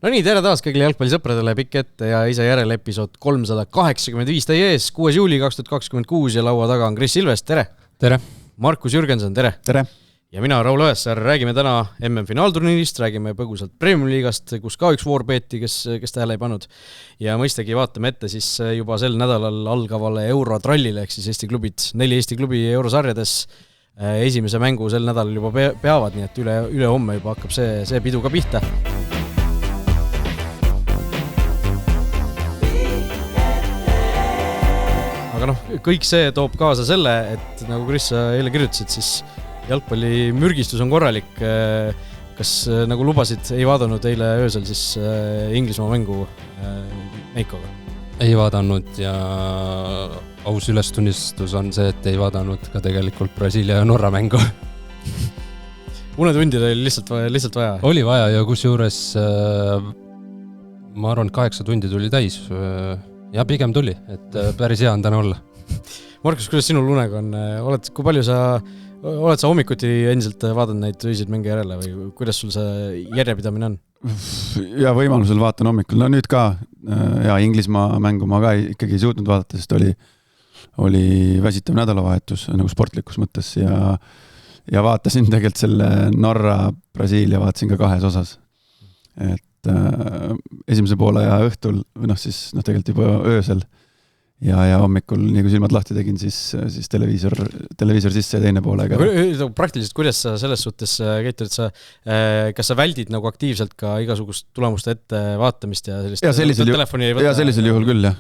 No nii, tere taas kõigile jalgpallisõpradele, pikk ette ja ise järel episood 385 teie ees, 6. juuli 2026 ja laua taga on Kris Ilves, tere! Tere! Markus Jürgenson, tere! Tere! Ja mina, Raul Õessar, räägime täna MM-finaalturniirist, räägime põgusalt Premier League'ast, kus ka üks voor peeti, kes tähele ei pannud. Ja mõistagi vaatame ette siis juba sel nädalal algavale Eurotrallile, ehk siis Eesti klubid, 4 Eesti klubi Eurosarjades esimese mängu sel nädalal juba peavad, nii et üle homme juba hakkab see pidu ka pihta. Aga kõik see toob kaasa selle, et nagu Kris sa eile kirjutasid, siis jalgpalli mürgistus on korralik. Kas nagu lubasid, ei vaadanud eile öösel siis Inglismaa mängu Meikoga? Ei vaadanud ja aus ülestunnistus on see, et ei vaadanud ka tegelikult Brasiilia ja Norra mängu. Unetundid oli lihtsalt vaja? Oli vaja ja kusjuures ma arvan, 8 tundi tuli täis. Ja pigem tuli, et päris hea on täna olla. Markus, kuidas sinul unega on? Kui palju oled sa hommikuti endiselt vaadanud neid öiseid mänge järele või kuidas sul see järjepidamine on? Ja võimalusel vaatan hommikul. No nüüd ka Inglismaa mängu ma ka ikkagi ei suutnud vaadata, sest oli väsitav nädalavahetus nagu sportlikus mõttes ja vaatasin tegelikult selle Norra, Brasiilia vaatasin ka 2 osas. Et esimese poole ja õhtul, siis tegelikult juba öösel ja hommikul, nii kui silmad lahti tegin, siis televiisor sisse ja teine poole. Praktiliselt, kuidas sa selles suhtes käitud, kas sa väldid nagu aktiivselt ka igasugust tulemuste ette vaatamist ja telefoni ei võta? Ja sellisel juhul küll, jah.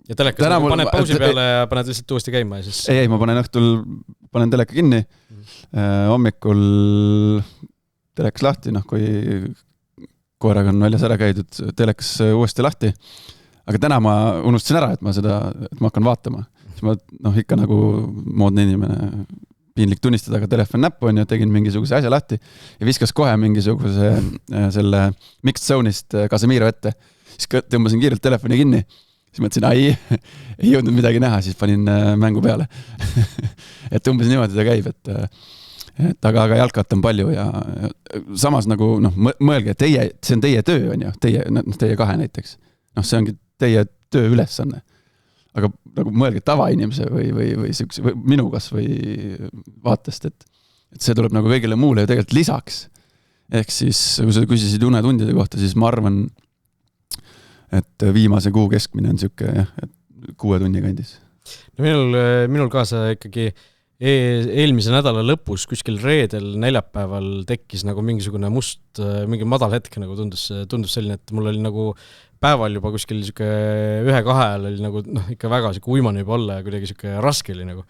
Ja telekas paned pausi peale ja paned lihtsalt uuesti käima? Ei, ma panen teleka kinni, hommikul telekas lahti, kui koeraga on väljas ära käidud, telekas uuesti lahti. Aga täna ma unustasin ära, et ma hakkan vaatama. Siis ma ikka nagu moodne inimene, piinlik tunnistada, aga telefon näppu on ja tegin mingisuguse asja lahti ja viskas kohe mingisuguse selle mixed zone'ist Casemiro ette. Siis tõmbasin kiirelt telefoni kinni. Siis mõtlesin, ei jõudnud midagi näha, siis panin mängu peale. Et umbes niimoodi ta käib, aga jalkat on palju ja samas nagu mõelge, et see on teie töö, on ju, teie 2 näiteks. See ongi teie töö ülesanne. Aga nagu mõelge tavainimese või minu kas või vaatest, et see tuleb nagu kõigile muule ja tegelikult lisaks. Ehk siis, kui sa küsisid unetundide kohta, siis ma arvan, et viimase kuu keskmine on siuke 6 tunni kandis. Minul kaasa ikkagi eelmise nädala lõpus kuskil reedel, neljapäeval tekkis nagu mingisugune mingi madal hetk nagu tundus selline, et mul oli nagu päeval juba kuskil 1-2 ajal oli nagu ikka väga uimane juba olla ja kuidagi raske oli nagu.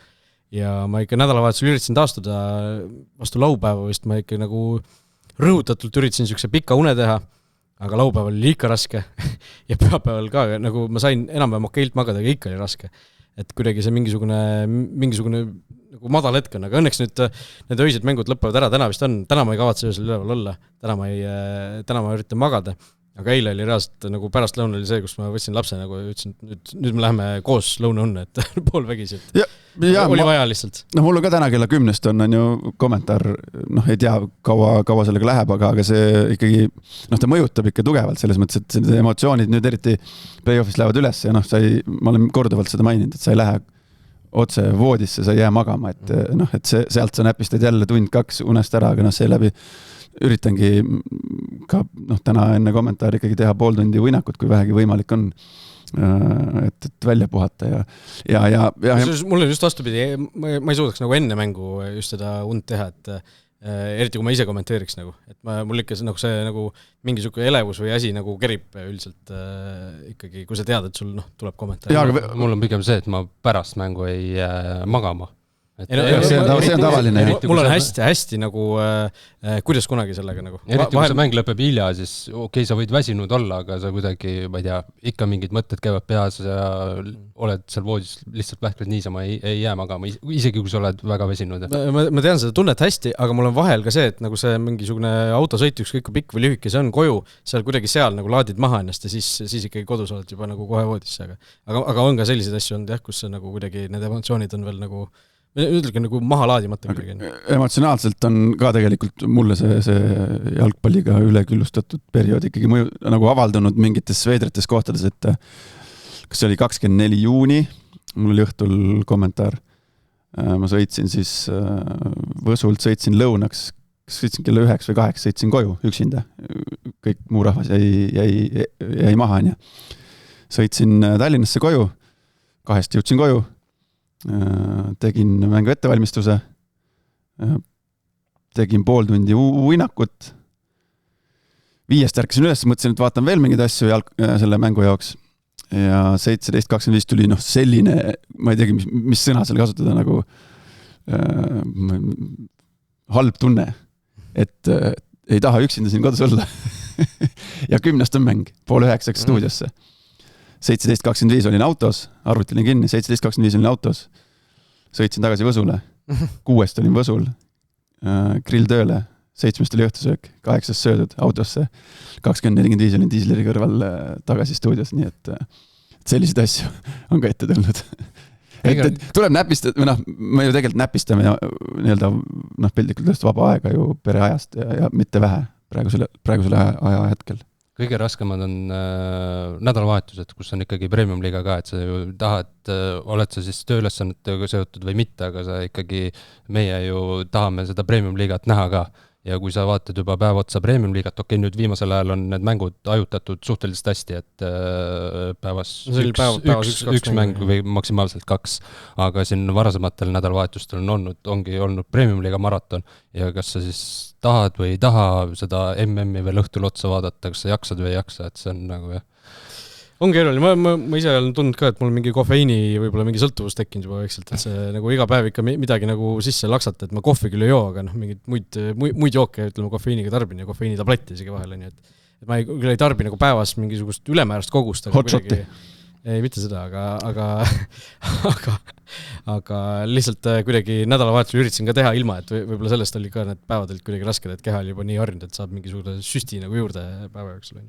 Ja ma ikka nädalavahetusel üritasin taastuda vastu laupäeva vist, ma ikka nagu rõhutatult üritasin pika une teha, aga laupäeval oli ikka raske ja pühapäeval ka nagu ma sain enam-vähem okeilt magada, aga ikka oli raske. Et kuidagi see mingisugune nagu madal hetk on, aga õnneks nüüd need öised mängud lõppevad ära, täna vist on, täna ma ei kavatse öösel üleval olla, täna ma üritan magada, aga eile oli reaalselt nagu pärast lõuna oli see, kus ma võtsin lapse nagu ja ütlesin, nüüd me läheme koos lõunaunne, et poolvägisi. Oli vaja lihtsalt. Mul on ka täna kella 10 on ju kommentaar, ei tea kaua sellega läheb, aga see ikkagi, ta mõjutab ikka tugevalt selles mõttes, et need emotsioonid nüüd eriti play-offis lähevad üles ja ma olen korduvalt seda maininud, et sa ei lähe otse voodisse, sa ei jää magama, et sealt sa näpistad jälle 1-2 unest ära, aga see läbi üritangi ka täna enne kommentaari ikkagi teha pool tundi uinakut, kui vähegi võimalik on, et välja puhata ja mul on just vastupidi, ma ei suudaks nagu enne mängu just seda und teha, et eriti kui ma ise kommenteeriks nagu, et mul ikka see nagu mingisugune elevus või asi nagu kerib üldiselt ikkagi, kui sa tead, et sul tuleb kommentaar. Mul on pigem see, et ma pärast mängu ei magama. See on tavaline. Mul on hästi nagu, kuidas kunagi sellega nagu. Eriti kui see mäng lõpeb hilja, siis okei, sa võid väsinud olla, aga sa kuidagi, ma ei tea, ikka mingid mõtted käivad peas ja oled seal voodis lihtsalt vähkled niisama, ei jää magama, isegi kui sa oled väga väsinud. Ma tean seda tunnet hästi, aga mul on vahel ka see, et nagu see mingisugune autosõit, ükskõik pikk või lühike, see on koju, seal kuidagi seal nagu laadid maha ennast ja siis ikkagi kodus oled juba nagu kohe voodisse. Aga on ka selliseid asju olnud jah, kus see nagu kuidagi need emotsioonid on veel nagu ütlegi nagu maha laadimata midagi. Emotsionaalselt on ka tegelikult mulle see jalgpalliga üleküllustatud periood ikkagi mõju, nagu avaldunud mingites veidretes kohtades, et kas see oli 24. juuni, mul oli õhtul kommentaar. Ma sõitsin siis Võsult, sõitsin lõunaks, sõitsin kella 9 või 8, sõitsin koju üksinda. Kõik muu rahvas jäi maha. Sõitsin Tallinnasse koju, 2 jõudsin koju. Tegin mängu ettevalmistuse, tegin pool tundi uinakut, 5 ärkasin üles, mõtlesin, et vaatan veel mingeid asju selle mängu jaoks ja 17.25 tuli selline, ma ei teagi, mis sõna seal kasutada, nagu halb tunne, et ei taha üksinda siin kodus olla ja 10 on mäng, 8:30 stuudiosse. 17.25 olin autos, arvuti olin kinni, 17.25 olin autos, sõitsin tagasi Võsule, 6 olin Võsul, grill tööle, 7 oli õhtusöök, 8 söödud autosse, 20.45 olin diisleri kõrval tagasi stuudios, nii et selliseid asju on ka ette tulnud. Et tuleb näpistada, me ju tegelikult näpistame ja pildikult tõesti vaba aega ju pereajast ja mitte vähe praegusele aja hetkel. Kõige raskemad on nädalavahetused, kus on ikkagi premium-liiga ka, et sa ju tahad, oled sa siis tööülesannetega seotud või mitte, aga sa ikkagi, meie ju tahame seda premium-liigat näha ka. Ja kui sa vaatad juba päev otsa premium-liigat, nüüd viimasel ajal on need mängud ajutatud suhteliselt hästi, et päevas üks mäng või maksimaalselt 2, aga siin varasematel nädalavahetustel ongi olnud premium-liiga maraton ja kas sa siis tahad või ei taha seda MM-i veel õhtul otsa vaadata, kas sa jaksad või ei jaksa, et see on nagu jah. On keeruline, ma ise olen tundnud ka, et mul mingi kofeiini võib-olla mingi sõltuvus tekkinud juba vaikselt, et see nagu iga päev ikka midagi nagu sisse laksata, et ma kohvi küll ei joo, aga mingid muid jooke, ütleme, kofeiiniga tarbin ja kofeiinitabletti isegi vahel, nii et ma küll ei tarbi nagu päevas mingisugust ülemäärast kogust. Hotshoti? Ei, mitte seda, aga lihtsalt kuidagi nädalavahetusel üritasin ka teha ilma, et võib-olla sellest oli ka need päevadelt kuidagi rasked, et keha oli juba nii harjunud, et saab mingisugune süsti nagu juurde päeva jooksul.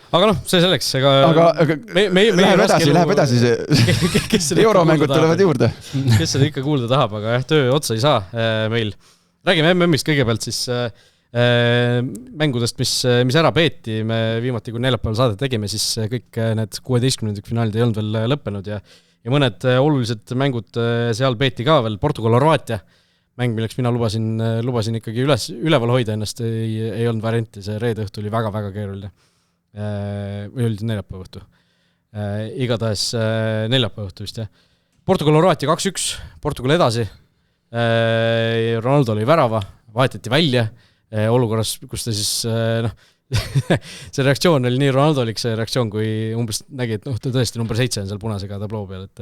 Aga see selleks, aga läheb edasi see euromängud tulevad juurde. Kes seda ikka kuulda tahab, aga töö otsa ei saa meil. Räägime MM-ist kõigepealt siis mängudest, mis ära peeti. Me viimati, kui neljapäeval saadet tegime, siis kõik need 16. finaalid ei olnud veel lõppenud ja mõned olulised mängud seal peeti ka veel. Portugal-Horvaatia mäng, milleks mina lubasin ikkagi üleval hoida ennast, ei olnud varianti. See reede õhtu oli väga-väga keeruline. Või oli neljapäeva õhtu. Igatahes neljapäeva õhtu vist, jah. Portugal-Horvaatia 2-1, Portugal edasi. Ronaldo oli värava, vahetati välja olukorras, kus ta siis see reaktsioon oli nii Ronaldolik see reaktsioon, kui umbes nägi, et ta tõesti number 7 on seal punasega tabloo peal, et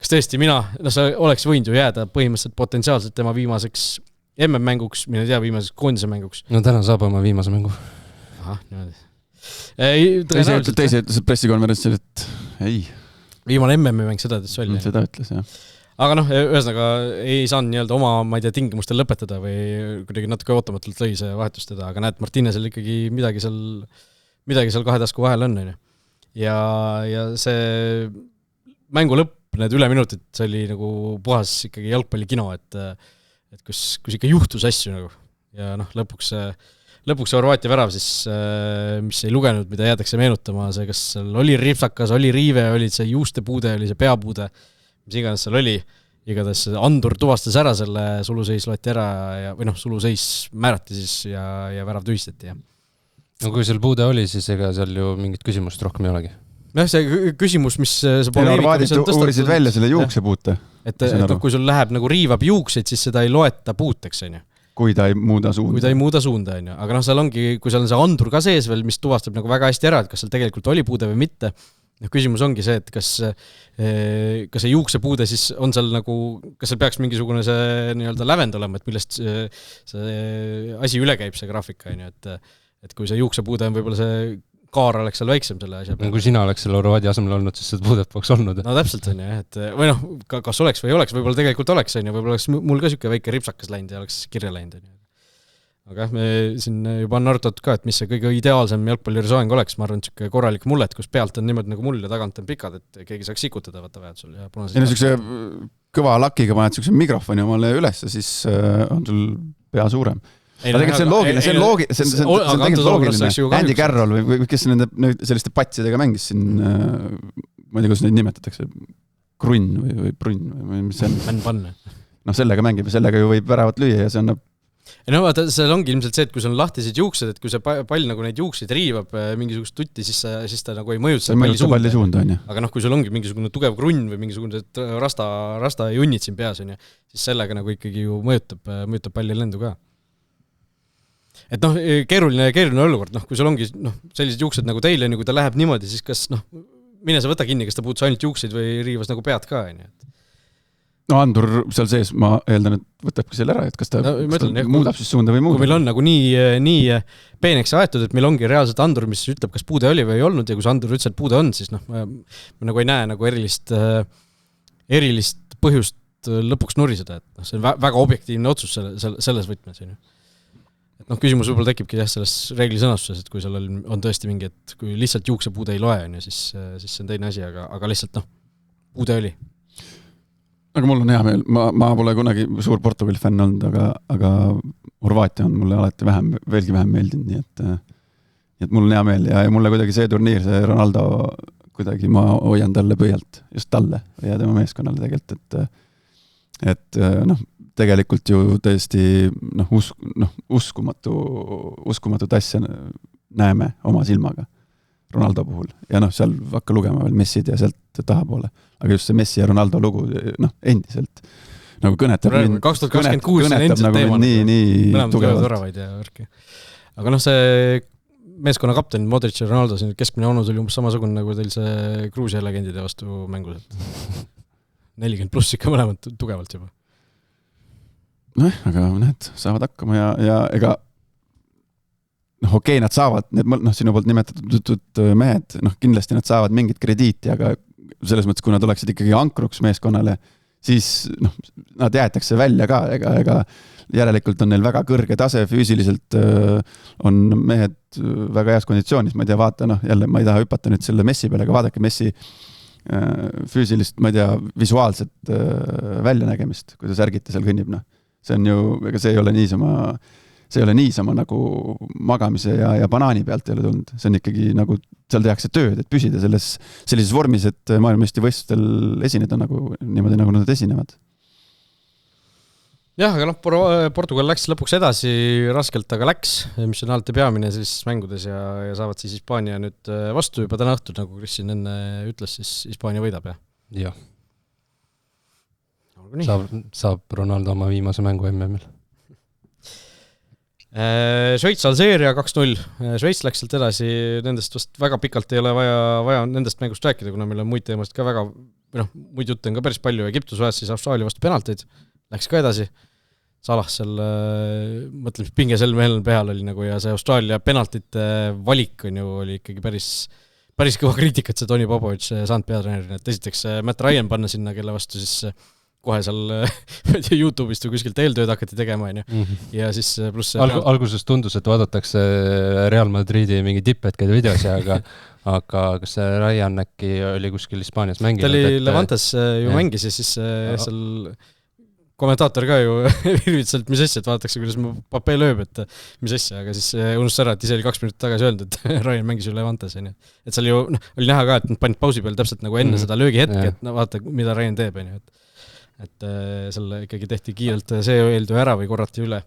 kas tõesti mina, see oleks võinud ju jääda põhimõtteliselt potentsiaalselt tema viimaseks MM-mänguks, mine tea, viimaseks koondise mänguks. No täna saab oma viimase mängu. Ahah, niimoodi. Teise ütles pressikonverentsil, et ei. Viimane MM-mäng seda ütles välja. Seda ütles, jah. Aga ühesõnaga ei saanud nii-öelda oma, ma ei tea, tingimustel lõpetada või kuidagi natuke ootamatult lõi see vahetus teda, aga näed, Martinesel ikkagi midagi seal kahe tasku vahel on. Ja see mängu lõpp, need üleminutid, see oli nagu puhas ikkagi jalgpallikino, et kus ikka juhtus asju nagu. Ja lõpuks Horvaatia värav siis, mis ei lugenud, mida jäädakse meenutama, see kas seal oli ripsakas, oli riive, oli see juustepuude, oli see peapuude, mis iganes seal oli, igatahes Andur tuvastas ära selle, suluseis loeti ära või suluseis määrati siis ja värav tühistati. No kui seal puude oli, siis ega seal ju mingit küsimust rohkem ei olegi. See küsimus, mis see Horvaadid uurisid välja selle juuksepuute. Et kui sul läheb nagu riivab juukseid, siis seda ei loeta puuteks, on ju. Kui ta ei muuda suunda, on ju. Aga seal ongi, kui seal on see Andur ka sees veel, mis tuvastab nagu väga hästi ära, et kas seal tegelikult oli puude või mitte. Küsimus ongi see, et kas see juuksepuude siis on seal nagu, kas seal peaks mingisugune see nii-öelda lävend olema, et millest see asi üle käib, see graafika, on ju. Et kui see juuksepuude on võib-olla see kaar oleks seal väiksem selle asja peal. Kui sina oleks selle Horvaatia asemel olnud, siis seda puudet poleks olnud. No täpselt on ju, et või kas oleks või ei oleks, võib-olla tegelikult oleks, on ju, võib-olla oleks mul ka siuke väike ripsakas läinud ja oleks kirja läinud. Aga me siin juba on arutatud ka, et mis see kõige ideaalsem jalgpallirisoeng oleks, ma arvan, siuke korralik mullet, kus pealt on niimoodi nagu mull ja tagant on pikad, et keegi saaks sikutada, vaata vajad sul ja punasest. Ja siukse kõva lakiga paned siukse mikrofoni omale üles, siis on sul pea suurem. Aga tegelikult see on loogiline, see on tegelikult loogiline. Andy Carroll või kes nende selliste patsidega mängis siin, ma ei tea, kuidas neid nimetatakse, Grunn või Brunn või mis see on? No sellega mängib ja sellega ju võib väravat lüüa ja see annab. No vaata, seal ongi ilmselt see, et kui sul on lahtised juuksed, et kui see pall nagu neid juukseid riivab mingisugust tutti, siis ta nagu ei mõjuta palli suunda. Aga kui sul ongi mingisugune tugev grunn või mingisugune rasta junnid siin peas, siis sellega nagu ikkagi ju mõjutab palli lendu ka. Et keeruline olukord, kui sul ongi sellised juuksed nagu teil, kui ta läheb niimoodi, siis kas mine sa võta kinni, kas ta puutus ainult juukseid või riivas nagu pead ka, No Andur seal sees, ma eeldan, et võtabki selle ära, et kas ta muudab siis suunda või muudab. Kui meil on nagu nii peeneks aetud, et meil ongi reaalselt Andur, mis ütleb, kas puude oli või ei olnud ja kui see Andur ütles, et puude on, siis ma nagu ei näe nagu erilist põhjust lõpuks nuriseda, et see on väga objektiivne otsus selles võtmes. Et küsimus võib-olla tekibki selles reegli sõnastuses, et kui seal on tõesti mingi, et kui lihtsalt juuksepuude ei loe, siis see on teine asi, aga lihtsalt puude oli. Aga mul on hea meel, ma pole kunagi suur Portugali fänn olnud, aga Horvaatia on mulle alati veelgi vähem meeldinud, nii et mul on hea meel ja mulle kuidagi see turniir, see Ronaldo kuidagi ma hoian talle pöialt, just talle ja tema meeskonnale tegelikult, et tegelikult ju tõesti uskumatut asja näeme oma silmaga Ronaldo puhul ja seal hakka lugema veel Messid ja sealt tahapoole, aga just see Messi ja Ronaldo lugu endiselt nagu kõnetab 2026 on endiselt teema nii tugevalt. Aga see meeskonna kapten Modric ja Ronaldo, see keskmine vanus oli umbes samasugune nagu teil see Gruusia legendide vastu mängus, 40+ ikka mõlemad tugevalt juba. Aga saavad hakkama ja ega okei, nad saavad, sinu poolt nimetatud mehed, kindlasti nad saavad mingit krediiti, aga selles mõttes, kui nad oleksid ikkagi ankruks meeskonnale, siis nad jäetakse välja ka, ega järelikult on neil väga kõrge tase, füüsiliselt on mehed väga heas konditsioonis, ma ei tea, vaata, jälle ma ei taha hüpata nüüd selle Messi peale, aga vaadake Messi füüsilist, ma ei tea, visuaalset väljanägemist, kui ta särgite seal kõnnib, see on ju, ega see ei ole niisama nagu magamise ja banaani pealt ei ole tulnud. See on ikkagi nagu, seal tehakse tööd, et püsida sellises vormis, et maailmameistrivõistlustel esineda niimoodi, nagu nad esinevad. Jah, aga Portugal läks lõpuks edasi raskelt, aga läks, mis on alati peamine sellises mängudes ja saavad siis Hispaania nüüd vastu juba täna õhtul, nagu Kristin enne ütles, siis Hispaania võidab, jah? Saab Ronaldo oma viimase mängu MM-il. Šveits Alžeeria 2-0. Šveits läks sealt edasi, nendest vast väga pikalt ei ole vaja nendest mängust rääkida, kuna meil on muid teemast ka väga, muid jutte on ka päris palju. Egiptus vajas siis Austraalia vastu penalteid, läks ka edasi. Salah seal, mõtleme, mis pinge sel mehel peal oli ja see Austraalia penaltite valik oli ikkagi päris kõva kriitikat see Toni Popovic saanud peatreenerina, et esiteks Matt Ryan panna sinna, kelle vastu siis kohe seal YouTube'ist või kuskilt eeltööd hakati tegema, ja siis pluss alguses tundus, et vaadatakse Real Madridi mingi tipphetkeid videosi, aga kas see Ryan äkki oli kuskil Hispaanias mänginud? Ta oli Levantes ju mängis ja siis seal kommentaator ka ju virvitselt, mis asja, et vaadatakse, kuidas Papee lööb, et mis asja, aga siis unustas ära, et ise oli 2 minutit tagasi öeldud, et Ryan mängis ju Levantes. Et seal ju oli näha ka, et nad panid pausi peal täpselt nagu enne seda löögi hetke, et vaata, mida Ryan teeb. Et selle ikkagi tehti kiirelt see eeltöö ära või korrati üle.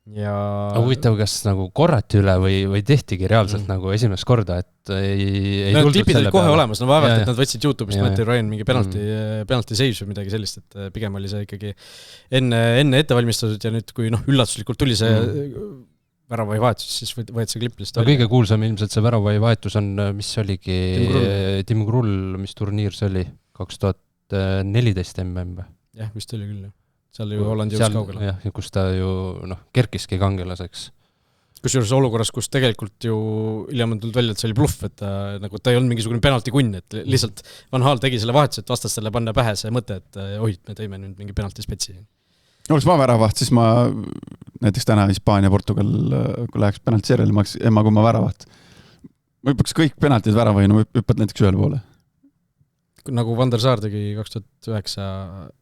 Aga huvitav, kas nagu korrati üle või tehtigi reaalselt nagu esimest korda, et ei no, tulnud selle peale? Kohe olemas, vaevalt, et nad võtsid YouTube'ist Mati Ryan mingi penalti seis või midagi sellist, et pigem oli see ikkagi enne ette valmistatud ja nüüd, kui üllatuslikult tuli see väravai vahetus, siis võeti see klipp lihtsalt. Kõige kuulsam ilmselt see väravai vahetus on, mis oligi Tim Krull, mis turniir see oli? 2014 MM. Jah, vist oli küll. Seal ju Hollandi jõus kaugele. Jah, kus ta ju kerkiski kangelaseks. Kusjuures olukorras, kus tegelikult ju hiljem on tulnud välja, et see oli bluff, et ta ei olnud mingisugune penaltikunn, et lihtsalt Van Gaal tegi selle vahetuse, et vastastele panna pähe see mõte, et me tõime nüüd mingi penaltispetsi. Oleks ma väravaht, siis ma näiteks täna Hispaania, Portugal, kui läheks penaltiseerile, ma oleks emma kumma väravaht. Ma hüppaks kõik penaltid väravahina, hüppad näiteks ühele poole. nagu Van der Saar tegi 2009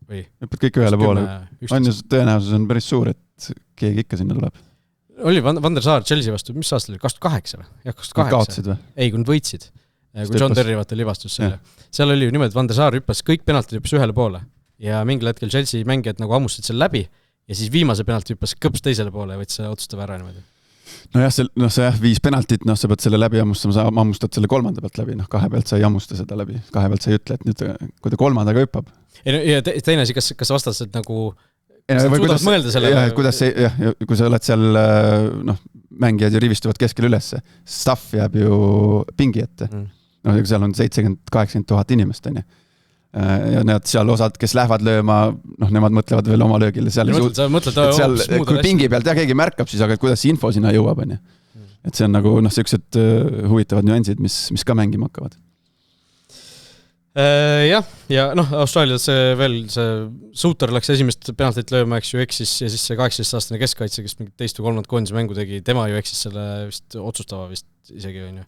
või hüppad kõik ühele poole. On ju tõenäosus on päris suur, et keegi ikka sinna tuleb. Oli Van der Saar Chelsea vastu, mis aastal oli? 2008 või? Jah, 2008. Kaotsid või? Ei, kui nad võitsid. Kui John Terry vaata libastus selle. Seal oli ju niimoodi, et Van der Saar hüppas kõik penaltid hüppas ühele poole ja mingil hetkel Chelsea mängijad nagu ammustasid seal läbi ja siis viimase penalti hüppas kõps teisele poole ja võttis otsustav ära niimoodi. Nojah, see 5 penaltit, sa pead selle läbi ammustama, sa ammustad selle 3. pealt läbi, 2 pealt sa ei ammusta seda läbi, 2 pealt sa ei ütle, et nüüd, kui ta 3. hüppab. Ja teine asi, kas vastased nagu kas sa suudad mõelda selle? Jah, kuidas see, kui sa oled seal, mängijad ju rivistuvad keskel ülesse, staff jääb ju pingi ette. Seal on 70-80 000 inimest, on ju. Ja need seal osad, kes lähevad lööma, nemad mõtlevad veel oma löögile. Kui pingi pealt keegi märkab, siis aga kuidas see info sinna jõuab, on ju. Et see on nagu sellised huvitavad nüansid, mis ka mängima hakkavad. Jah, ja Austraalias veel see Suuter läks esimest penaltit lööma, eks ju eksis ja siis see 18-aastane keskkaitse, kes mingit teist või 3. koondise mängu tegi, tema ju eksis selle vist otsustava vist isegi, on ju.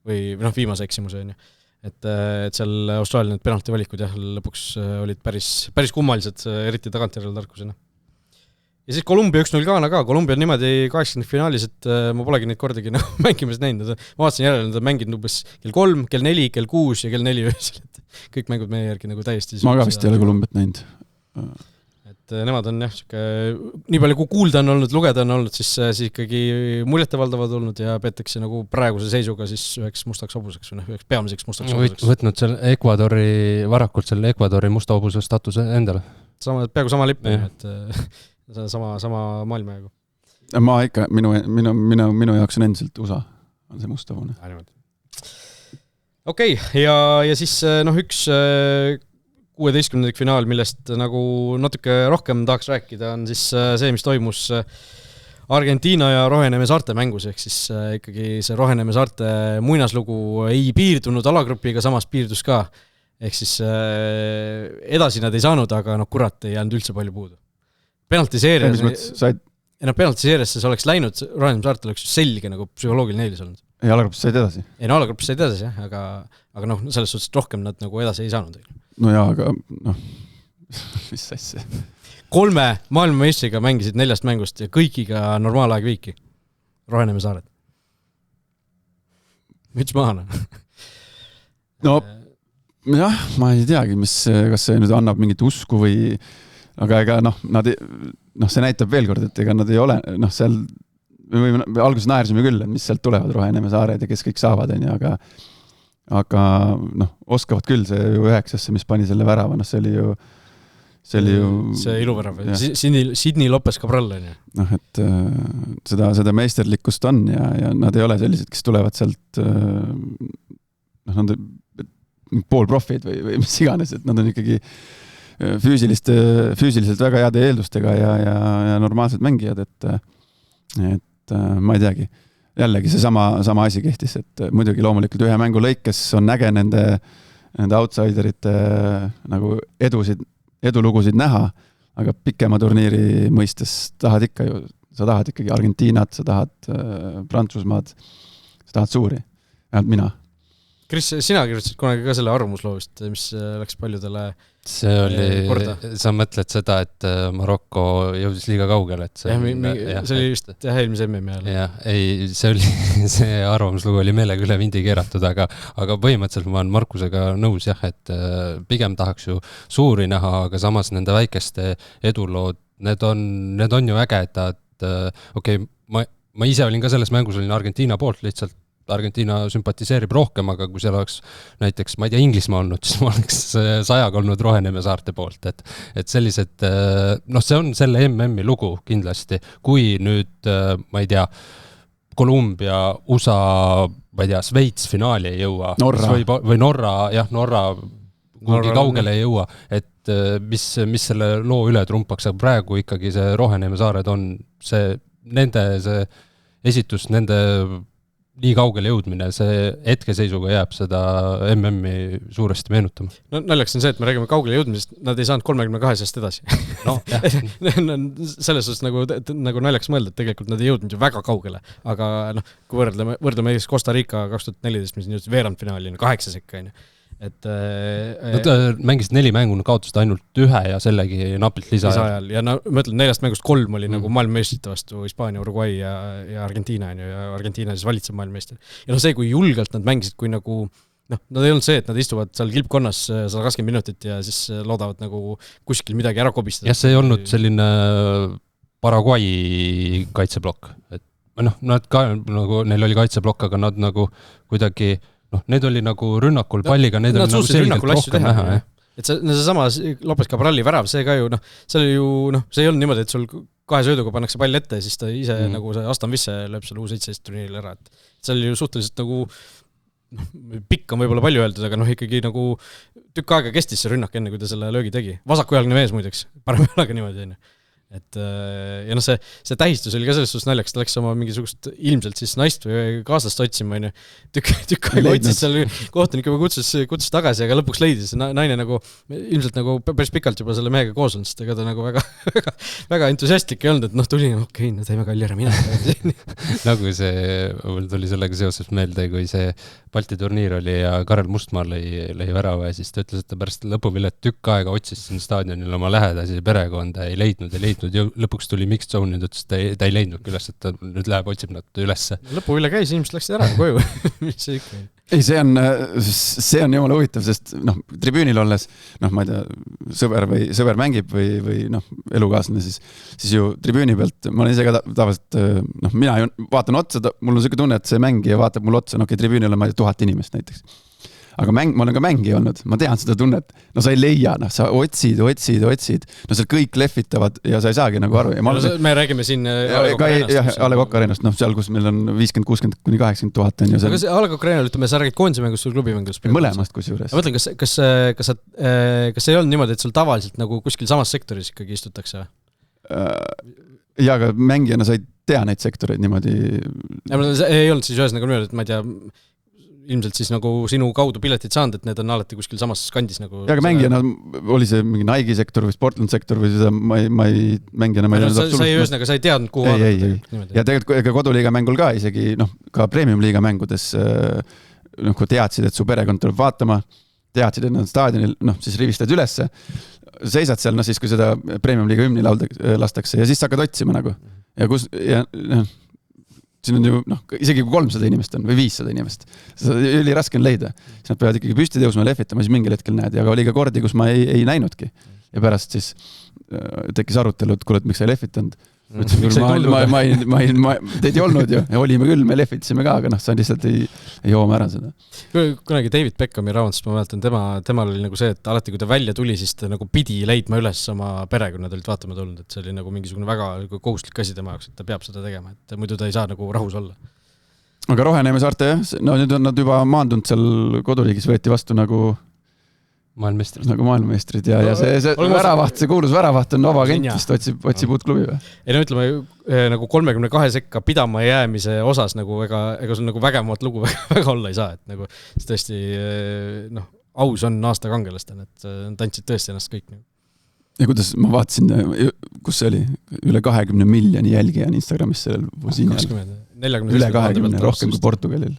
Või viimase eksimuse, on ju. Et seal Austraalia need penaltivalikud lõpuks olid päris kummalised, eriti tagantjärele tarkusena. Ja siis Kolumbia 1-0 Ghana ka. Kolumbia on niimoodi 80 finaalis, et ma polegi neid kordagi mängimas näinud. Ma vaatasin järele, nad on mänginud umbes kell 3, kell 4, kell 6 ja kell 4 öösel. Kõik mängud meie järgi nagu täiesti. Ma ka vist ei ole Kolumbiat näinud. Et nemad on nii palju kui kuulda on olnud, lugeda on olnud, siis ikkagi muljetavaldavad olnud ja peetakse nagu praeguse seisuga siis üheks mustaks hobuseks või üheks peamiseks mustaks hobuseks. Võtnud selle varakult selle Ecuadori musta hobuse statuse endale. Peaaegu sama lipp, et sama maailmajagu. Ma ikka, minu jaoks on endiselt USA, on see musta hobune. Okei, ja siis üks 16. finaal, millest nagu natuke rohkem tahaks rääkida, on siis see, mis toimus Argentiina ja Roheneme saarte mängus, ehk siis ikkagi see Roheneme saarte muinaslugu ei piirdunud alagrupiga, samas piirdus ka. Ehk siis edasi nad ei saanud, aga kurat ei jäänud üldse palju puudu. Penaltiseeriasse see oleks läinud, Roheneme saartel oleks selge nagu psühholoogiline eelis olnud. Ei, alagrupis said edasi. Ei, alagrupis said edasi, jah, aga selles suhtes, et rohkem nad nagu edasi ei saanud. No jaa, aga mis asja? 3 maailmameistriga mängisid 4 mängust ja kõigiga normaalaeg viiki. Roheneme saared. Müts maana. No, jah, ma ei teagi, kas see nüüd annab mingit usku või aga see näitab veel kord, et ega nad ei ole, seal alguses naersime küll, et mis sealt tulevad Roheneme saared ja kes kõik saavad, aga oskavad küll see ju 9, mis pani selle värava, see oli ju see iluvärav, Sidney Lopez Cabral on ju. Et seda meisterlikkust on ja nad ei ole sellised, kes tulevad sealt poolprofid või mis iganes, et nad on ikkagi füüsiliselt väga heade eeldustega ja normaalsed mängijad, et ma ei teagi. Jällegi see sama asi kehtis, et muidugi loomulikult ühe mängu lõikes on näge nende outsiderite nagu edulugusid näha, aga pikema turniiri mõistes sa tahad ikkagi Argentiinat, sa tahad Prantsusmaad, sa tahad suuri, vähemalt mina. Kris, sina kirjutasid kunagi ka selle arvamusloovist, mis läks paljudele see oli, korda. Sa mõtled seda, et Marokko jõudis liiga kaugele, et see oli vist eelmise MM-i ajal. Jah, ei, see arvamuslugu oli meelega üle vindi keeratud, aga põhimõtteliselt ma olen Markusega nõus jah, et pigem tahaks ju suuri näha, aga samas nende väikeste edulood, need on ju ägedad, ma ise olin ka selles mängus, olin Argentiina poolt lihtsalt, Argentiina sümpatiseerib rohkem, aga kui seal oleks näiteks, ma ei tea, Inglismaa olnud, siis ma oleks 100 olnud Roheneme saarte poolt, et sellised, see on selle MM-i lugu kindlasti, kui nüüd, ma ei tea, Kolumbia, USA, ma ei tea, Sveits finaali ei jõua, või Norra kuhugi kaugele ei jõua, et mis selle loo üle trumpaks, aga praegu ikkagi see Roheneme saared on nende esitus, nende nii kaugele jõudmine, see hetkeseisuga jääb seda MM-i suuresti meenutama. No naljaks on see, et me räägime kaugele jõudmisest, nad ei saanud 32-sest edasi. No, jah. Selles suhtes nagu naljaks mõelda, et tegelikult nad ei jõudnud ju väga kaugele, aga kui võrdleme Costa Rica 2014, mis nüüd veerandfinaali 8 sekka, et Nad mängisid 4 mängu, kaotasid ainult 1 ja sellegi napilt lisaajal. Ja ma ütlen, 4 mängust 3 oli nagu maailmameistrite vastu Hispaania, Uruguay ja Argentiina, ja Argentiina siis valitseb maailmameister. Ja see, kui julgelt nad mängisid, kui nagu nad ei olnud see, et nad istuvad seal kilpkonnas 120 minutit ja siis loodavad nagu kuskil midagi ära kobistada. Ja see ei olnud selline Paraguay kaitseblokk, et nad ka nagu, neil oli kaitseblokk, aga nad nagu kuidagi need oli nagu rünnakul palliga, need oli nagu selgelt rohkem näha. Et see sama Lopez Cabralli värav, see ka ju, see oli ju, see ei olnud niimoodi, et sul 2 sööduga pannakse pall ette ja siis ta ise nagu see Aston Visse lööb selle U17 turniiril ära. Et see oli ju suhteliselt nagu, pikk on võib-olla palju öeldud, aga ikkagi nagu tükk aega kestis see rünnak enne, kui ta selle löögi tegi. Vasakujalgne mees muideks, parem jalaga niimoodi, on ju. Et ja see tähistus oli ka selles suhtes naljaks, ta läks oma mingisugust ilmselt siis naist või kaaslast otsima, on ju. Tükk aega otsis seal, kohtunik juba kutsus tagasi, aga lõpuks leidis naine nagu, ilmselt nagu päris pikalt juba selle mehega koos on, sest ega ta nagu väga entusiastlik ei olnud, et tuli, okei, teeme kalli ära mina. Nagu see, mul tuli sellega seoses meelde, kui see Balti turniir oli ja Karel Mustmaa lõi värava ja siis ta ütles, et ta pärast lõpuvillet tükk aega otsis siin staadionil oma lähedasi perekonda, ei leidnud ja lõpuks tuli Mixed Zone ja ütles, et ta ei leidnud üles, et ta nüüd läheb, otsib nad ülesse. Lõpuville käis, inimesed läksid ära koju. Mis see ikka? Ei, see on jumala huvitav, sest tribüünil olles, ma ei tea, sõber mängib või elukaaslane, siis ju tribüüni pealt, ma olen ise ka tavaliselt, mina vaatan otsa, mul on selline tunne, et see mängija vaatab mul otsa, tribüünil on, ma ei tea, 1000 inimest näiteks. Aga ma olen ka mängija olnud, ma tean seda tunnet, sa ei leia, sa otsid, seal kõik lehvitavad ja sa ei saagi nagu aru. Me räägime siin A Le Coq Arenast, seal, kus meil on 50-60 kuni 80 000 on. Aga see A Le Coq Arenal, ütleme, sa räägid koondise mängust või klubimängus? Mõlemast kusjuures. Ma mõtlen, kas ei olnud niimoodi, et sul tavaliselt nagu kuskil samas sektoris ikkagi istutakse? Ja, aga mängijana sa ei tea neid sektoreid niimoodi. Ei olnud siis ühes nagu niimoodi, et ma ei tea, ilmselt siis nagu sinu kaudu piletid saanud, et need on alati kuskil samas kandis nagu... Ja, aga mängijana oli see mingi Nike sektor või Sportland sektor või seda ma ei mängijana... Sa ei teadnud, kuhu ei. Ja tegelikult koduliiga mängul ka isegi, ka premium-liiga mängudes kui teadsid, et su perekond tuleb vaatama, teadsid, et nad staadionil, siis rivistad ülesse, seisad seal, siis kui seda premium-liiga hümni lastakse ja siis hakkad otsima nagu. Ja kus... siin on ju, isegi kui 300 inimest on või 500 inimest, oli raske on leida. Siis nad peavad ikkagi püsti tõusma ja lehvitama, siis mingil hetkel näed. Aga oli ka kordi, kus ma ei näinudki. Ja pärast siis tekkis arutelu, et kuule, et miks sa ei lehvitanud. Teid ei olnud ju, ja olime küll, me lehvitasime ka, aga sa lihtsalt ei jooma ära seda. Kunagi David Beckhami raamatuses, ma mäletan, temal oli nagu see, et alati kui ta välja tuli, siis ta nagu pidi leidma üles oma pere, kui nad olid vaatama tulnud, et see oli nagu mingisugune väga kohustuslik asi tema jaoks, et ta peab seda tegema, et muidu ta ei saa nagu rahus olla. Aga Roheneeme saarte, nüüd on nad juba maandunud seal koduliigis, võeti vastu nagu maailmameistrid ja see väravaht, see kuulus väravaht on vabagent, vist otsib uut klubi või? Ei ütleme, nagu 32 sekka pidama jäämise osas nagu ega sul nagu vägevat lugu väga olla ei saa, et nagu see tõesti aus on aasta kangelastel, et tantsid tõesti ennast kõik. Ja kuidas ma vaatasin, kus see oli? Üle 20 miljoni jälgija on Instagramis sellel üle 20, rohkem kui Portugalil.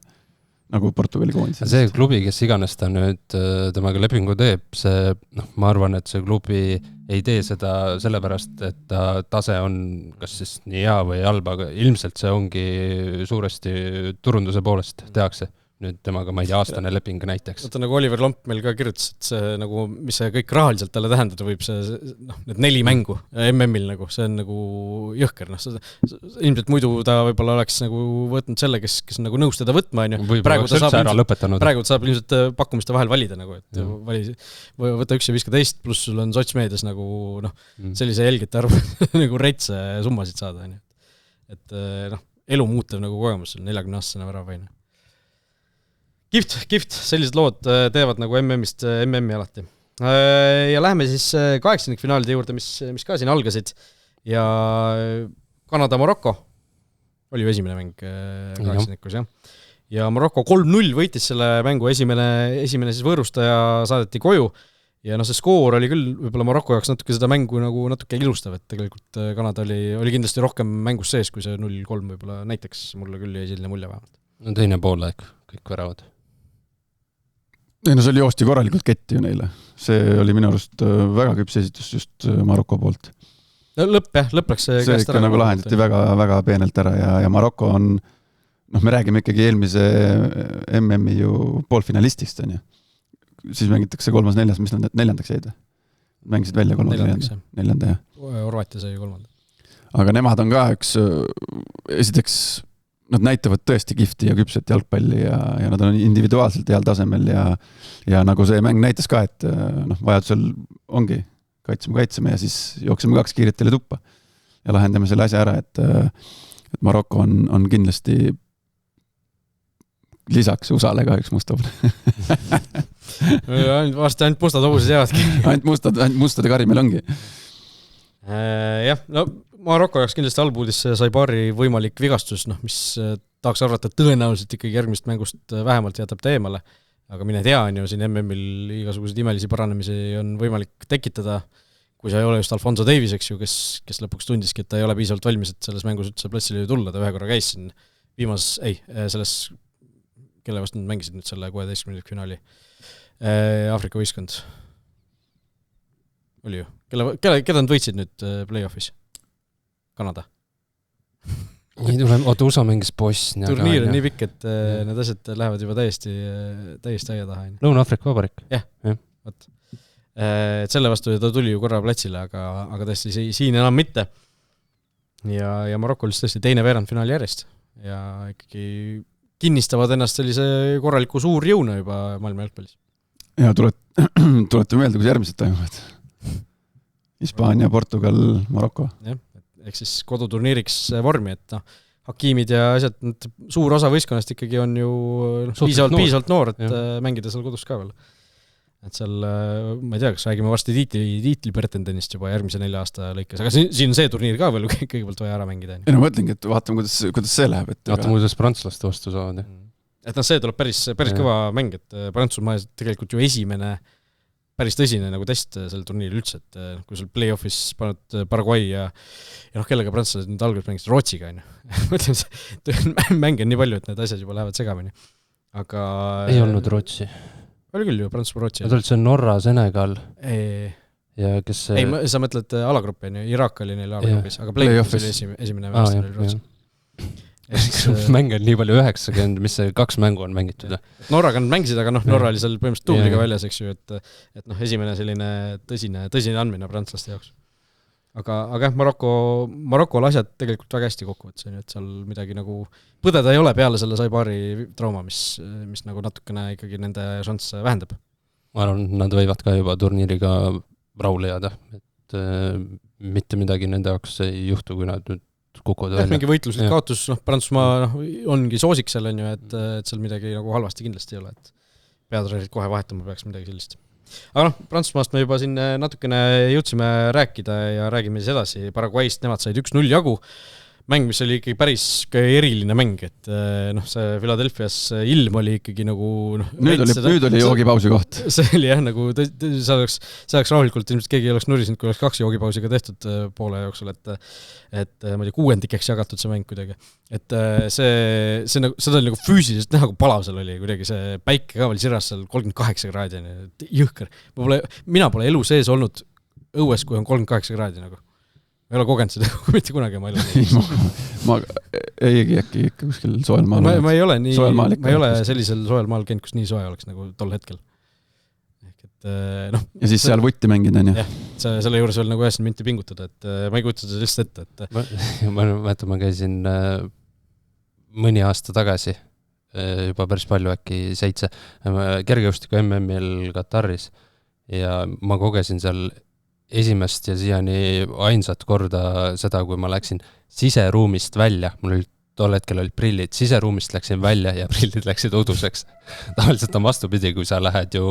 Nagu Portugali koondis. See klubi, kes iganes ta nüüd temaga lepingu teeb, see, ma arvan, et see klubi ei tee seda sellepärast, et ta tase on kas siis nii hea või halb, aga ilmselt see ongi suuresti turunduse poolest tehakse. Nüüd temaga, ma ei tea, aastane leping näiteks. Võtta nagu Oliver Lomp meil ka kirjutas, et see nagu, mis see kõik rahaliselt talle tähendada võib, see need 4 mängu MM-il nagu, see on nagu jõhker. Ilmselt muidu ta võib-olla oleks nagu võtnud selle, kes on nagu nõus teda võtma. Praegu ta saab ilmselt pakkumiste vahel valida, nagu, et võta 1 ja 15, pluss sul on sotsmeedias nagu sellise jälgite arvu nagu retse summasid saada. Et elu muutev nagu kogemus, 40-aastane väravaine. Kihvt, sellised lood teevad nagu MM-ist MM-i alati. Ja läheme siis 8-finaalide juurde, mis ka siin algasid. Ja Kanada-Marokko oli ju esimene mäng 8-kus, jah. Ja Marokko 3-0 võitis selle mängu, esimene siis võõrustaja saadeti koju. Ja see skoor oli küll võib-olla Marokko jaoks natuke seda mängu nagu natuke ilustav, et tegelikult Kanada oli kindlasti rohkem mängus sees, kui see 0-3 võib-olla näiteks mulle küll jäi selline mulje vähemalt. No teine pool kõik väravad. ei no see oli joosti korralikult ketti ju neile. See oli minu arust väga küps esitus just Maroko poolt. No lõpp läks see käest ära. Nagu lahendati väga, väga peenelt ära ja Maroko on, me räägime ikkagi eelmise MM-i ju poolfinalistist, on ju. Siis mängitakse 3-4, mis nad neljandaks jäid? Mängisid välja 3-4, jah. Horvaatia sai 3. Aga nemad on ka üks, esiteks nad näitavad tõesti kihvti ja küpset jalgpalli ja nad on individuaalselt heal tasemel ja nagu see mäng näitas ka, et vajadusel ongi kaitseme ja siis jookseme 2 kiiret teile tuppa ja lahendame selle asja ära, et Maroko on kindlasti lisaks USA-le ka üks mustable. Varsti ainult mustad hobused jäävadki. ainult mustade kari meil ongi. Jah, no Maroko jaoks kindlasti halbuudis sai paari võimalik vigastus, mis tahaks arvata, et tõenäoliselt ikkagi järgmist mängust vähemalt jätab ta eemale. Aga mine tea, on ju, siin MM-il igasuguseid imelisi paranemisi on võimalik tekitada, kui sa ei ole just Alfonso Davies, eks ju, kes lõpuks tundiski, et ta ei ole piisavalt valmis, et selles mängus üldse platsile tulla, ta ühe korra käis siin selles kelle vastu nad mängisid nüüd selle 16. finaali Aafrika võistkond. Oli ju. Keda nad võitsid nüüd play-offis? Kanada. Nii tuleb, USA mängis Bosnia. Turniir on nii pikk, et need asjad lähevad juba täiesti aia taha. Lõuna-Aafrika Vabariik. Jah. Võt. Et selle vastu ta tuli ju korra platsile, aga tõesti siin enam mitte. Ja Maroko oli tõesti teine veerandfinaali järjest. Ja ikkagi kinnistavad ennast sellise korraliku suur jõuna juba maailma jalgpallis. Ja tulete meelde, kus järgmised toimuvad. Hispaania, Portugal, Maroko. Jah, ehk siis koduturniiriks vormi, et Hakimid ja asjad, suur osa võistkonnast ikkagi on ju piisavalt noor, et mängida seal kodus ka veel. Et seal, ma ei tea, kas räägime varsti tiitli pretendendist juba järgmise 4 aasta lõikes, aga siin see turniir ka veel kõigepealt vaja ära mängida. Ei no mõtlengi, et vaatame, kuidas see läheb. Vaatame, kuidas prantslaste vastu saavad. Et see tuleb päris kõva mäng, et Prantsusmaa tegelikult ju esimene päris tõsine nagu test selle turniiri üldse, et kui sul play-offis pannud Paraguay ja kellega prantslased nüüd alguses mängisid Rootsiga, mänge on nii palju, et need asjad juba lähevad segamini. Aga ei olnud Rootsi. Oli küll ju, Prantsusmaa-Rootsi. Nad olid see Norra, Senegal. Ja kes see... Ei, sa mõtled alagruppi, Iraak oli neil alagrupis, aga play-offis oli esimene värstel oli Rootsi. Mänge on nii palju 90, mis see 2 mängu on mängitud. Norraga nad mängisid, aga Norra oli seal põhimõtteliselt tubliga väljas, eks ju, et esimene selline tõsine andmine prantslaste jaoks. Aga Marokol asjad tegelikult väga hästi kokkuvõttes, et seal midagi nagu põdeda ei ole peale selle Saibaari trauma, mis nagu natukene ikkagi nende šansse vähendab. Ma arvan, nad võivad ka juba turniiriga rahule jääda, et mitte midagi nende jaoks ei juhtu, kui nad nüüd kukuvad välja. Mingi võitluslik kaotus, Prantsusmaa ongi soosik seal, on ju, et seal midagi nagu halvasti kindlasti ei ole, et peatreenerid kohe vahetama peaks midagi sellist. Aga Prantsusmaast me juba siin natukene jõudsime rääkida ja räägime siis edasi. Paraguayst nemad said 1-0 jagu. Mäng, mis oli ikkagi päris eriline mäng, et see Philadelphias ilm oli ikkagi nagu... Nüüd oli joogipausi koht. See oli jah, nagu see oleks rahulikult, ilmselt keegi oleks nurisenud, kui oleks 2 joogipausiga tehtud poole jooksul, et ma ei tea, 6 jagatud see mäng kuidagi. Et seda oli nagu füüsiliselt näha, kui palav seal oli kuidagi, see päike ka veel siras seal 38 kraadi, jõhker. Mina pole elu sees olnud õues, kui on 38 kraadi nagu. Ma ei ole kogenud seda mitte kunagi ma ma eigi äkki kuskil soel maal. Ma ei ole sellisel soel maal käinud, kus nii soe oleks nagu tol hetkel. Ja siis seal võtti mängida, on ju? Jah, selle juures veel nagu 9 minti pingutada, et ma ei kujuta seda lihtsalt ette. Ma käisin mõni aasta tagasi, juba päris palju äkki 7, kergejõustiku MM-il Kataris ja ma kogesin seal esimest ja siiani ainsat korda seda, kui ma läksin siseruumist välja, mul tol hetkel olid prillid, siseruumist läksin välja ja prillid läksid uduseks. Tavaliselt on vastupidi, kui sa lähed ju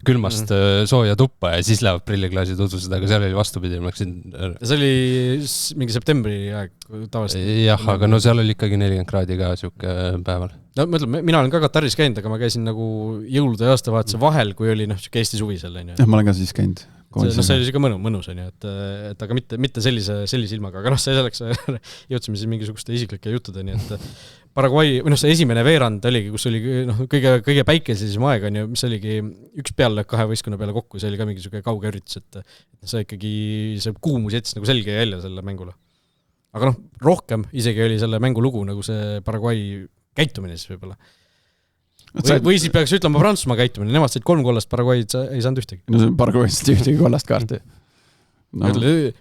külmast sooja tuppa ja siis lähevad prilliklaasid udused, aga seal oli vastupidi. See oli mingi septembri aeg tavaliselt. Jah, aga no seal oli ikkagi 40 kraadi ka siuke päeval. No mõtleme, mina olen ka Kataris käinud, aga ma käisin nagu jõulude ja aastavahetuse vahel, kui oli siuke Eesti suvi seal. Jah, ma olen ka siis käinud. See oli ka mõnus, on ju, et aga mitte sellise ilmaga, aga see selleks jõudsime siis mingisuguste isiklike juttudeni, et Paraguay, või see esimene veerand oligi, kus oli kõige päikeselisem aeg on ju, mis oligi üks peallöök 2 võistkonna peale kokku, see oli ka mingi kauge üritus, et see ikkagi, see kuumus jättis nagu selge jälje selle mängule. Aga rohkem isegi oli selle mängu lugu nagu see Paraguay käitumine siis võib-olla. Või siis peaks ütlema Prantsusmaa käitumine, nemad said 3 kollast, Paraguay ei saanud ühtegi. No see Paraguay said ühtegi kollast kaarti. No.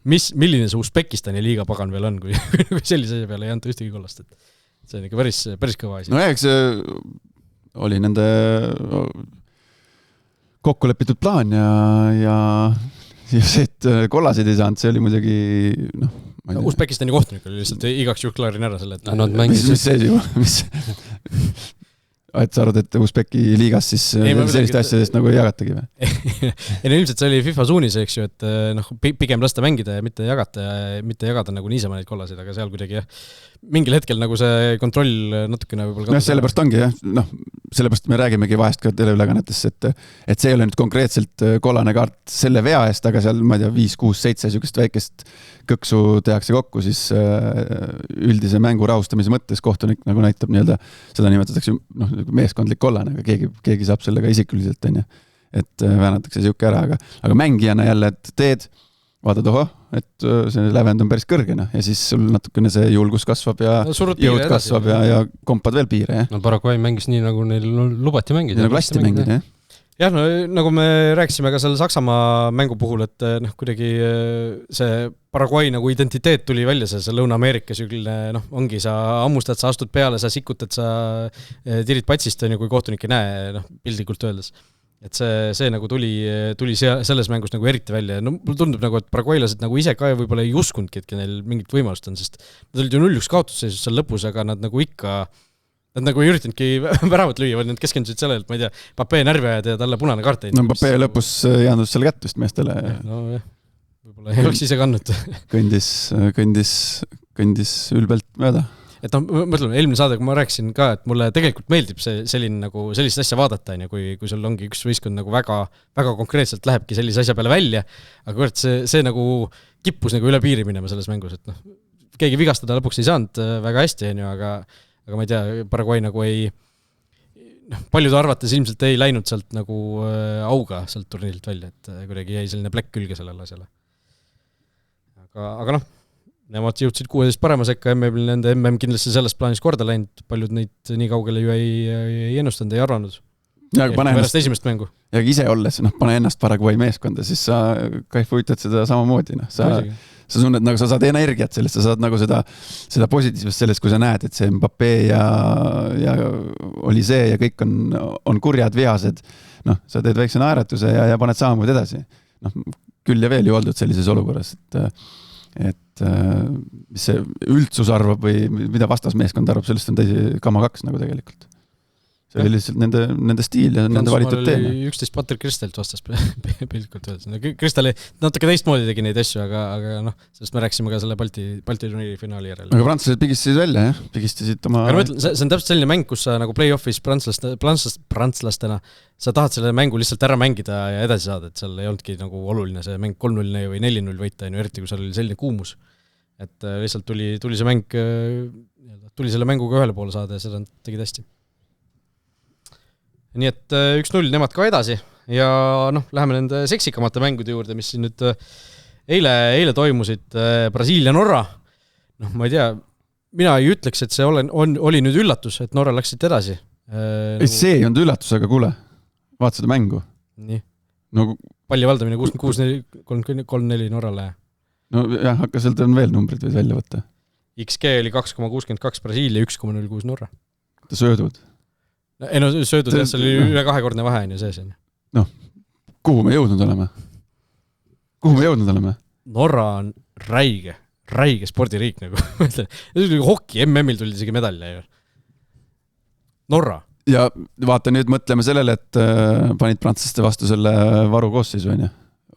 Milline see Usbekistani liiga pagan veel on, kui sellise asja peale ei anta ühtegi kollast. See on ikka päris kõva asi. No eks see oli nende kokkulepitud plaan ja see, et kollasid ei saanud, see oli muidugi Usbekistani kohtunik oli lihtsalt igaks juht klaarin ära selle, mis et sa arvad, et Usbeki liigas siis selliste asjadest nagu ei jagatagi või? Ilmselt see oli FIFA suunis, eks ju, et pigem lasta mängida ja mitte jagada nagu niisama neid kollasid, aga seal kuidagi mingil hetkel nagu see kontroll natukene võib-olla sellepärast ongi sellepärast me räägimegi vahest ka teleülekannetes, et see ei ole nüüd konkreetselt kollane kaart selle vea eest, aga seal, ma ei tea, 5, 6, 7 sükest väikest kõksu tehakse kokku, siis üldise mängu rahustamise mõttes kohtunik nagu näitab nii-öelda, seda nimetatakse meeskondlik kollane, aga keegi saab sellega isikuliselt, et väänatakse siuke ära, aga mängijana jälle, et teed, vaatad, et see lävend on päris kõrgena ja siis sul natukene see julgus kasvab ja jõud kasvab ja kompad veel piire. No Paraguay mängis nii, nagu neil lubati mängida. Nagu lasti mängida, jah. Jah, nagu me rääkisime ka selle Saksamaa mängu puhul, et kuidagi see Paraguay nagu identiteet tuli välja, see Lõuna-Ameerikas jügline, ongi, sa ammustad, sa astud peale, sa sikutad, sa tirid patsist, kui kohtunik ei näe, pildikult öeldes. Et see nagu tuli selles mängus nagu eriti välja. Mul tundub nagu, et paraguaylased nagu ise ka võib-olla ei uskundki, et neil mingit võimalust on, sest nad olid ju 0-1 kaotusseisus seal lõpus, aga nad nagu ikka nad nagu ei üritanudki väravat lüüa, vaid nad keskendusid sellele, et ma ei tea, Papee närvi ajad ja talle punane kaart ei. No Papee lõpus jaandus selle kätt vist meestele. No jah, võib-olla ei oleks ise kannut. Kõndis ülbelt mööda. Et mõtleme, eelmine saade, kui ma rääkisin ka, et mulle tegelikult meeldib selline nagu sellist asja vaadata, kui sul ongi üks võistkond nagu väga, väga konkreetselt lähebki sellise asja peale välja, aga see nagu kippus nagu üle piiri minema selles mängus, et keegi vigastada lõpuks ei saanud väga hästi, aga ma ei tea, Paraguay nagu ei paljude arvates ilmselt ei läinud sealt nagu auga sealt turniirilt välja, et kuidagi jäi selline plekk külge sellele asjale. Aga nemad jõudsid 16 parema sekka MM-il, nende MM kindlasti selles plaanis korda läinud, paljud neid nii kaugele ju ei ennustanud, ei arvanud. Pärast esimest mängu. Ja ise olles, pane ennast Paraguay meeskonda, siis sa kaifuitad seda samamoodi. Sa tunned, nagu sa saad energiat sellest, sa saad nagu seda positiivset sellest, kui sa näed, et see Mbappé ja oli see ja kõik on kurjad, vihased. Sa teed väikse naeratuse ja paned samamoodi edasi. Küll ja veel ju oldud sellises olukorras, et mis see üldsus arvab või mida vastasmeeskond arvab, sellest on täisi kama 2 nagu tegelikult. See oli lihtsalt nende stiil ja nende valitud teema. 11 Patrick Kristelt vastas pildikult öeldes. Kristeli natuke teistmoodi tegi neid asju, aga sellest me rääkisime ka selle Balti turniiri finaali järel. Aga prantslased pigistasid välja, jah? Pigistasid oma... Aga ma ütlen, see on täpselt selline mäng, kus sa nagu play-offis prantslastena sa tahad selle mängu lihtsalt ära mängida ja edasi saada, et seal ei olnudki nagu oluline see mäng 3-0 või 4-0 võita, eriti kui seal oli selline kuumus. Et lihtsalt tuli see mäng, tuli selle mänguga ühele poole saada ja seda tegid hästi. Nii et 1-0 nemad ka edasi ja läheme nende seksikamate mängude juurde, mis siin nüüd eile toimusid Brasiilia-Norra. Ma ei tea, mina ei ütleks, et see oli nüüd üllatus, et Norra läksid edasi. See ei olnud üllatus, aga kuule, vaata seda mängu. Nii. Palli valdamine 63-4 Norrale. No jah, aga sealt on veel numbrid võid välja võtta. XG oli 2,62 Brasiilia, 1,06 Norra. Ta söödud. Ei söödud, see oli üle 2-kordne vahe on ju sees. Kuhu me jõudnud oleme? Norra on räige spordiriik nagu. Hoki MM-il tuli isegi medalja ju. Norra. Ja vaata nüüd mõtleme sellele, et panid prantslaste vastu selle varu koosseisu,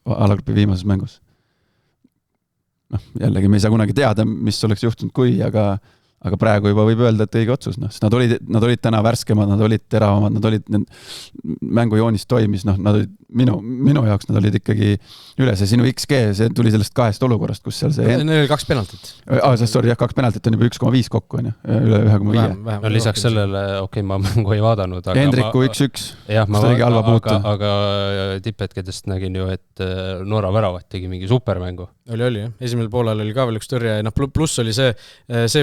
alagrupi viimases mängus. Jällegi me ei saa kunagi teada, mis oleks juhtunud kui, aga praegu juba võib öelda, et õige otsus. Nad olid täna värskemad, nad olid teravamad, nad olid mängujoonis toimis, nad olid minu jaoks nad olid ikkagi üle, see sinu XG, see tuli sellest 2 olukorrast, kus seal see... Neil oli 2 penaltit. Sorry, 2 penaltit on juba 1,5 kokku, üle 1,5. No lisaks sellele, ma mängu ei vaadanud. Hendriku 1-1, aga tipphetkedest nägin ju, et Norra väravat tegi mingi supermängu. Oli, jah. Esimesel poolel oli ka veel üks tõrje, pluss oli see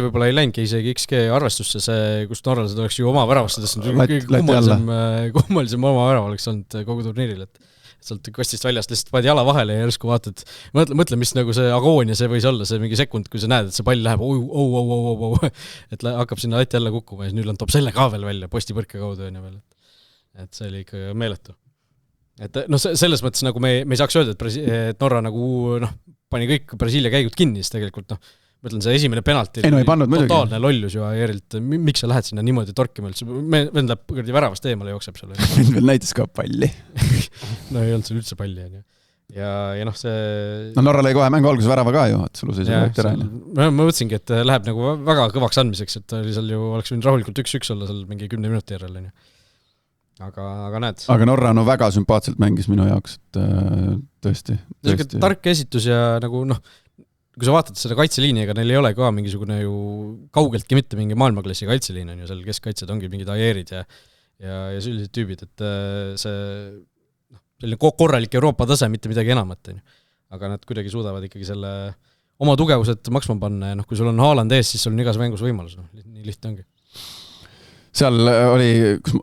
võib-olla ei läinudki isegi XG arvestusse, see, kus norralased oleks ju oma väravast, kummalisem oma värav oleks olnud kogu turniiril, et sealt kastist väljast lihtsalt paned jala vahele ja järsku vaatad, mõtle, mis nagu see agoonia see võis olla, see mingi sekund, kui sa näed, et see pall läheb et hakkab sinna lati alla kukkuma ja siis nüüd toob selle ka veel välja postipõrke kaudu ja veel, et see oli ikka meeletu. Et selles mõttes nagu me ei saaks öelda, et Norra nagu pani kõik Brasiilia käigud kinni, siis tegelikult ma ütlen, see esimene penalti totaalne lollus ju AR-ilt, miks sa lähed sinna niimoodi torkima üldse, vend läheb väravast eemale jookseb seal. Vend veel näitas ka palli. No ei olnud seal üldse palli, ja see... Norra lõi kohe mängu alguses värava ka ju, et sul see võikt ära. Ma mõtlesingi, et läheb nagu väga kõvaks andmiseks, et seal ju oleks võinud rahulikult 1-1 olla seal mingi 10 minuti järel, aga näed. Aga Norra väga sümpaatselt mängis minu jaoks, et tõesti. Tark esitus ja nagu kui sa vaatad seda kaitseliini, ega neil ei ole ka mingisugune ju kaugeltki mitte mingi maailmaklassi kaitseliin on ju, seal keskkaitsed ongi mingid ajeerid ja sellised tüübid, et selline korralik Euroopa tase, mitte midagi enamat, aga nad kuidagi suudavad ikkagi selle oma tugevused maksma panna ja kui sul on Haaland ees, siis sul on igas mängus võimalus, nii lihtne ongi. Seal oli, kus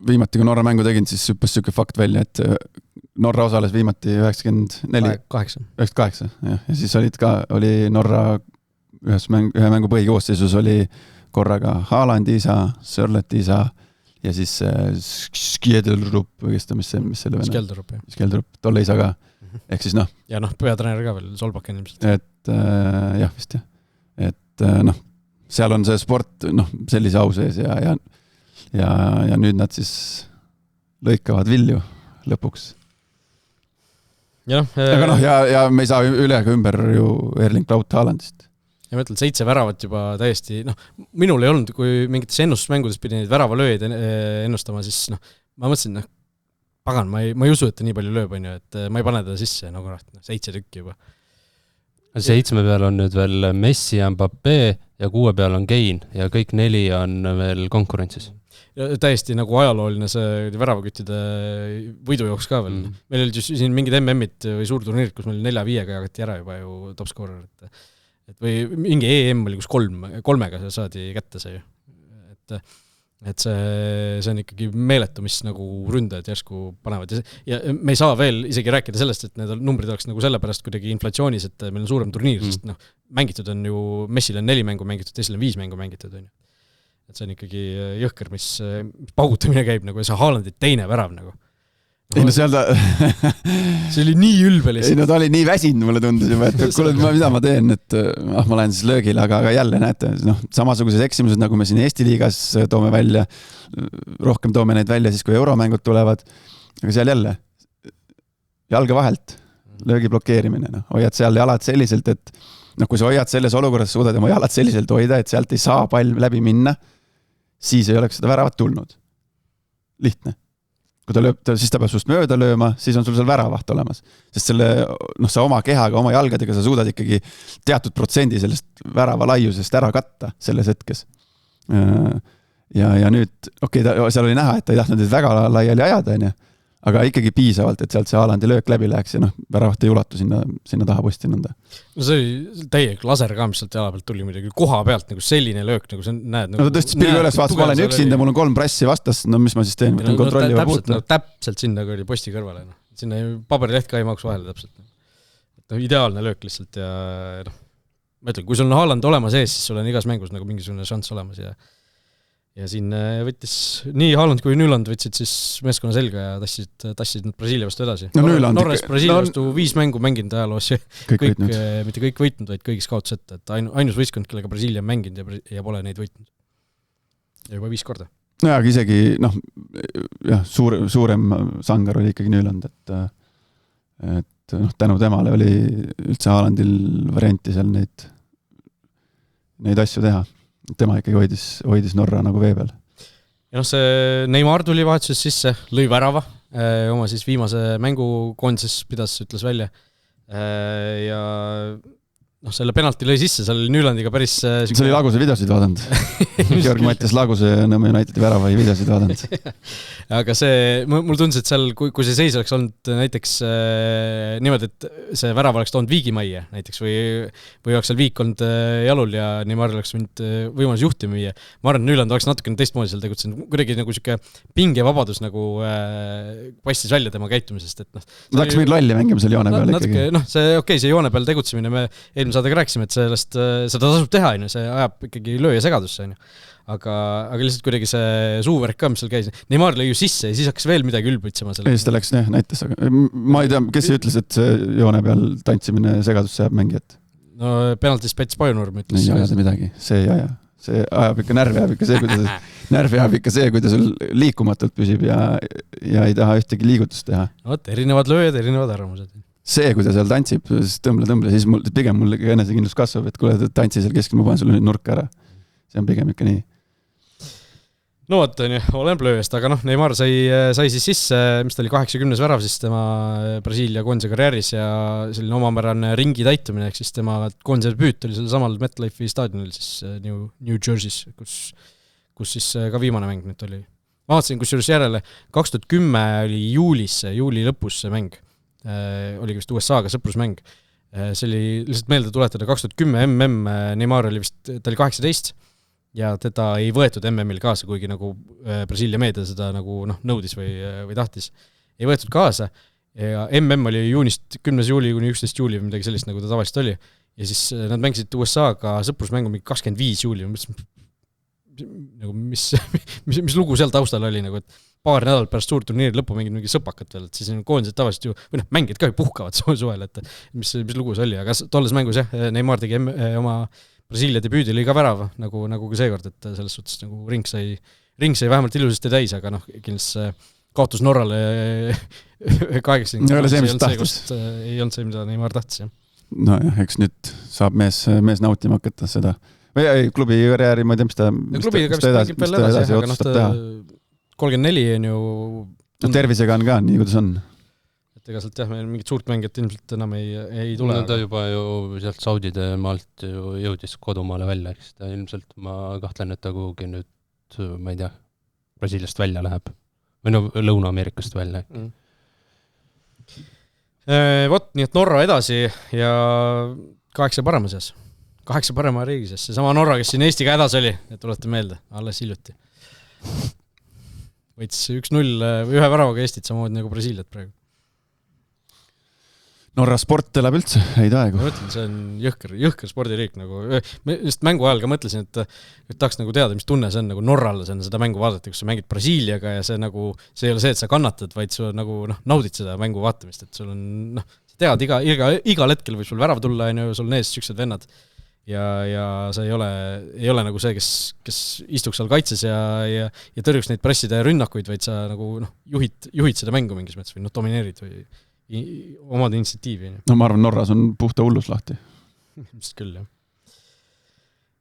viimati, kui Norra mängu tegin, siis hüppas siuke fakt välja, et Norra osales viimati 98, ja siis oli Norra ühe mängu põhikoosseisus oli korraga Haalandi isa, Sörleti isa ja siis Skelderup, mis selle vene? Skelderup, tolle isa ka. Ehk siis ja peatreener ka veel, Solbaken ilmselt. Et jah, vist jah. Et seal on see sport sellise au sees ja nüüd nad siis lõikavad vilju lõpuks. Aga ja me ei saa üle ega ümber ju Erling Braut Haalandist. Ja ma ütlen, 7 väravat juba täiesti, minul ei olnud, kui mingites ennustusmängudes pidi neid väravalööjaid ennustama, siis ma mõtlesin, pagan, ma ei usu, et ta nii palju lööb, et ma ei pane teda sisse, 7 tükki juba. 7 peal on nüüd veel Messi ja Mbappé ja 6 peal on Kane ja kõik 4 on veel konkurentsis. Ja täiesti nagu ajalooline see väravaküttide võidujooks ka veel. Meil oli siin mingid MM-id või suurturniirid, kus meil 4-5-ga jagati ära juba ju topscorer. Või mingi EM oli, kus 3-ga saadi kätte see ju. Et see on ikkagi meeletu, mis nagu ründajad järsku panevad. Ja me ei saa veel isegi rääkida sellest, et need numbrid oleks nagu sellepärast kuidagi inflatsioonis, et meil on suurem turniir, sest mängitud on ju, Messil on 4 mängu mängitud, teisel on 5 mängu mängitud. Et see on ikkagi jõhker, mis paugutamine käib nagu, ja see Haalandit teine värav nagu. Ei seal ta... see oli nii ülbe lihtsalt. Ei ta oli nii väsinud, mulle tundus juba, et kuule, mida ma teen, et ma lähen siis löögile, aga jälle näete, samasugused eksimused, nagu me siin Eesti liigas toome välja, rohkem toome neid välja siis, kui euromängud tulevad, aga seal jälle jalga vahelt, löögi blokeerimine, hoiad seal jalad selliselt, et kui sa hoiad selles olukorras, suudad oma jalad selliselt hoida, et sealt ei saa pall läbi minna, siis ei oleks seda väravat tulnud. Lihtne. Kui ta lööb, siis ta peab sust mööda lööma, siis on sul seal väravaht olemas. Sest selle, sa oma kehaga, oma jalgadega sa suudad ikkagi teatud protsendi sellest värava laiusest ära katta selles hetkes. Ja nüüd, seal oli näha, et ta ei tahtnud väga laiali ajada, aga ikkagi piisavalt, et sealt see Haalandi löök läbi läheks ja väravaht ei ulatu sinna taha posti nõnda. See oli täiega laser ka, mis sealt jala pealt tuli muidugi koha pealt, nagu selline löök, nagu sa näed. Ta tõstis pilgu üles, vaatas, ma olen üksinda, mul on 3 pressi vastas, mis ma siis teen? Täpselt sinna oli posti kõrvale. Sinna paberileht ka ei maaks vahele täpselt. Ideaalne löök lihtsalt ja ma ütlen, kui sul on Haaland olemas ees, siis sul on igas mängus nagu mingisugune šanss olemas ja siin võttis, nii Haaland kui Nyland võtsid siis meeskonna selga ja tassid nad Brasiilia vastu edasi. Norras Brasiilia vastu 5 mängu mänginud ajaloos ja mitte kõik võitnud, vaid kõigis kaotus ette. Et ainus võistkond, kellega Brasiilia on mänginud ja pole neid võitnud. Ja juba 5 korda. No aga isegi, suurem sangar oli ikkagi Nyland, et tänu temale oli üldse Haalandil varianti seal neid asju teha. Tema ikkagi hoidis Norra nagu vee peal. Ja see Neymar tuli vahetuses sisse, lõi värava, oma siis viimase mängu koondises pidas, ütles välja ja noh, selle penalti lõi sisse, seal oli Nüülandiga päris see oli Laguse videosid vaadanud. Georg Mattias Laguse Nõmme Unitedi värava videosid vaadanud. Aga see, mul tundus, et seal, kui see seis oleks olnud näiteks niimoodi, et see värav oleks toonud Viigimajja näiteks või oleks seal Viik olnud jalul ja Neymar oleks võinud võimalus juhti müüa. Ma arvan, et Nüüland oleks natukene teistmoodi seal tegutsenud. Kuidagi nagu siuke pingevabadus nagu paistis välja tema käitumisest. Et noh, ta läks meid lolli mängima seal joone peal ikkagi. Noh, see joone peal tegutsemine, me saadega rääkisime, et seda tasub teha, see ajab ikkagi lööja segadusse, aga lihtsalt kuidagi see suuvärk ka, mis seal käis. Neymar lõi ju sisse ja siis hakkas veel midagi ülbitsema selle. Ja siis ta läks näitas, aga ma ei tea, kes ütles, et see joone peal tantsimine segadusse jääb mängijat? No penaltis Pets Pajunurm ütles. Ei ajada midagi, see ei aja. See ajab ikka närvi jääb ikka see, kui ta sul liikumatult püsib ja ei taha ühtegi liigutust teha. No, erinevad lööjad, erinevad arvamused. See, kui ta seal tantsib, siis tõmble, siis pigem mul enesekindlus kasvab, et kuule, tantsi seal keskel, ma panen sulle nüüd nurka ära. See on pigem ikka nii. No vot, olen lööjast, aga Neymar sai siis sisse, mis ta oli 80 värav siis tema Brasiilia koondise karjääris ja selline omamärane ringi täitumine, ehk siis tema koondise debüüt oli sellel samal MetLife'i staadionil siis New Jersey's, kus siis ka viimane mäng nüüd oli. Ma vaatasin kusjuures järele, 2010 oli juuli lõpus see mäng. Oli vist USA-ga sõprusmäng. See oli lihtsalt meelde tuletada 2010 Neymar oli vist, ta oli 18 ja teda ei võetud MM-il kaasa, kuigi nagu Brasiilia meedia seda nagu nõudis või tahtis. Ei võetud kaasa ja MM oli juunist 10. juuli kuni 11. juuli või midagi sellist, nagu ta tavaliselt oli. Ja siis nad mängisid USA-ga sõprusmängu mingi 25 juuli. Mis lugu seal taustal oli, nagu, et paar nädalat pärast suur turniiri lõppu mingid mingi sõpakat veel, et siis koondised tavaliselt ju, või mängid ka ju puhkavad suvel, et mis lugu see oli, aga tolles mängus Neymar tegi oma Brasiilia debüüdi oli ka värav, nagu ka seekord, et selles suhtes nagu ring sai vähemalt ilusasti täis, aga kindlasti kaotus Norrale 80. ei ole see, mis tahtis. Ei olnud see, mida Neymar tahtis, jah. No jah, eks nüüd saab mees nautima hakata seda. Või ei, klubi karjääri, ma ei tea, mis ta edasi otsustab teha. 34 on ju... Tervisega on ka nii, kuidas on. Et ega sealt mingit suurt mängijat ilmselt enam ei tule. No ta juba ju sealt Saudide maalt ju jõudis kodumaale välja, eks ta ilmselt ma kahtlen, et ta kuhugi nüüd, ma ei tea, Brasiiliast välja läheb. Või Lõuna-Ameerikast välja. Vot, nii et Norra edasi ja 8 parema seas. 8 parema riigi seas. See sama Norra, kes siin Eestiga hädas oli, et tulete meelde, alles hiljuti. Võits 1-0 või 1 väravaga Eestit samamoodi nagu Brasiiliat praegu. Norra sport elab üldse, häid aegu. Ma mõtlen, see on jõhker spordiriik. Just mängu ajal ka mõtlesin, et tahaks nagu teada, mis tunne see on nagu Norrale seda mängu vaadata, kus sa mängid Brasiiliaga ja see ei ole see, et sa kannatad, vaid sa nagu naudid seda mängu vaatamist, et sul on, sa tead, igal hetkel võib sul värav tulla, sul on ees siuksed vennad. Ja see ei ole nagu see, kes istuks seal kaitses ja tõrjuks neid pressida ja rünnakuid, vaid sa nagu juhid seda mängu mingis mõttes või domineerid või omad initsiatiivi. No ma arvan, Norras on puhta hullus lahti. Vist küll, jah.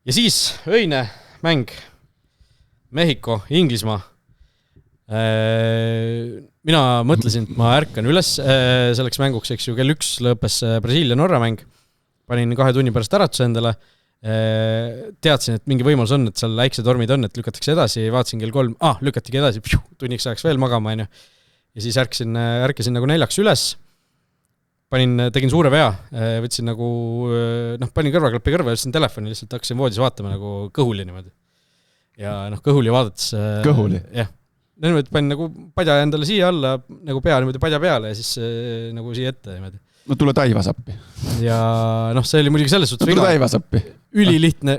Ja siis öine mäng Mehhiko, Inglismaa. Mina mõtlesin, et ma ärkan üles selleks mänguks, eks ju, kell 1 lõppes Brasiilia-Norra mäng. Panin 2 tunni pärast äratuse endale. Teadsin, et mingi võimalus on, et seal äiksetormid on, et lükatakse edasi, vaatasin kell 3, lükatigi edasi, tunniks ajaks veel magama, ja siis ärkasin nagu 4 üles, tegin suure vea, võtsin nagu, panin kõrvaklappi kõrva, võtsin telefoni, lihtsalt hakkasin voodis vaatama nagu kõhuli niimoodi. Ja kõhuli vaadates... Kõhuli? Jah. Niimoodi panin nagu padja endale siia alla, nagu pea niimoodi padja peale ja siis nagu siia ette niimoodi. No tule taivasappi. Ja see oli muidugi selles suhtes... No tule taivasappi. Ülilihtne.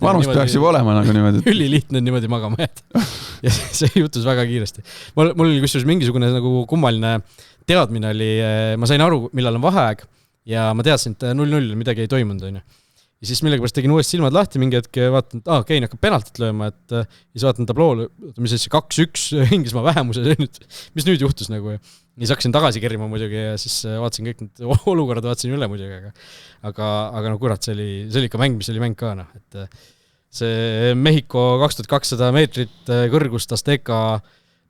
Vanus peaks juba olema nagu niimoodi. Ülilihtne niimoodi magama jääda. Ja see juhtus väga kiiresti. Mul oli kusjuures mingisugune nagu kummaline teadmine oli, ma sain aru, millal on vaheaeg ja ma teadsin, et 0-0 midagi ei toimunud, on ju. Ja siis millegipärast tegin uuesti silmad lahti, mingi hetk vaatan, et Kein hakkab penaltit lööma, et siis vaatan tabloole, mis see 2-1 Inglismaa vähemuse, mis nüüd juhtus nagu. Ja siis hakkasin tagasi kerima muidugi ja siis vaatasin kõik need olukorrad, vaatasin üle muidugi, aga no kurat, see oli ikka mäng, mis oli mäng ka, et see Mehhiko 2200 meetrit kõrgust Azteca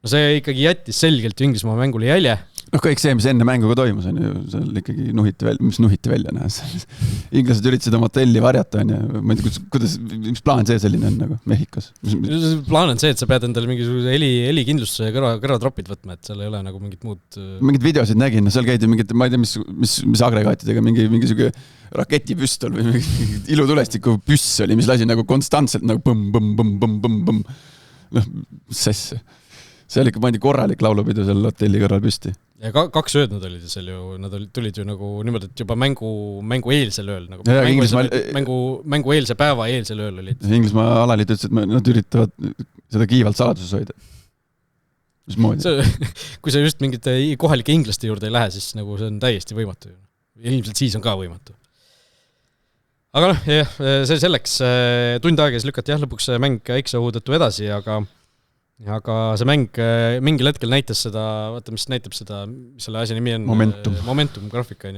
no see ikkagi jättis selgelt ju Inglismaa mängule jälje. Kõik see, mis enne mänguga toimus, on ju, seal ikkagi nuhiti välja nähes. Inglased üritasid oma hotelli varjata, on ju. Ma ei tea, kuidas, mis plaan see selline on nagu Mehhikos? Plaan on see, et sa pead endale mingisuguse helikindlustuse ja kõrvatropid võtma, et seal ei ole nagu mingit muud... Mingid videosid nägin, seal käidi mingid, ma ei tea, mis agregaatidega, mingisugune raketipüstol või mingi ilutulestiku püss oli, mis lasi nagu konstantselt nagu põmm. Noh, sesse. See oli ikka pandi korralik laulupidu seal hotelli kõrval püsti. Ja 2 ööd nad olid seal ju, nad tulid ju nagu niimoodi, et juba mängu eelsel ööl, nagu mängu eelse päeva eelsel ööl olid. Inglismaa alaliit ütles, et nad üritavad seda kiivalt saladuses hoida. Mis moodi? Kui sa just mingite kohalike inglaste juurde ei lähe, siis nagu see on täiesti võimatu. Ilmselt siis on ka võimatu. Aga noh, see selleks tund aega siis lükati lõpuks mäng X-õhu tõttu edasi, aga see mäng mingil hetkel näitas seda, vaata mis näitab seda, mis selle asja nimi on? Momentum graafika.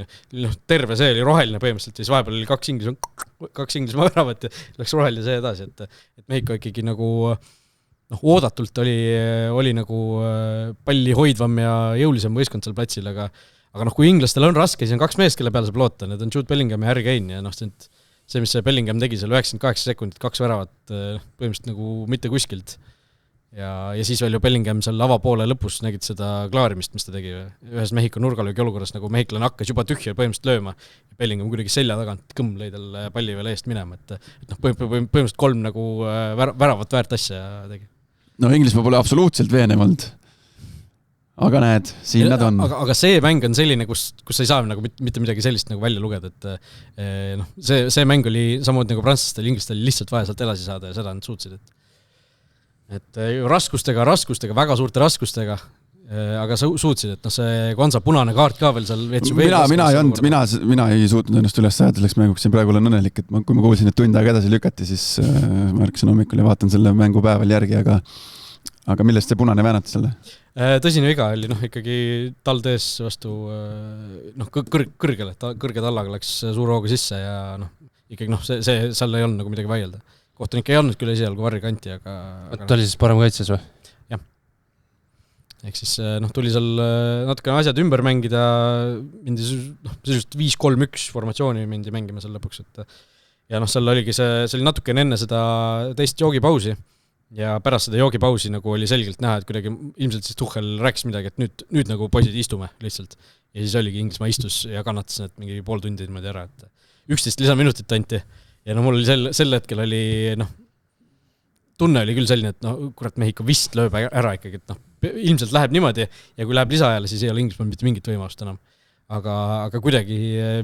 Terve see oli roheline põhimõtteliselt ja siis vahepeal oli 2 Inglismaa väravat ja läks roheline see edasi, et Mehhiko ikkagi nagu oodatult oli nagu palli hoidvam ja jõulisem võistkond seal platsil, aga kui inglastel on raske, siis on 2 meest, kelle peale saab loota, need on Jude Bellingham ja Harry Kane ja see, mis see Bellingham tegi seal 98 sekundit, 2 väravat põhimõtteliselt nagu mitte kuskilt. Ja siis veel ju Bellingham seal avapoole lõpus nägid seda klaarimist, mis ta tegi. Ühes Mehhiko nurgalöögi olukorras, nagu Mehhiklane hakkas juba tühja põhimõtteliselt lööma. Ja Bellingham kuidagi selja tagant kõmm lõi tal palli veel eest minema. Põhimõtteliselt 3 nagu väravat väärt asja tegi. No Inglismaa pole absoluutselt veenevalt. Aga näed, siin nad on. Aga see mäng on selline, kus sa ei saa nagu mitte midagi sellist nagu välja lugeda, et see mäng oli samamoodi nagu prantslastel, inglastel lihtsalt vaja sealt edasi saada ja seda nad suutsid, et raskustega, väga suurte raskustega, aga sa suutsid, et see Konsa punane kaart ka veel seal veets ju mina ei suutnud ennast üles sajada selleks mänguks, siin praegu olen õnnelik, et kui ma kuulsin, et tund aega edasi lükati, siis ma ärkasin hommikul ja vaatan selle mängu päeval järgi, aga millest see punane väänati selle? Tõsine viga oli ikkagi taldees vastu kõrge tallaga läks suur hooga sisse ja ikkagi see seal ei olnud nagu midagi vaielda. Kohtunik ei olnud küll esialgu varri kanti, aga... Ta oli siis parem kaitses või? Jah. Ehk siis tuli seal natukene asjad ümber mängida, mindi 5-3-1 formatsiooni mindi mängima seal lõpuks. Ja seal oligi see oli natukene enne seda teist joogipausi ja pärast seda joogipausi nagu oli selgelt näha, et kuidagi ilmselt siis Tuchel rääkis midagi, et nüüd nagu poisid istume lihtsalt. Ja siis oligi Inglismaa istus ja kannatas need mingi pool tundi niimoodi ära, et 11 lisaminutit anti. Ja mul oli sel hetkel oli, tunne oli küll selline, et kurat Mehhiko vist lööb ära ikkagi, et ilmselt läheb niimoodi ja kui läheb lisaajale, siis ei ole Inglismaal mitte mingit võimalust enam. Aga kuidagi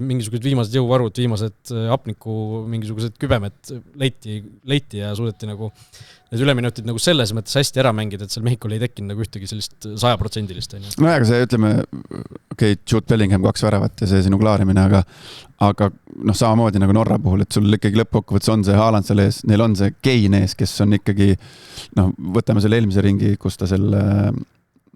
mingisugused viimased jõuvarud, viimased apniku mingisugused kübemed leiti ja suudeti nagu need üleminutid nagu selles mõttes hästi ära mängida, et seal Mehhikul ei tekkinud nagu ühtegi sellist 100%. No aga see, ütleme, Jude Bellingham 2 väravat ja see sinu klaarimine, aga samamoodi nagu Norra puhul, et sul ikkagi lõppkokkuvõttes on see Haaland seal ees, neil on see Kane ees, kes on ikkagi, võtame selle eelmise ringi, kus ta selle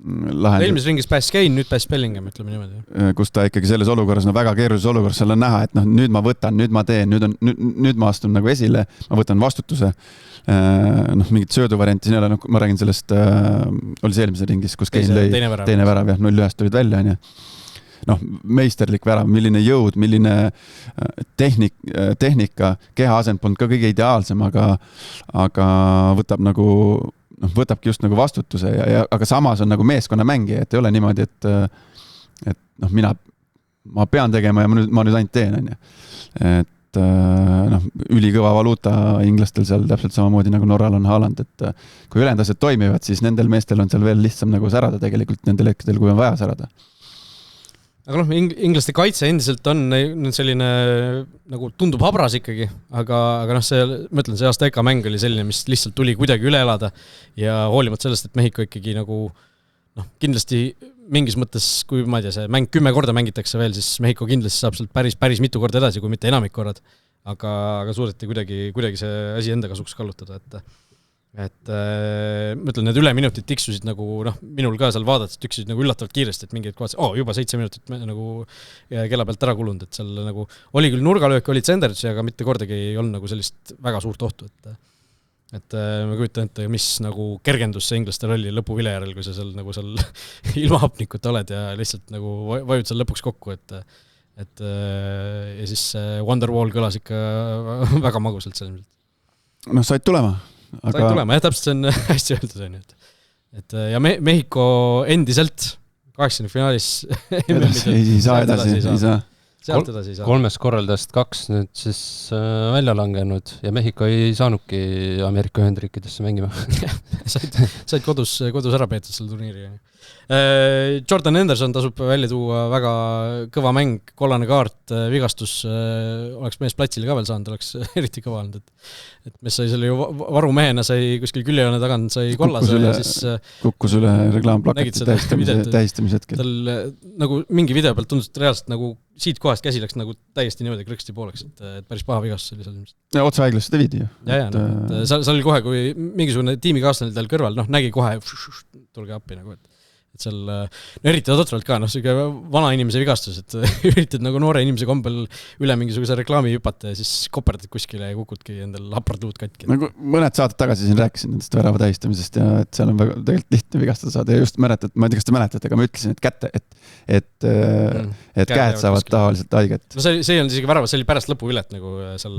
eelmises ringis pääs Kane, nüüd pääs Bellingham, ütleme niimoodi. Kus ta ikkagi selles olukorras, väga keerulises olukorras, seal on näha, et nüüd ma võtan, nüüd ma teen, nüüd ma astun nagu esile, ma võtan vastutuse. Mingit sööduvarianti siin ei ole, ma räägin sellest, oli see eelmise ringis, kus Kane lõi teine värav ja 0-1 tulid välja, on ju. Meisterlik värav, milline jõud, milline tehnika, keha asend polnud ka kõige ideaalsem, aga võtabki just nagu vastutuse, aga samas on nagu meeskonna mängija, et ei ole niimoodi, et ma pean tegema ja ma nüüd ainult teen, on ju. Et ülikõva valuuta inglastel seal täpselt samamoodi nagu Norral on Haaland, et kui ülejäänud asjad toimivad, siis nendel meestel on seal veel lihtsam nagu särada tegelikult nendel hetkedel, kui on vaja särada. Aga inglaste kaitse endiselt on selline, nagu tundub habras ikkagi, aga ma ütlen, see aasta EKA mäng oli selline, mis lihtsalt tuli kuidagi üle elada ja hoolimata sellest, et Mehhiko ikkagi nagu, kindlasti mingis mõttes, kui ma ei tea, see mäng 10 korda mängitakse veel, siis Mehhiko kindlasti saab sealt päris mitu korda edasi, kui mitte enamik korrad, aga suudeti kuidagi see asi enda kasuks kallutada, et ma ütlen, need üleminutid tiksusid nagu, minul ka seal vaadates tüksid nagu üllatavalt kiiresti, et mingid kohad, juba 7 minutit nagu kella pealt ära kulunud, et seal nagu oli küll nurgalöök, oli tsenderdusi, aga mitte kordagi ei olnud nagu sellist väga suurt ohtu, et ma kujutan ette, mis nagu kergendus see inglastel oli lõpuvile järel, kui sa seal nagu seal ilma hapnikut oled ja lihtsalt nagu vajud seal lõpuks kokku, et ja siis Wonderwall kõlas ikka väga magusalt seal. No said tulema. Said tulema, jah, täpselt see on hästi öeldud, on ju. Et ja Mehhiko endiselt 8. finaalis ei saa edasi, ei saa. Sealt edasi ei saa. 3 korraldajast 2 nüüd siis välja langenud ja Mehhiko ei saanudki Ameerika Ühendriikidesse mängima. said kodus ära peetud selle turniiri. Jordan Henderson tasub välja tuua väga kõva mäng, kollane kaart, vigastus, oleks mees platsile ka veel saanud, oleks eriti kõva olnud, et mees sai selle ju varumehena, sai kuskil küljejoone tagant, sai kollase ja siis kukkus üle reklaamplakati tähistamise hetkel. Tal nagu mingi video pealt tundus, et reaalselt nagu siit kohast käsi läks nagu täiesti niimoodi krõksti pooleks, et päris paha vigastus oli seal ilmselt. Ja otse haiglasse ta viidi ju. Ja, seal oli kohe, kui mingisugune tiimikaaslane tal kõrval, nägi kohe, tulge appi nagu, et seal, eriti totralt ka, vana inimese vigastus, et üritad nagu noore inimese kombel üle mingisuguse reklaami hüpata ja siis koperdad kuskile ja kukudki endal haprad luud katki. Nagu mõned saated tagasi siin rääkisin nendest värava tähistamisest ja et seal on väga tegelikult lihtne vigastada saada ja just mäletad, ma ei tea, kas te mäletate, aga ma ütlesin, et kätte, et käed saavad tavaliselt haiget. No see on isegi värava, see oli pärast lõpuvilet nagu seal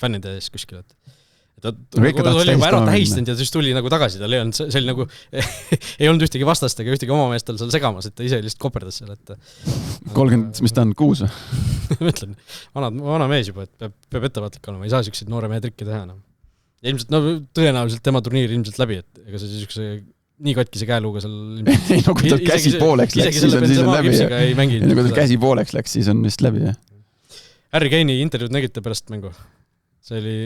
fännide ees kuskil, ta oli juba ära tähistanud ja siis tuli nagu tagasi, tal ei olnud, see oli nagu ei olnud ühtegi vastast ega ühtegi oma meestel seal segamas, et ta ise lihtsalt koperdas seal, et 30, mis ta on, 6 ma ütlen, vana mees juba, et peab ettevaatlik olema, ei saa selliseid noore mehe trikki teha enam. Ja ilmselt, tõenäoliselt tema turniir ilmselt läbi, et ega see selline nii katkise käeluuga seal ei, no kui tal käsi pooleks läks, siis on läbi ja kui tal käsi pooleks läks, siis on vist läbi, jah. Harry Kane'i intervjuud nägite pärast mängu? See oli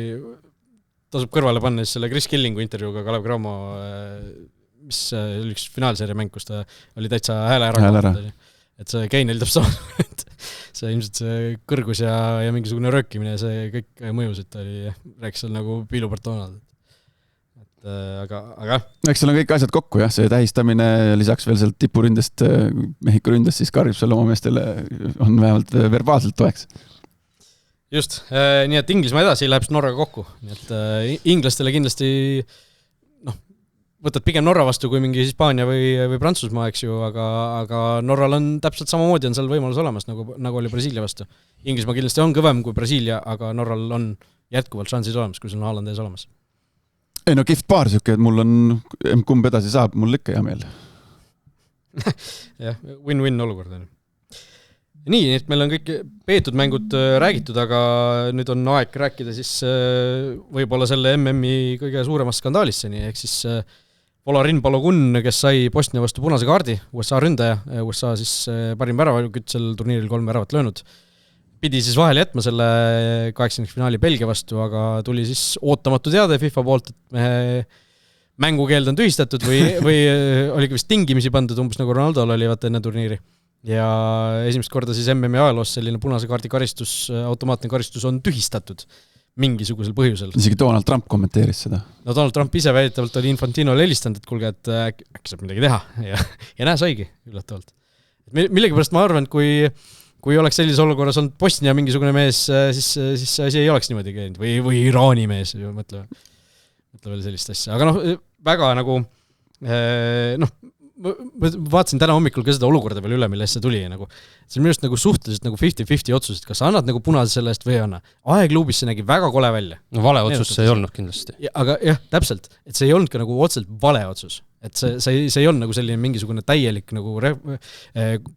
tasub kõrvale panna siis selle Chris Killingu intervjuuga Kalev Cramo, mis oli üks finaalseeria mäng, kus ta oli täitsa hääle ära. Et see Kane oli täpselt sama, et see ilmselt see kõrgus ja mingisugune röökimine, see kõik mõjus, et ta rääkis seal nagu piilupartoonad. Aga eks seal on kõik asjad kokku, jah, see tähistamine lisaks veel sealt tipuründest, Mehhiko ründest, siis karjub seal oma meestele, on vähemalt verbaalselt toeks. Just, nii et Inglismaa edasi läheb Norraga kokku, nii et inglastele kindlasti võtad pigem Norra vastu kui mingi Hispaania või Prantsusmaa, eks ju, aga Norral on täpselt samamoodi on seal võimalus olemas, nagu oli Brasiilia vastu. Inglismaa kindlasti on kõvem kui Brasiilia, aga Norral on jätkuvalt šansid olemas, kui sul on Haaland ees olemas. Ei no kihvt paar süke, et mul on kumb edasi saab, mul ikka hea meel. jah, win-win olukord on. Nii, et meil on kõik peetud mängud räägitud, aga nüüd on aeg rääkida siis võib-olla selle MM-i kõige suuremast skandaalisseni, ehk siis Volarin Balogun, kes sai Bosnia vastu punase kaardi, USA ründaja, USA siis parim väravakütt sel turniiril 3 väravat löönud, pidi siis vahele jätma selle 8. finaali Belgia vastu, aga tuli siis ootamatu teade FIFA poolt, et mehe mängukeeld on tühistatud või oligi vist tingimisi pandud, umbes nagu Ronaldol oli vaata enne turniiri. Ja esimest korda siis MM-i ajaloos selline punase kaardi karistus, automaatne karistus on tühistatud mingisugusel põhjusel. Isegi Donald Trump kommenteeris seda. No Donald Trump ise väidetavalt oli Infantinole helistanud, et kuulge, et äkki saab midagi teha ja näe saigi üllatavalt. Millegipärast ma arvan, et kui oleks sellises olukorras olnud Bosnia mingisugune mees, siis see asi ei oleks niimoodi käinud või Iraani mees, mõtle veel sellist asja. Aga väga nagu ma vaatasin täna hommikul ka seda olukorda veel üle, mille eest see tuli. See on minu arust suhteliselt 50-50 otsus, et kas sa annad punase selle eest või ei anna. Aegluubis see nägi väga kole välja. No vale otsus see ei olnud kindlasti. Aga jah, täpselt, et see ei olnud ka otseselt vale otsus. Et see ei olnud selline mingisugune täielik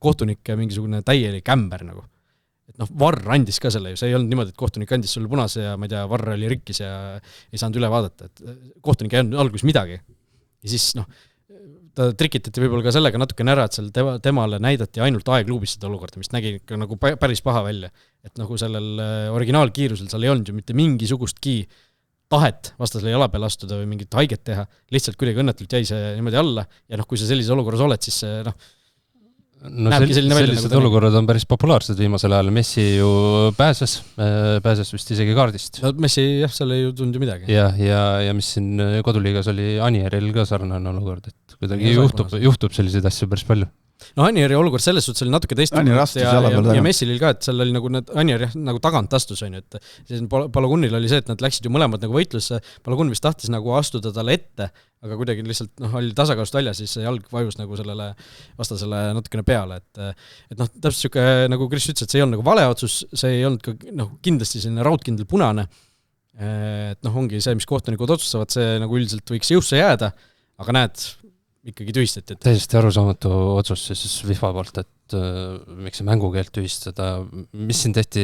kohtunik mingisugune täielik ämber . Et Varr andis ka selle, see ei olnud niimoodi, et kohtunik andis sulle punase ja ma ei tea, Varr oli rikkis ja ei saanud üle vaadata. Et kohtunik ei olnud alguses midagi. Ja siis ta trikitati võib-olla ka sellega natukene ära, et seal temale näidati ainult aegluubis seda olukorda, mis nägi päris paha välja. Et sellel originaalkiirusel seal ei olnud ju mitte mingisugustki tahet vastasele jala peale astuda või mingit haiget teha. Lihtsalt kuidagi õnnetult jäi see niimoodi alla ja kui sa sellises olukorras oled, siis see näebki selline välja. Sellised olukorrad on päris populaarsed viimasel ajal. Messi ju pääses vist isegi kaardist. No, Messi, jah, seal ei tulnud ju midagi. Ja mis siin koduliigas oli Anieril ka sarnane olukord, et kuidagi juhtub selliseid asju päris palju. no Anieri olukord selles suhtes oli natuke teistsugune ja Messil ka, et seal oli nagu need Anier nagu tagant astus, on ju, et siis Balogunil oli see, et nad läksid ju mõlemad nagu võitlusse, Balogun vist tahtis nagu astuda talle ette, aga kuidagi lihtsalt oli tasakaalust välja, siis jalg vajus nagu sellele vastasele natukene peale, et täpselt siuke, nagu Kris ütles, et see ei olnud nagu vale otsus, see ei olnud ka kindlasti selline raudkindel punane, et ongi see, mis kohtunikud otsustavad, see nagu üldiselt võiks jõusse jääda, aga näed, ikkagi tühistati. Täiesti arusaamatu otsus siis FIFA poolt, et miks see mängukeelt tühistada, mis siin tehti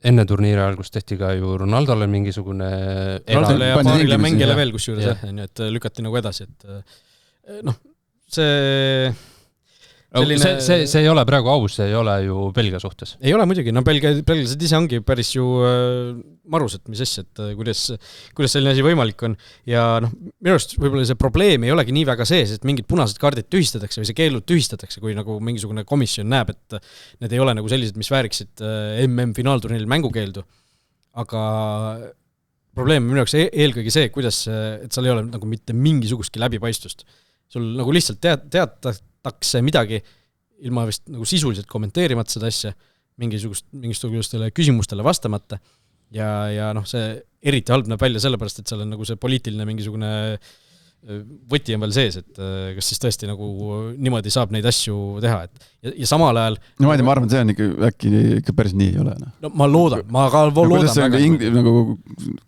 enne turniiri algust, tehti ka ju Ronaldole mingisugune Ronaldole ja paarile mängijale veel kusjuures, et lükati nagu edasi, et see selline... see ei ole praegu aus, see ei ole ju Belgia suhtes. Ei ole muidugi, belgiased ise ongi päris ju marus, et mis asja, et kuidas selline asi võimalik on. Ja minu arust võib-olla see probleem ei olegi nii väga sees, et mingid punased kaardid tühistatakse või see keelud tühistatakse, kui nagu mingisugune komisjon näeb, et need ei ole nagu sellised, mis vääriksid MM-finaalturniiril mängukeeldu. Aga probleem minu jaoks eelkõige see, kuidas, et seal ei ole nagu mitte mingisugustki läbipaistvust. Sul nagu lihtsalt teatakse midagi ilma vist nagu sisuliselt kommenteerimata seda asja, mingisugustele küsimustele vastamata ja see eriti halb näeb välja sellepärast, et seal on nagu see poliitiline mingisugune võti on veel sees, et kas siis tõesti nagu niimoodi saab neid asju teha, et ja samal ajal no ma ei tea, ma arvan, see on äkki päris nii ei ole. No ma loodan, ma ka loodan väga. Nagu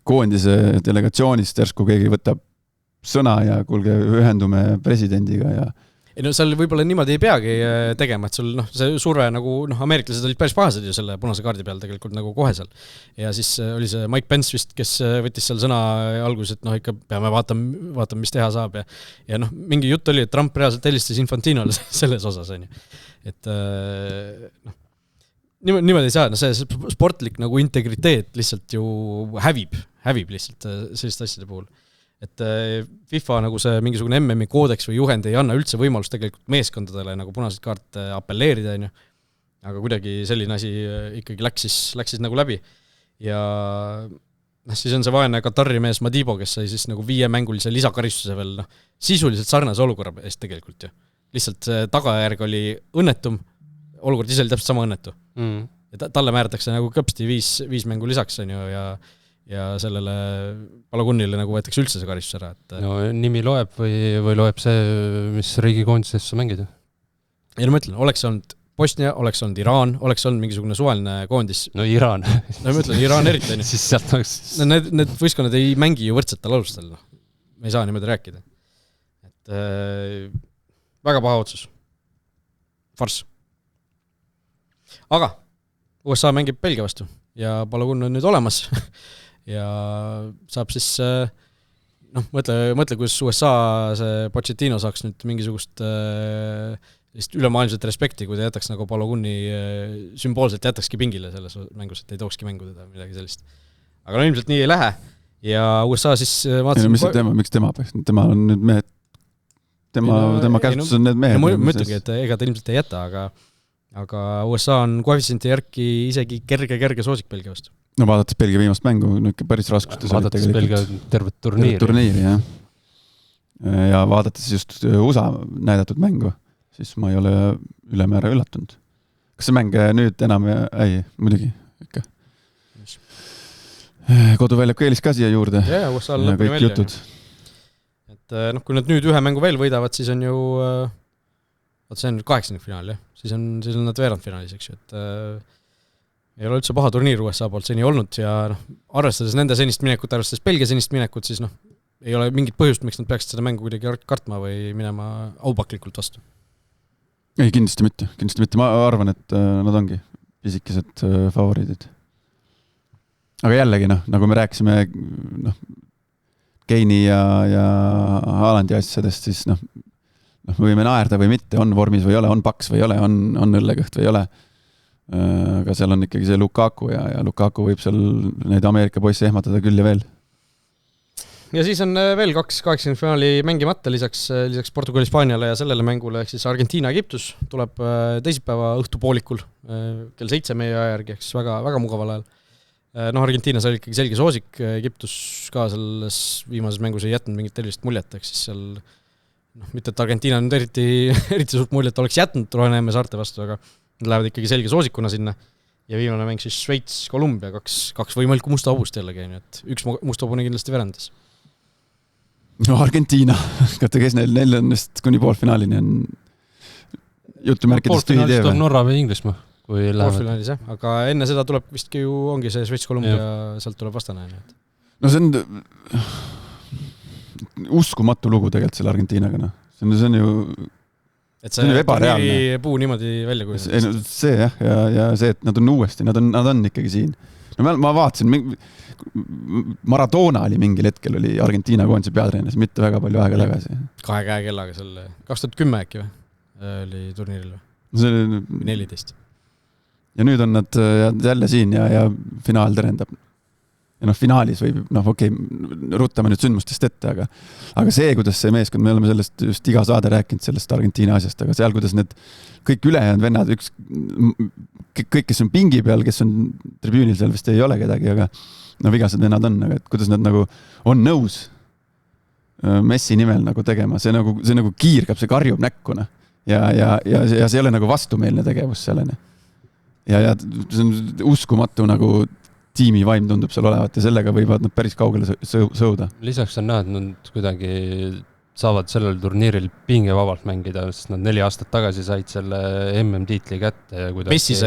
koondise delegatsioonist järsku keegi võtab sõna ja kuulge, ühendume presidendiga ja no seal võib-olla niimoodi ei peagi tegema, et sul see surve nagu, ameeriklased olid päris pahased ju selle punase kaardi peal tegelikult nagu kohe seal. Ja siis oli see Mike Pence vist, kes võttis seal sõna alguses, et ikka peame vaatama, mis teha saab ja mingi jutt oli, et Trump reaalselt helistas Infantinole selles osas, on ju. Et niimoodi ei saa, see sportlik nagu integriteet lihtsalt ju hävib lihtsalt selliste asjade puhul. Et FIFA nagu see mingisugune MM-i koodeks või juhend ei anna üldse võimalust tegelikult meeskondadele nagu punaseid kaarte appelleerida, on ju. Aga kuidagi selline asi ikkagi läksis nagu läbi. Ja siis on see vaene Katari mees Madibo, kes sai siis nagu 5-mängulise lisakaristuse veel sisuliselt sarnase olukorra eest tegelikult ju. Lihtsalt see tagajärg oli õnnetum, olukord ise oli täpselt sama õnnetu. Ja talle määratakse nagu kõpsti 5 mängu lisaks, on ju, ja sellele Balogunile nagu võetakse üldse see karistus ära. Et no nimi loeb või loeb see, mis riigikoondisesse mängida? Ja ma ütlen, oleks olnud Bosnia, oleks olnud Iraan, oleks olnud mingisugune suvaline koondis. No Iraan. No ma ütlen, Iraan eriti. Siis sealt oleks... Need võistkonnad ei mängi ju võrdsetel alustel. Me ei saa niimoodi rääkida. Et väga paha otsus. Fars. Aga USA mängib Belgia vastu ja Balogun on nüüd olemas. Ja saab siis mõtle, kus USA see Pochettino saaks nüüd mingisugust ülemaailmset respekti, kui ta jätaks nagu Baloguni sümboolselt jätakski pingile selles mängus, et ei tookski mängu teda midagi sellist. Aga ilmselt nii ei lähe ja USA siis miks tema on nüüd mehed tema käsutus on need mehed ma ütlengi, et ega ta ilmselt ei jäta, aga USA on koefitsienti järgi isegi kerge soosik Belgia vastu. No vaadates Belgia viimast mängu, päris raskustes vaadates Belgia tervet turniiri, jah. Ja vaadates just USA näidatud mängu, siis ma ei ole ülemäära üllatunud. Kas see mäng nüüd enam muidugi ikka. Koduväljak eelis ka siia juurde. Ja USA lõpuni välja. Jutud. Et kui nad nüüd ühe mängu veel võidavad, siis on ju see on nüüd 8. finaal, jah. Siis on nad veerandfinaalis, eks ju, et ei ole üldse paha turniir USA poolt seni olnud ja arvestades nende senist minekut, arvestades Belgia senist minekut, siis ei ole mingit põhjust, miks nad peaksid seda mängu kuidagi kartma või minema aupaklikult vastu. Ei, kindlasti mitte. Ma arvan, et nad ongi pisikesed favoriidid. Aga jällegi, nagu me rääkisime Keini ja Haalandi asjadest, siis võime naerda või mitte, on vormis või ei ole, on paks või ei ole, on õllekõht või ei ole. Aga seal on ikkagi see Lukaku ja Lukaku võib seal neid Ameerika poisse ehmatada küll ja veel. Ja siis on veel 2 finaali mängimata lisaks Portugal-Hispaaniale ja sellele mängule, ehk siis Argentiina-Egiptus tuleb teisipäeva õhtupoolikul kell 7 meie ajärgi, ehk siis väga, väga mugaval ajal. Argentiinas oli ikkagi selge soosik, Egiptus ka selles viimases mängus ei jätnud mingit sellist muljet, ehk siis seal mitte et Argentiina nüüd eriti suurt muljet oleks jätnud Roheneeme saarte vastu, aga nad lähevad ikkagi selge soosikuna sinna ja viimane mäng siis Šveits, Kolumbia, kaks võimalikku musta hobust jällegi, nii et üks musta hobune kindlasti verandas. No Argentiina, kätte kes neil on vist kuni poolfinaalini on jutumärkides tühi tee. Poolfinaalis tuleb Norra või Inglismaa, kui lähevad. Poolfinaalis, jah, aga enne seda tuleb vistki ju ongi see Šveits, Kolumbia, sealt tuleb vastane. No see on uskumatu lugu tegelikult selle Argentiinaga, noh. See on ju et see on ebareaalne. Puu niimoodi välja kujutanud. See jah, ja see, et nad on uuesti, nad on ikkagi siin. No ma vaatasin, Maradona oli mingil hetkel, oli Argentiina koondise peatreener, mitte väga palju aega tagasi. 2 käekellaga selle, 2010 äkki või? Oli turniiril või? See oli 14. Ja nüüd on nad jälle siin ja finaal terendab. Ja finaalis võib, ruttame nüüd sündmustest ette, aga see, kuidas see meeskond, me oleme sellest just iga saade rääkinud sellest Argentiina asjast, aga seal, kuidas need kõik ülejäänud vennad, kõik, kes on pingi peal, kes on tribüünil, seal vist ei ole kedagi, aga vigased vennad on, aga et kuidas nad nagu on nõus Messi nimel nagu tegema, see nagu kiirgab, see karjub näkkuna ja see ei ole nagu vastumeelne tegevus sellene. Ja see on uskumatu nagu tiimi vaim tundub seal olevat ja sellega võivad nad päris kaugele sõuda. Lisaks on näha, et nad kuidagi saavad sellel turniiril pingevabalt mängida, sest nad 4 aastat tagasi said selle MM-tiitli kätte. Ja kuidagi, Messi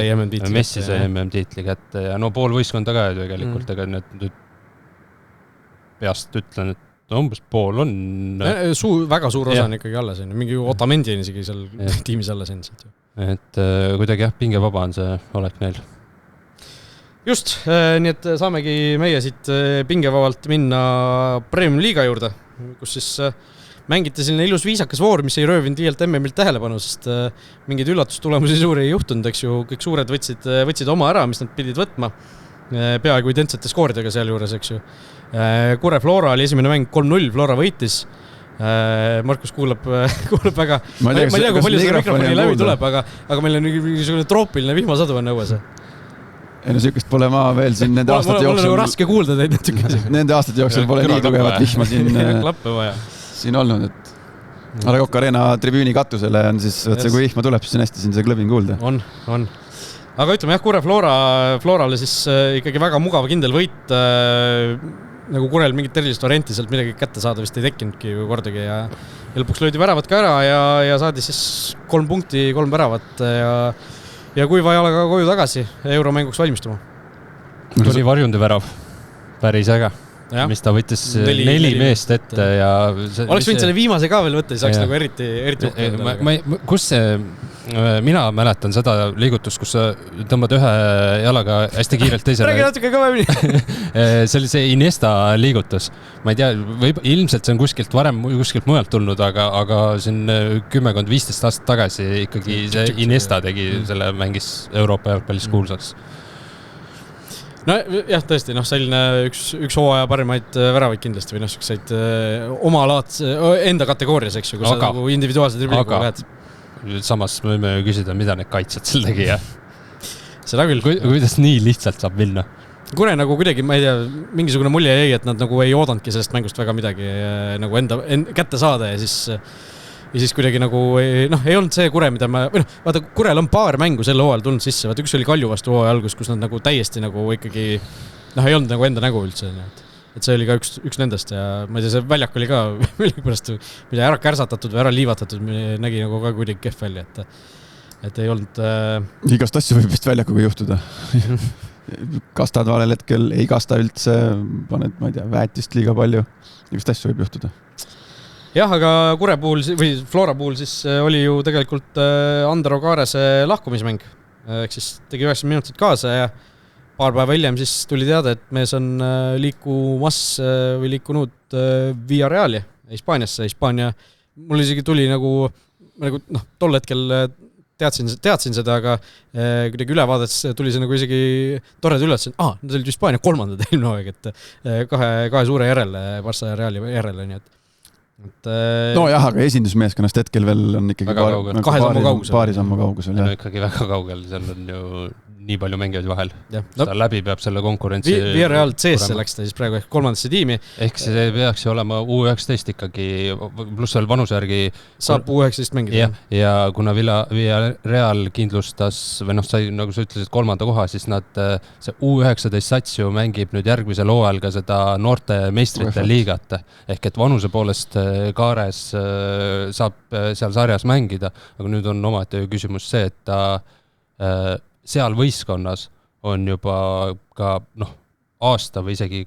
sai MM-tiitli kätte ja pool võistkonda ka tegelikult, aga nüüd peast ütlen, et umbes pool on. Väga suur osa on ikkagi alles, mingi Otamendi on isegi seal tiimis alles endiselt. Et kuidagi pingevaba on see olek neil. Just, nii et saamegi meie siit pingevavalt minna Premium Liiga juurde, kus siis mängiti selline ilus viisakas voor, mis ei röövinud liialt MM-ilt tähelepanu, sest mingeid üllatustulemusi suuri ei juhtunud, eks ju, kõik suured võtsid oma ära, mis nad pidid võtma, peaaegu identsete skooridega seal juures, eks ju. Kure Flora oli esimene mäng 3-0, Flora võitis, Markus kuulab väga, ma ei tea, kui palju see mikrofoni läbi tuleb, aga meil on niisugune troopiline vihmasadu on õues. Ei no sükest pole ma veel siin nende aastate jooksul. Mul on raske kuulda teid natuke. Nende aastate jooksul pole nii tugevat vihma siin olnud, et Alekok Arena tribüüni katusele on siis, et see kui vihma tuleb, siis on hästi siin see klõbin kuulda. On. Aga ütleme jah, Kure Florale siis ikkagi väga mugav kindel võit, nagu Kurel mingit erilist varianti sealt midagi kätte saada vist ei tekkinudki kordagi ja lõpuks löödi väravad ka ära ja saadi siis 3 punkti, 3 väravat ja kui vaja ka koju tagasi euromänguks valmistuma. Tuli Varjundi värav, päris äge. Mis ta võttis 4 meest ette ja oleks võinud selle viimase ka veel võtta, siis oleks nagu eriti kus see, mina mäletan seda liigutust, kus sa tõmbad ühe jalaga hästi kiirelt teisele. Räägi natuke kõvemini. See oli see Iniesta liigutus. Ma ei tea, ilmselt see on kuskilt mujalt tulnud, aga siin 10-15 aastat tagasi ikkagi see Iniesta tegi selle mängis Euroopa jalgpallis kuulsaks. No jah, tõesti, selline üks hooaja parimaid väravaid kindlasti või selliseid oma laad enda kategoorias, eks ju, kus sa nagu individuaalse dribliga lähed. Samas me võime küsida, mida need kaitsjad seal tegi, jah? Seda küll. Kuidas nii lihtsalt saab minna? Kure nagu kuidagi, ma ei tea, mingisugune mulje jäi, et nad nagu ei oodanudki sellest mängust väga midagi nagu enda kätte saada ja siis kuidagi nagu, ei olnud see Kure, mida vaata, Kurel on paar mängu selle hooajal tulnud sisse, vaata üks oli Kalju vastu hooaja algus, kus nad nagu täiesti nagu ikkagi, ei olnud nagu enda nägu üldse, et see oli ka üks nendest ja ma ei tea, see väljak oli ka pärast, mida ära kärsatatud või ära liivatatud, nägi nagu ka kuidagi kehv välja, et ei olnud igast asju võib vist väljakuga juhtuda. Kastad valel hetkel, ei kasta üldse, paned, ma ei tea, väetist liiga palju, igast asju võib juhtuda. Jah, aga Kure puhul või Flora puhul siis oli ju tegelikult Andero Kaarese lahkumismäng. Ehk siis tegi 90 minutit kaasa ja paar päeva hiljem siis tuli teada, et mees on liikunud Via Reali Hispaaniasse. Hispaania, mul isegi tuli nagu tol hetkel teadsin seda, aga kuidagi ülevaadets tuli see nagu isegi torred üles, et see oli Hispaania 3. eelmine aeg, et kahe suure järele, Barça ja Reali järele, nii et no jah, aga esindusmeeskonnast hetkel veel on ikkagi paari sammu kaugusel. Ikkagi väga kaugel, seal on ju nii palju mängijaid vahel. No, ta läbi peab selle konkurentsi Villarreal CS läks ta siis praegu ehk kolmandasse tiimi. Ehk see peaks ju olema U19 ikkagi, pluss veel vanuse järgi saab U19 mängida. Ja kuna Villarreal kindlustas, või sai, nagu sa ütlesid, kolmanda koha, siis nad, see U19 sats ju mängib nüüd järgmisel hooajal ka seda noorte meistrite liigat. Ehk et vanuse poolest Kaares saab seal sarjas mängida, aga nüüd on omati küsimus see, et ta seal võistkonnas on juba ka aasta või isegi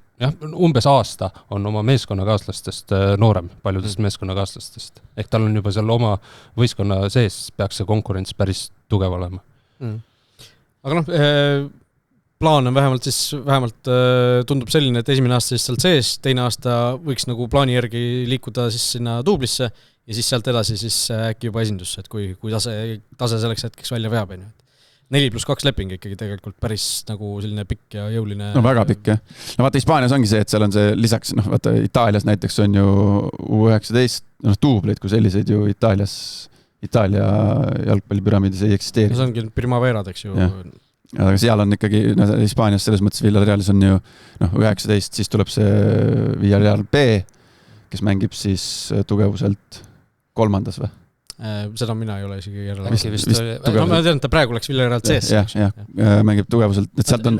umbes aasta on oma meeskonnakaaslastest noorem, paljudest meeskonnakaaslastest. Ehk tal on juba seal oma võistkonna sees peaks see konkurents päris tugev olema. Aga plaan on vähemalt tundub selline, et esimene aasta siis seal sees, teine aasta võiks nagu plaani järgi liikuda siis sinna duublisse ja siis sealt edasi siis äkki juba esindusse, et kui tase selleks hetkeks välja veab. 4+2 leping ikkagi tegelikult päris nagu selline pikk ja jõuline. No väga pikk, jah. No vaata, Hispaanias ongi see, et seal on see lisaks, vaata Itaalias näiteks on ju U19, duubleid kui selliseid ju Itaalia jalgpallipüramiidis ei eksisteeri. See ongi Primaverad, eks ju. Aga seal on ikkagi, Hispaanias selles mõttes Villarrealis on ju U19, siis tuleb see Villarreal B, kes mängib siis tugevuselt kolmandas või? Seda mina ei ole isegi järele. Ma tean, et ta praegu läks Villarreal CS. Jah, mängib tugevuselt. Sealt on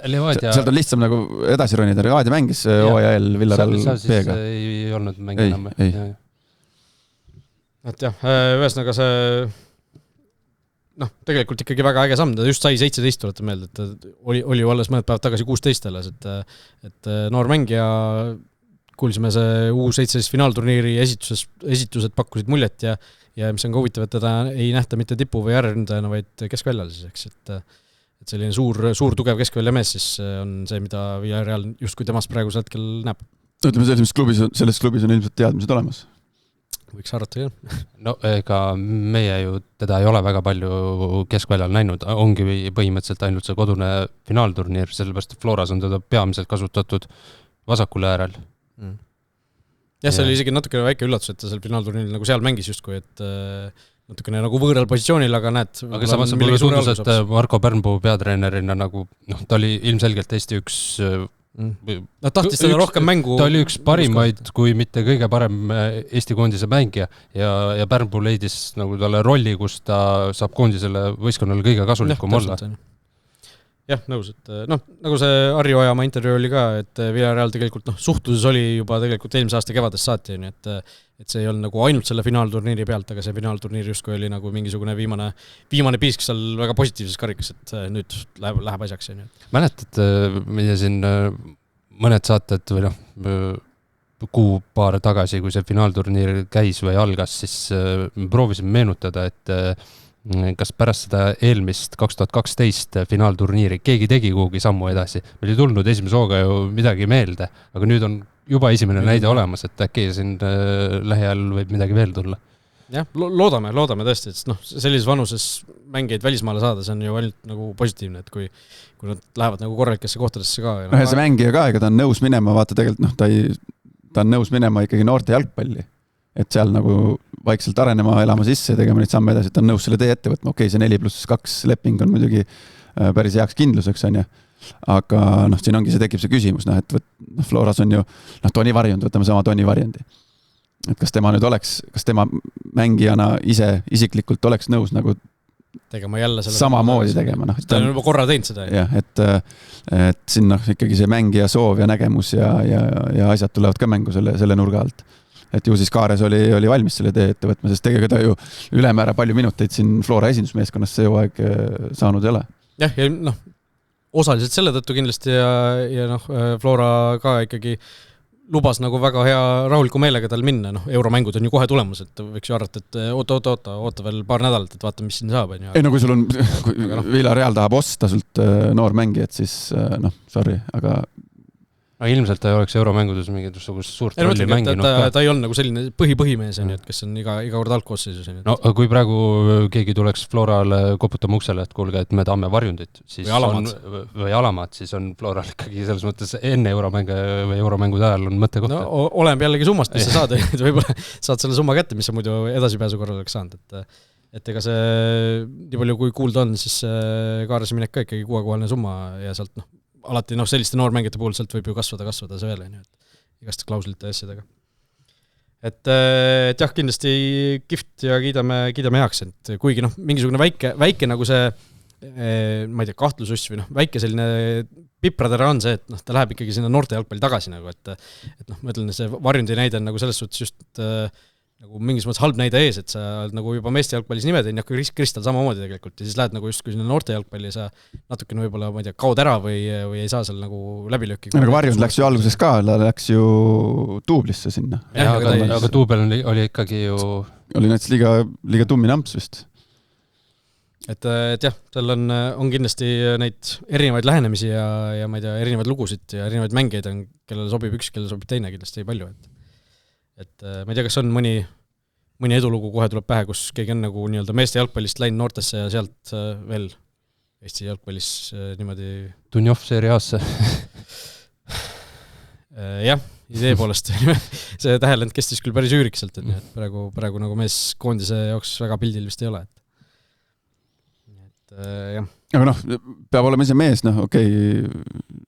lihtsam nagu edasi ronida. Levadia mängis OEL Villarreal B-ga. Seal ei olnud mängi enam. Et jah, ühesõnaga see tegelikult ikkagi väga äge samm. Ta just sai 17, tuletan meelde, et oli ju alles mõned päevad tagasi 16 alles, et noor mängija kuulsime see U17 finaalturniiri esitused pakkusid muljet ja mis on ka huvitav, et teda ei nähta mitte tipu või äärründajana, vaid keskväljal siis, eks, et selline suur tugev keskvälja mees siis on see, mida Villarreal justkui temast praegusel hetkel näeb. Ütleme, selles klubis on ilmselt teadmised olemas. Võiks arvata ka. No ega meie ju teda ei ole väga palju keskväljal näinud, ongi põhimõtteliselt ainult see kodune finaalturniir, sellepärast et Floras on teda peamiselt kasutatud vasakule äärel. Jah, see oli isegi natukene väike üllatus, et ta seal finaalturniiril nagu seal mängis justkui, et natukene nagu võõral positsioonil, aga näed. Aga samas mulle tundus, et Marko Pärnpuu peatreenerina nagu, ta oli ilmselgelt Eesti üks tahtis teda rohkem mängu. Ta oli üks parimaid, kui mitte kõige parem Eesti koondise mängija ja Pärnpuu leidis nagu talle rolli, kus ta saab koondisele võistkonnale kõige kasulikum olla. Jah, nõus, et nagu see Harri Ojamaa intervjuu oli ka, et Villarreal tegelikult suhtluses oli juba tegelikult eelmise aasta kevadest saati, et see ei olnud nagu ainult selle finaalturniiri pealt, aga see finaalturniir justkui oli nagu mingisugune viimane piisk seal väga positiivses karikas, et nüüd läheb asjaks. Mäletad, mida siin mõned saated või kuu-paar tagasi, kui see finaalturniir käis või algas, siis proovisime meenutada, et kas pärast seda eelmist 2012 finaalturniiri keegi tegi kuhugi sammu edasi. Meil ei tulnud esimese hooga ju midagi meelde, aga nüüd on juba esimene näide olemas, et äkki siin lähiajal võib midagi veel tulla. Jah, loodame tõesti, et sellises vanuses mängijaid välismaale saada, see on ju ainult nagu positiivne, et kui nad lähevad nagu korralikesse kohtadesse ka. Ja see mängija ka, ega ta on nõus minema, vaata tegelikult ta on nõus minema ikkagi noorte jalgpalli. Et seal nagu vaikselt arenema, elama sisse ja tegema neid samme edasi, et on nõus selle tee ette võtma. Okei, see 4+2 leping on muidugi päris heaks kindluseks, on ju. Aga siin ongi tekib see küsimus, et Floras on ju Toni Varjund, võtame sama Toni Varjundi. Et kas tema nüüd oleks, kas tema mängijana isiklikult oleks nõus nagu tegema jälle selle samamoodi tegema. Ta on juba korra teinud seda. Jah, et siin ikkagi see mängija soov ja nägemus ja asjad tulevad ka mängu selle nurga alt. Et ju siis Kaares oli valmis selle tee ette võtma, sest tegelikult ta ju ülemäära palju minuteid siin Flora esindusmeeskonnast see aeg saanud ei ole. Jah, ja osaliselt selle tõttu kindlasti ja Flora ka ikkagi lubas nagu väga hea rahuliku meelega tal minna. Euromängud on ju kohe tulemas, et võiks ju arvata, et oota veel paar nädalat, et vaata, mis siin saab. Ei, kui sul on Villarreal tahab osta sult noor mängijad, siis sorry, aga ilmselt ta ei oleks euromängudes mingisugust suurt rolli mänginud. Ta ei olnud nagu selline põhimees, kes on iga kord algkoosseisus. No kui praegu keegi tuleks Florale koputama uksele, et kuulge, et me tahame Varjundit või Alamaad, siis on Floral ikkagi selles mõttes enne euromänge või euromängude ajal on mõtte kohta. Oleneb jällegi summast, mis sa saad. Võib-olla saad selle summa kätte, mis sa muidu edasipääsu korral oleks saanud. et ega see, nii palju kui kuulda on, siis kaaresse minek ka ikkagi 6-kohaline summa ja sealt alati selliste noormängijate puhul sealt võib ju kasvada see veel, et igaste klauslite ja asjadega. Et jah, kindlasti kihvt ja kiidame heaks, et kuigi mingisugune väike nagu see, ma ei tea, kahtlususs või väike selline pipradera on see, et ta läheb ikkagi sinna noorte jalgpalli tagasi nagu, et ma ütlen, see Varjundi näide on nagu selles suhtes just nagu mingis mõttes halb näide ees, et sa nagu juba meeste jalgpallis nimed ei nagu Kristal samamoodi tegelikult ja siis lähed nagu just kui sinna noorte jalgpalli ja sa natukene võib-olla, ma ei tea, kaod ära või ei saa seal nagu läbilööki. Aga Varjund läks ju alguses ka, läks ju duublisse sinna. Aga duubel oli ikkagi ju... Oli näiteks liiga tummi namps vist. Et jah, seal on kindlasti neid erinevaid lähenemisi ja ma ei tea, erinevaid lugusid ja erinevaid mängeid on, kellele sobib üks, kellele sobib teine kindlasti palju, et ma ei tea, kas on mõni edulugu kohe tuleb pähe, kus keegi on nagu nii-öelda meeste jalgpallist läinud noortesse ja sealt veel Eesti jalgpallis niimoodi... Dunjov seeriaasse. Jah, idee poolest. See tähelend kestis küll päris üürikselt, et praegu nagu mees koondise jaoks väga pildil vist ei ole. Jah. Aga peab olema ise mees, okei,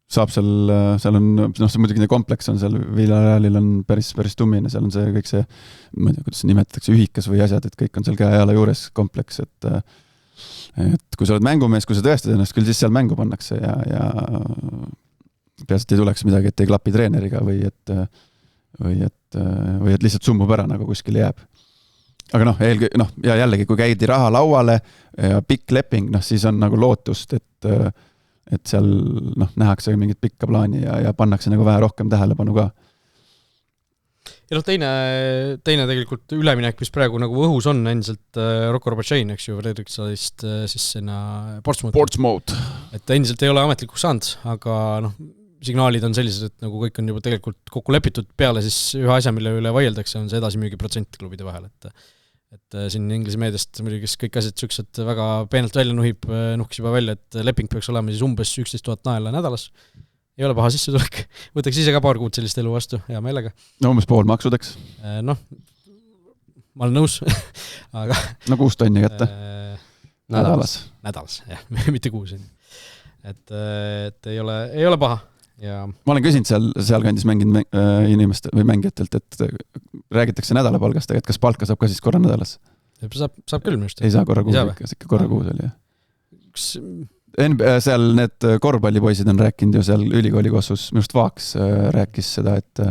saab seal on, see muidugi see kompleks on seal, Villarealil on päris tummine, seal on see kõik see, ma ei tea, kuidas see nimetatakse, ühikas või asjad, et kõik on seal käe-jala juures kompleks, et kui sa oled mängumees, kui sa tõestad ennast, küll siis seal mängu pannakse ja peaasi, et ei tuleks midagi, et ei klapi treeneriga või et lihtsalt summub ära, nagu kuskil jääb. Aga ja jällegi, kui käidi raha lauale ja pikk leping, siis on nagu lootust, et seal nähakse mingit pikka plaani ja pannakse nagu vähe rohkem tähelepanu ka. Ja teine tegelikult üleminek, mis praegu nagu õhus on endiselt Rocco Robotšein, eks ju, Fredriksadist siis sinna Portsmouth. Et endiselt ei ole ametlikuks saanud, aga signaalid on sellised, et nagu kõik on juba tegelikult kokku lepitud peale siis ühe asja, mille üle vaieldakse, on see edasi müügiprotsent klubide vahel, et siin Inglise meediast muidugi kõik asjad süksed väga peenelt välja nuhkis juba välja, et leping peaks olema siis umbes 11 000 naela nädalas. Ei ole paha sissetulek. Võtaks ise ka paar kuud sellist elu vastu, hea meelega. Umbes pool maksudeks. Ma olen nõus. Aga 6 tonni kätte. Nädalas, jah, mitte 6. Et ei ole paha. Ja... Ma olen küsinud seal kandis mänginud inimeste või mängijatelt, et räägitakse nädalapalgast, et kas palka saab ka siis korra nädalas? Saab küll minust. Ei saa korra kuus, ikka korra kuus oli. Seal need korvpallipoisid on rääkinud ju seal ülikooli kossus, minust Vaaks rääkis seda, et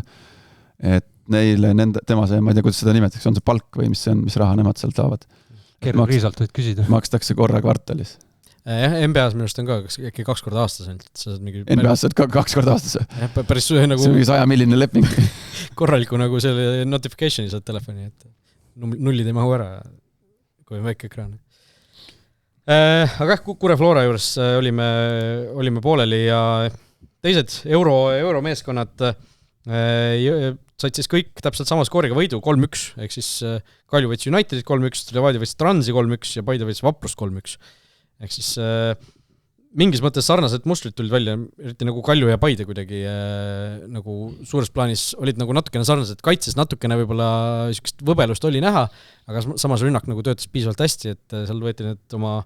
neile, tema see, ma ei tea, kuidas seda nimetaks, on see palk või mis see on, mis raha nemad sealt saavad? Riisalt võid küsida. Makstakse korra kvartalis. Jah, NBA-s minust on ka äkki 2 korda aastas NBA-s on 2 korda aastas. Päris nagu... See on mingi 100 milline leping. Korraliku nagu selle notificationi saad telefoni, et nullid ei mahu ära, kui on väike ekraan. Aga Kure Flora juures olime pooleli ja teised euromeeskonnad said siis kõik täpselt sama skooriga võidu 3-1, ehk siis Kalju võitis Unitedit 3-1, Levadia võitis Transi 3-1 ja Paide võitis Vaprust 3-1. Ehk siis mingis mõttes sarnased mustrid tulid välja, eriti nagu Kalju ja Paide kuidagi nagu suures plaanis olid nagu natukene sarnased, kaitses natukene võib-olla niisugust võbelust oli näha, aga samas rünnak nagu töötas piisavalt hästi, et seal võeti need oma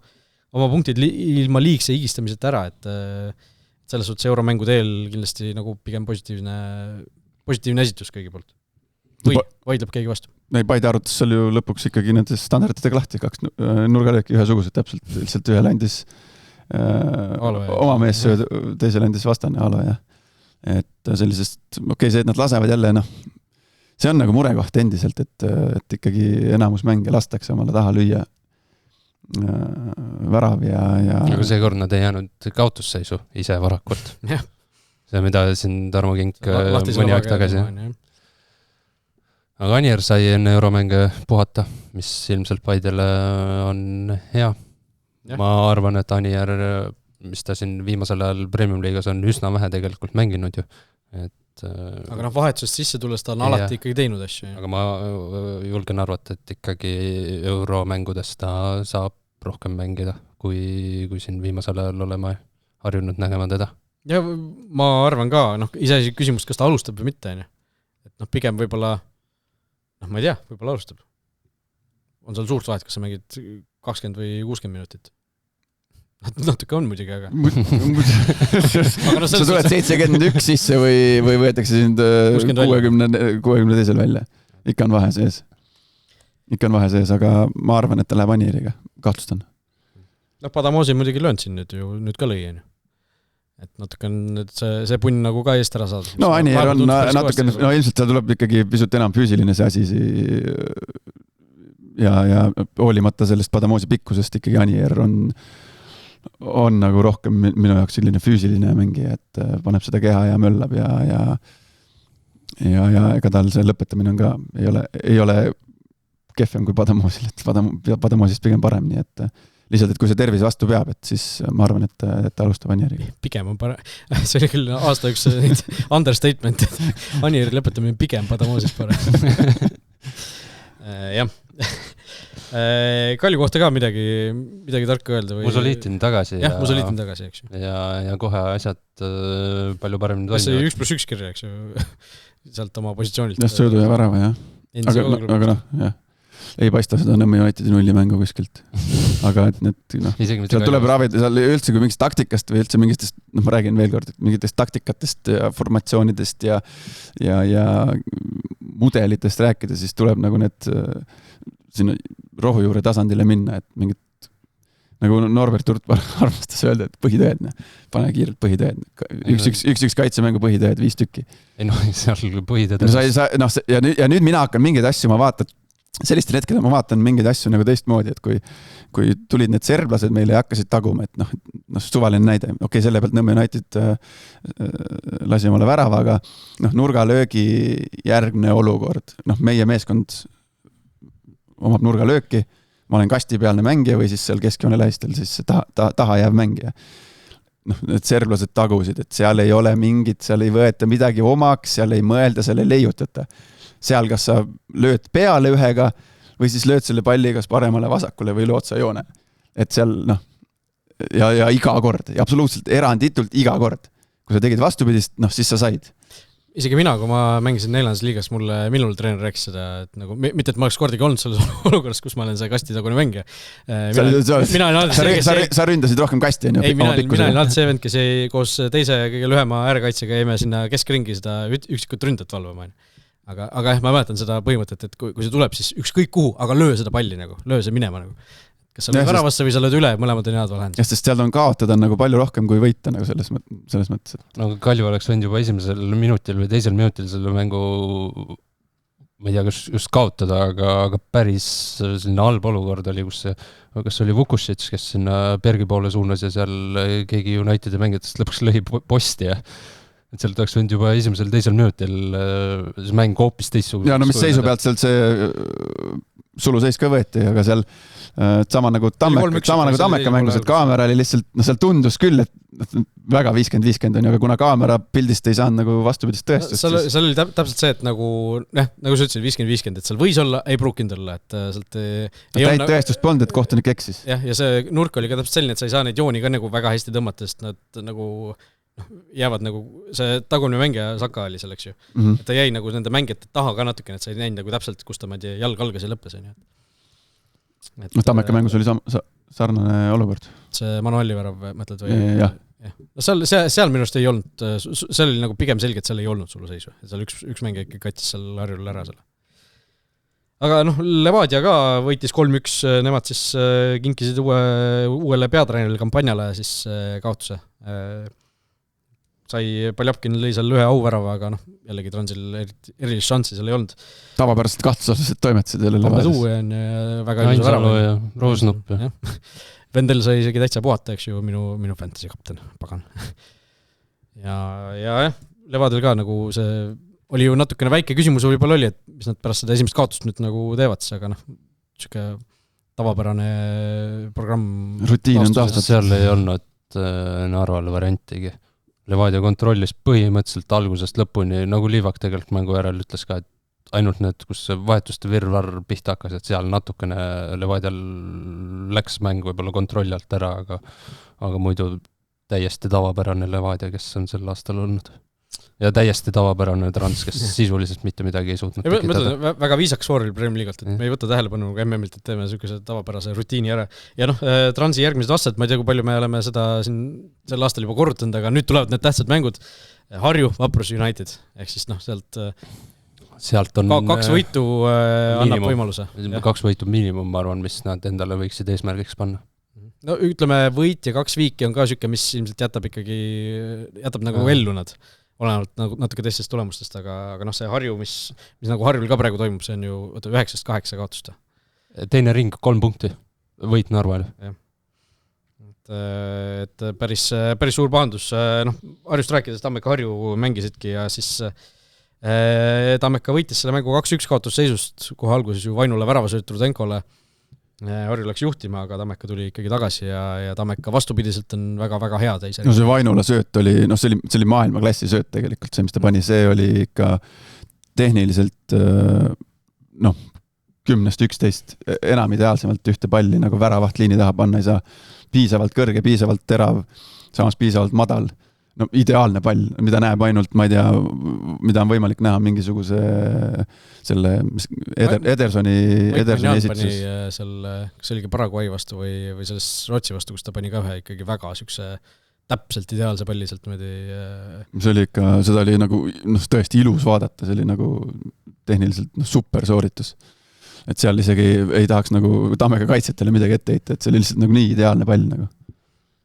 punktid ilma liigse higistamiseta ära, et selles suhtes euromängu teel kindlasti nagu pigem positiivne esitus kõigi poolt. Või vaidleb keegi vastu? Ei, Paide arvutas seal ju lõpuks ikkagi nende standarditega lahti, 2 nurgalööki ühesugused täpselt, lihtsalt ühel andis oma mees sööd, teisel andis vastane Alo, jah. Et sellisest, see, et nad lasevad jälle, see on nagu murekoht endiselt, et ikkagi enamus mänge lastakse omale taha lüüa värav ja... Aga see kord nad ei jäänud kaotusseisu ise varakult. See, mida siin Tarmo Kink mõni aeg tagasi. Aga Anier sai enne euromänge puhata, mis ilmselt Paidele on hea. Ja. Ma arvan, et Anier, mis ta siin viimasel ajal Premium Liigas on üsna vähe tegelikult mänginud ju. Aga vahetusest sisse tulles ta on alati ikkagi teinud asju. Aga ma julgen arvata, et ikkagi euromängudes ta saab rohkem mängida, kui siin viimasel ajal olema harjunud nägema teda. Ja ma arvan ka, iseasi küsimus, kas ta alustab või mitte. Et pigem võib-olla ma ei tea, võib-olla alustab. on seal suurt vahet, kas sa mängid 20 või 60 minutit. Natuke on muidugi, aga... sa tuled 71 sisse või võetakse sind 62 välja. Ikka on vahe sees. Aga ma arvan, et ta läheb Anieriga. Kahtlustan. Padamosi muidugi löönud siin nüüd ka lõi. Et natuke on see punn nagu ka eest ära saada. No Anier on natuke, ilmselt seal tuleb ikkagi pisut enam füüsiline see asi ja hoolimata sellest Padamosi pikkusest ikkagi Anier on nagu rohkem minu jaoks selline füüsiline mängija, et paneb seda keha ja möllab ja ega tal see lõpetamine on ka, ei ole kehvem kui Padamosil, et Padamosist pigem parem, nii et lihtsalt, et kui see tervis vastu peab, et siis ma arvan, et alustab Anieriga. Pigem on parem, see oli küll aasta üks understatement, et Anieri lõpetamine pigem Padamosist parem. Jah. Kalju kohta ka midagi tarka öelda või? Musoliitin tagasi. Jah, Musoliitin tagasi, eks ju. Ja kohe asjad palju paremini toimivad. See 1+1 kirja, eks ju, sealt oma positsioonilt. Ja söödu ja värava, jah. Aga jah. Ei paista seda Nõmme Unitedi nullimängu kuskilt. Aga et need, seal tuleb ravida, seal üldse kui mingist taktikast või üldse mingitest, ma räägin veel kord, mingitest taktikatest ja formatsioonidest ja mudelitest rääkida, siis tuleb nagu need sinna rohujuure tasandile minna, et mingit, nagu Norbert Urtvar armastas öelda, et põhitõed, pane kiirelt põhitõed. Üks kaitsemängu põhitõed, 5 tükki. Ei no, seal põhitõed. Ja nüüd mina hakkan mingeid asju, ma vaatan, sellistel hetkedel ma vaatan mingeid asju nagu teistmoodi, et kui tulid need serblased meile ja hakkasid taguma, et suvaline näide. Okei, selle pealt Nõmme United lasi omale värava, aga nurgalöögi järgne olukord. Meie meeskond omab nurgalööki, ma olen kastipealne mängija või siis seal keskjoone lähistel siis taha jääv mängija. Need serblased tagusid, et seal ei ole mingit, seal ei võeta midagi omaks, seal ei mõelda, seal ei leiutata. Seal kas sa lööd peale ühega või siis lööd selle palli kas paremale vasakule või lootsa joone. Et seal, ja iga kord, ja absoluutselt eranditult iga kord. Kui sa tegid vastupidist, siis sa said. Isegi mina, kui ma mängisin 4. liigas, minul treener rääkis seda, et nagu, mitte et ma oleks kordagi olnud selles olukorras, kus ma olen see kastitagune mängija. Sa ründasid rohkem kasti, ei, mina olin alati see vend, kes jäi koos teise kõige lühema äärekaitsega jäime sinna keskringi seda üksikut ründat valvama. Aga jah, ma mäletan seda põhimõtet, et kui see tuleb, siis ükskõik kuhu, aga löö seda palli nagu, löö see minema nagu. Kas sa lööd väravasse või sa lööd üle, mõlemad on head valend? Sest seal on kaotada nagu palju rohkem kui võita nagu selles mõttes. No Kalju oleks võinud juba esimesel minutil või teisel minutil selle mängu, ma ei tea, kas just kaotada, aga päris selline halb olukord oli, kas oli Vukušits, kes sinna Bergi poole suunas ja seal keegi Unitedi mängijatest lõpuks lõhi posti ja et sealt oleks võinud juba esimesel teisel minutil see mäng hoopis teistsugune. Ja mis seisu pealt sealt see suluseis ka võeti, aga seal sama nagu Tammeka mängus, et kaamera oli lihtsalt, seal tundus küll, et väga 50-50 on, aga kuna kaamera pildist ei saanud nagu vastupidist tõestust. Seal oli täpselt see, et nagu sa ütlesid 50-50, et seal võis olla, ei pruukinud olla, et sealt täit tõestust polnud, et kohtunik eksis. Ja see nurk oli ka täpselt selline, et sa ei saa neid jooni ka nagu väga hästi tõmmata, sest nad nagu jäävad nagu, see tagumine mängija Saka oli selleks ju. Et ta jäi nagu nende mängijate taha ka natukene, et sa ei näinud nagu täpselt, kus ta jalg algas ja lõppes. Tammeka mängus oli sarnane olukord. See Manueli värav, mõtled või? Jah. Seal minust ei olnud, seal oli nagu pigem selge, et seal ei olnud sulu seisu. Seal üks mängija ikka kattis seal harjul ära selle. Aga Levadia ka võitis 3-1, nemad siis kinkisid uuele peatreenile kampanjale siis kaotuse. Sai Paljapkin lõi seal ühe auvärava, aga jällegi Transil erilist šanssi seal ei olnud. Tavapäraselt kahtlusosalised toimetasid jälle Levadias. Tuu on väga ilus värava. Ja Roosnupp. Vendel sai isegi täitsa puhata, eks ju, minu fantasy kapten, pagan. Ja Levadial ka nagu see oli ju natukene väike küsimus võib-olla oli, et mis nad pärast seda esimest kaotust nüüd nagu teevad, aga siuke tavapärane programm. Rutiin on taastada. Seal ei olnud Narval variantigi. Levadia kontrollis põhimõtteliselt algusest lõpuni, nagu Liivak tegelikult mängu järel ütles ka, et ainult need, kus vahetuste virvar pihta hakkas, et seal natukene Levadial läks mäng võib-olla kontrolli alt ära, aga muidu täiesti tavapärane Levadia, kes on sel aastal olnud. ja täiesti tavapärane Trans, kes sisuliselt mitte midagi ei suutnud tekitada. Väga viisaks sooril Premier League'lt, et me ei võta tähelepanu MM-ilt, et teeme niisuguse tavapärase rutiini ära. Ja Transi järgmised vastased, ma ei tea, kui palju me oleme seda siin sel aastal juba korrutanud, aga nüüd tulevad need tähtsad mängud. Harju, Vaprus United, ehk siis sealt on 2 võitu annab võimaluse. 2 võitu miinimum, ma arvan, mis nad endale võiksid eesmärgiks panna. No ütleme, võit ja 2 viiki on ka niisugune, mis ilmselt jätab nagu ellu nad. Olenevalt nagu natuke teistest tulemustest, aga see Harju, mis nagu Harjul ka praegu toimub, see on ju 9-8 kaotusta. Teine ring, 3 punkti, võit Narvale. Et päris suur pahandus. Harjust rääkides Tammeka Harju mängisidki ja siis Tammeka võitis selle mängu 2-1 kaotusseisust, kohe alguses ju Vainule väravasööt Rudenkole. Harju läks juhtima, aga Tammeka tuli ikkagi tagasi ja Tammeka vastupidiselt on väga-väga hea teise. No see Vainula sööt oli, see oli maailmaklassi sööt tegelikult, see, mis ta pani, see oli ikka tehniliselt 10-11 enam ideaalsemalt ühte palli nagu väravaht liini taha panna ei saa. Piisavalt kõrge, piisavalt terav, samas piisavalt madal. No ideaalne pall, mida näeb ainult, ma ei tea, mida on võimalik näha mingisuguse selle Edersoni esitluses. Kas see oligi Paraguay vastu või selles Rootsi vastu, kus ta pani ka ühe ikkagi väga süükse täpselt ideaalse palli sealt See oli ikka, seda oli nagu tõesti ilus vaadata, see oli nagu tehniliselt super sooritus. Et seal isegi ei tahaks nagu Tammeka kaitsjatele midagi ette heita, et see oli lihtsalt nagu nii ideaalne pall nagu.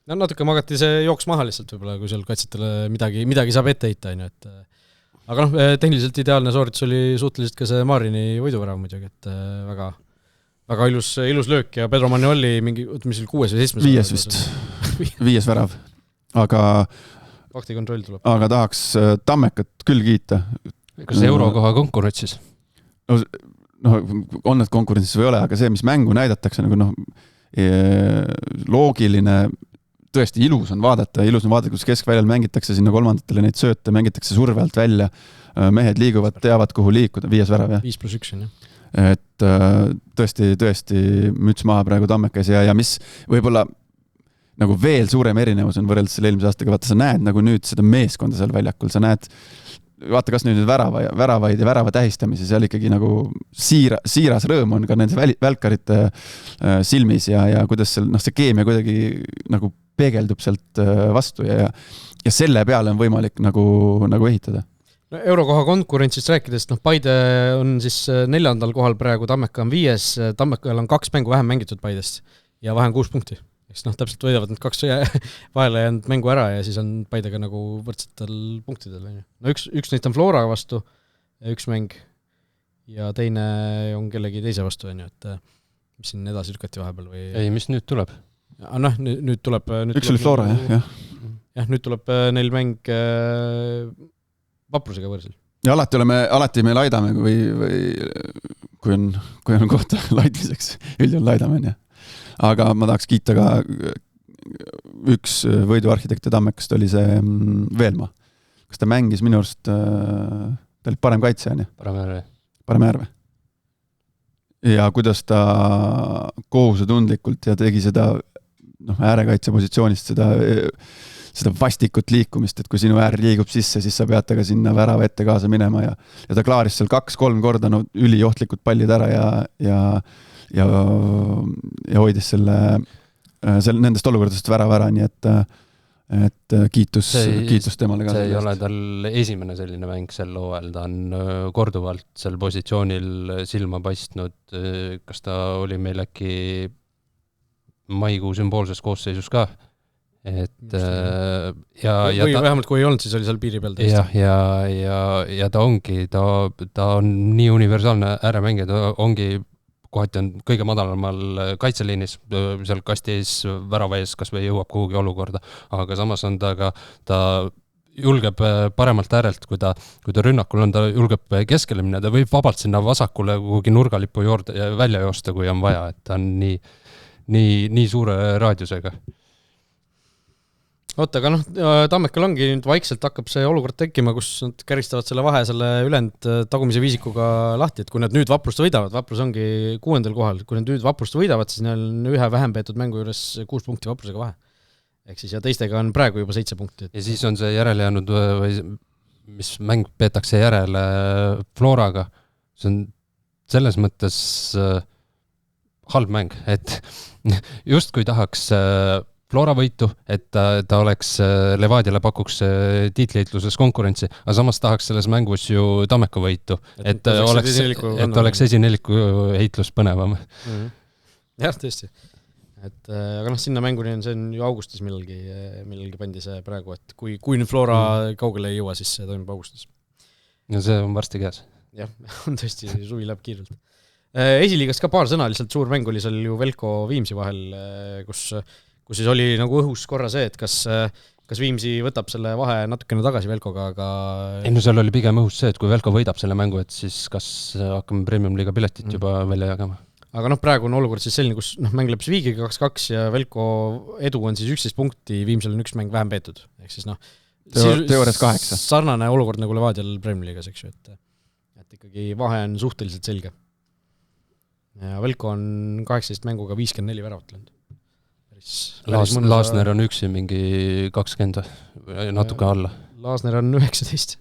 No natuke magati see jooks maha lihtsalt võib-olla, kui seal kaitsjatele midagi saab ette heita, aga tehniliselt ideaalne sooritus oli suhteliselt ka see Maarini võiduvärav muidugi, et väga ilus löök ja Pedro Magnoli mingi, mis oli 6 või 7? 5 vist, 5 värav, aga faktikontroll tuleb. Aga tahaks Tammekat küll kiita. Kas eurokoha konkurentsis? On need konkurentsis või ole, aga see, mis mängu näidatakse, nagu loogiline, tõesti ilus on vaadata, kus keskväljal mängitakse sinna kolmandatele neid sööte, mängitakse surve alt välja, mehed liiguvad, teavad, kuhu liikuda, 5 värav, jah. 5+1 on, jah. Et tõesti müts maha praegu Tammekas ja mis võib-olla nagu veel suurem erinevus on võrreldes selle eelmise aastaga, vaata, sa näed nagu nüüd seda meeskonda seal väljakul, sa näed, vaata, kas nüüd väravaid ja värava tähistamisi, seal ikkagi nagu siiras rõõm on ka nende välkarite silmis ja kuidas seal, see keemia kuidagi nagu peegeldub sealt vastu ja selle peale on võimalik nagu ehitada. No, eurokoha konkurentsist rääkides, Paide on siis 4. kohal praegu, Tammeka on 5, Tammekal on 2 mängu vähem mängitud Paidest ja vahe on 6 punkti. Eks täpselt võidavad need 2 vahele jäänud mängu ära ja siis on Paidega nagu võrdsetel punktidel. No üks neist on Flora vastu, 1 mäng ja teine on kellegi teise vastu, et mis siin edasi lükati vahepeal või? Ei, mis nüüd tuleb? Nüüd tuleb... Üks oli Flora, jah. Jah, nüüd tuleb neil mäng Vaprusega võrsil. Ja alati me laidame, kui on kohta laidmiseks, üldjuhul laidame, jah. Aga ma tahaks kiita ka üks võiduarhitekte Tammekast oli see Veelma. Kas ta mängis minu arust, ta oli parem kaitse, on ju? Parem äärve. Ja kuidas ta kohusetundlikult ja tegi seda äärekaitse positsioonist seda vastikut liikumist, et kui sinu äär liigub sisse, siis sa pead taga sinna värava ette kaasa minema ja ta klaaris seal 2-3 korda üliohtlikud pallid ära ja hoidis nendest olukordadest värava ära, nii et kiitus temale ka. See ei ole tal esimene selline mäng sel hooajal, ta on korduvalt sel positsioonil silma paistnud, kas ta oli meil äkki maikuu sümboolses koosseisus ka, et või vähemalt kui ei olnud, siis oli seal piiri peal tõesti. Ja ta ongi, ta on nii universaalne ääremängija, ta ongi kohati on kõige madalamal kaitseliinis, seal kasti ees, värava ees, kas või jõuab kuhugi olukorda, aga samas on ta julgeb paremalt äärelt, kui ta rünnakul on, ta julgeb keskele minna, ta võib vabalt sinna vasakule kuhugi nurgalipu juurde ja välja joosta, kui on vaja, et ta on nii suure raadiusega. Oota, aga Tammekal ongi nüüd vaikselt hakkab see olukord tekkima, kus nad käristavad selle vahe selle ülend tagumise viisikuga lahti, et kui nad nüüd Vaprust võidavad, Vaprus ongi 6. kohal, kui nad nüüd Vaprust võidavad, siis neil on ühe vähem peetud mängu juures 6 punkti Vaprusega vahe. Ehk siis ja teistega on praegu juba 7 punkti. Ja siis on see järele jäänud või mis mäng peetakse järele Floraga, see on selles mõttes halb mäng, et just kui tahaks Flora võitu, et ta oleks Levadiale pakuks tiitliitluses konkurentsi, aga samas tahaks selles mängus ju Tammeka võitu, et oleks esineliku heitlus põnevam. Jah, tõesti. Aga sinna mänguni see on ju augustis millalgi pandi see praegu, et kui nüüd Flora kaugele ei jõua, siis see toimub augustis. Ja see on varsti käes. Jah, on tõesti, suvi läheb kiirelt. Esiliigas ka paar sõna, lihtsalt suur mäng oli seal ju Velko Viimsi vahel, kus siis oli nagu õhus korra see, et kas Viimsi võtab selle vahe natukene tagasi Velkoga, aga... Ei, no seal oli pigem õhus see, et kui Velko võidab selle mängu, et siis kas hakkame Premium-liiga piletit juba välja jagama. Aga praegu on olukord siis selline, kus mäng lõppes viigiga 2-2 ja Velko edu on siis 11 punkti, Viimsel on üks mäng vähem peetud. Ehk siis teoorias 8. Sarnane olukord nagu Levadial Premium-liigas, eks ju, et ikkagi vahe on suhteliselt selge. Ja Velko on 18 mänguga 54 väravat löönud. Laasner on üksi mingi 20 natuke alla. Laasner on 19.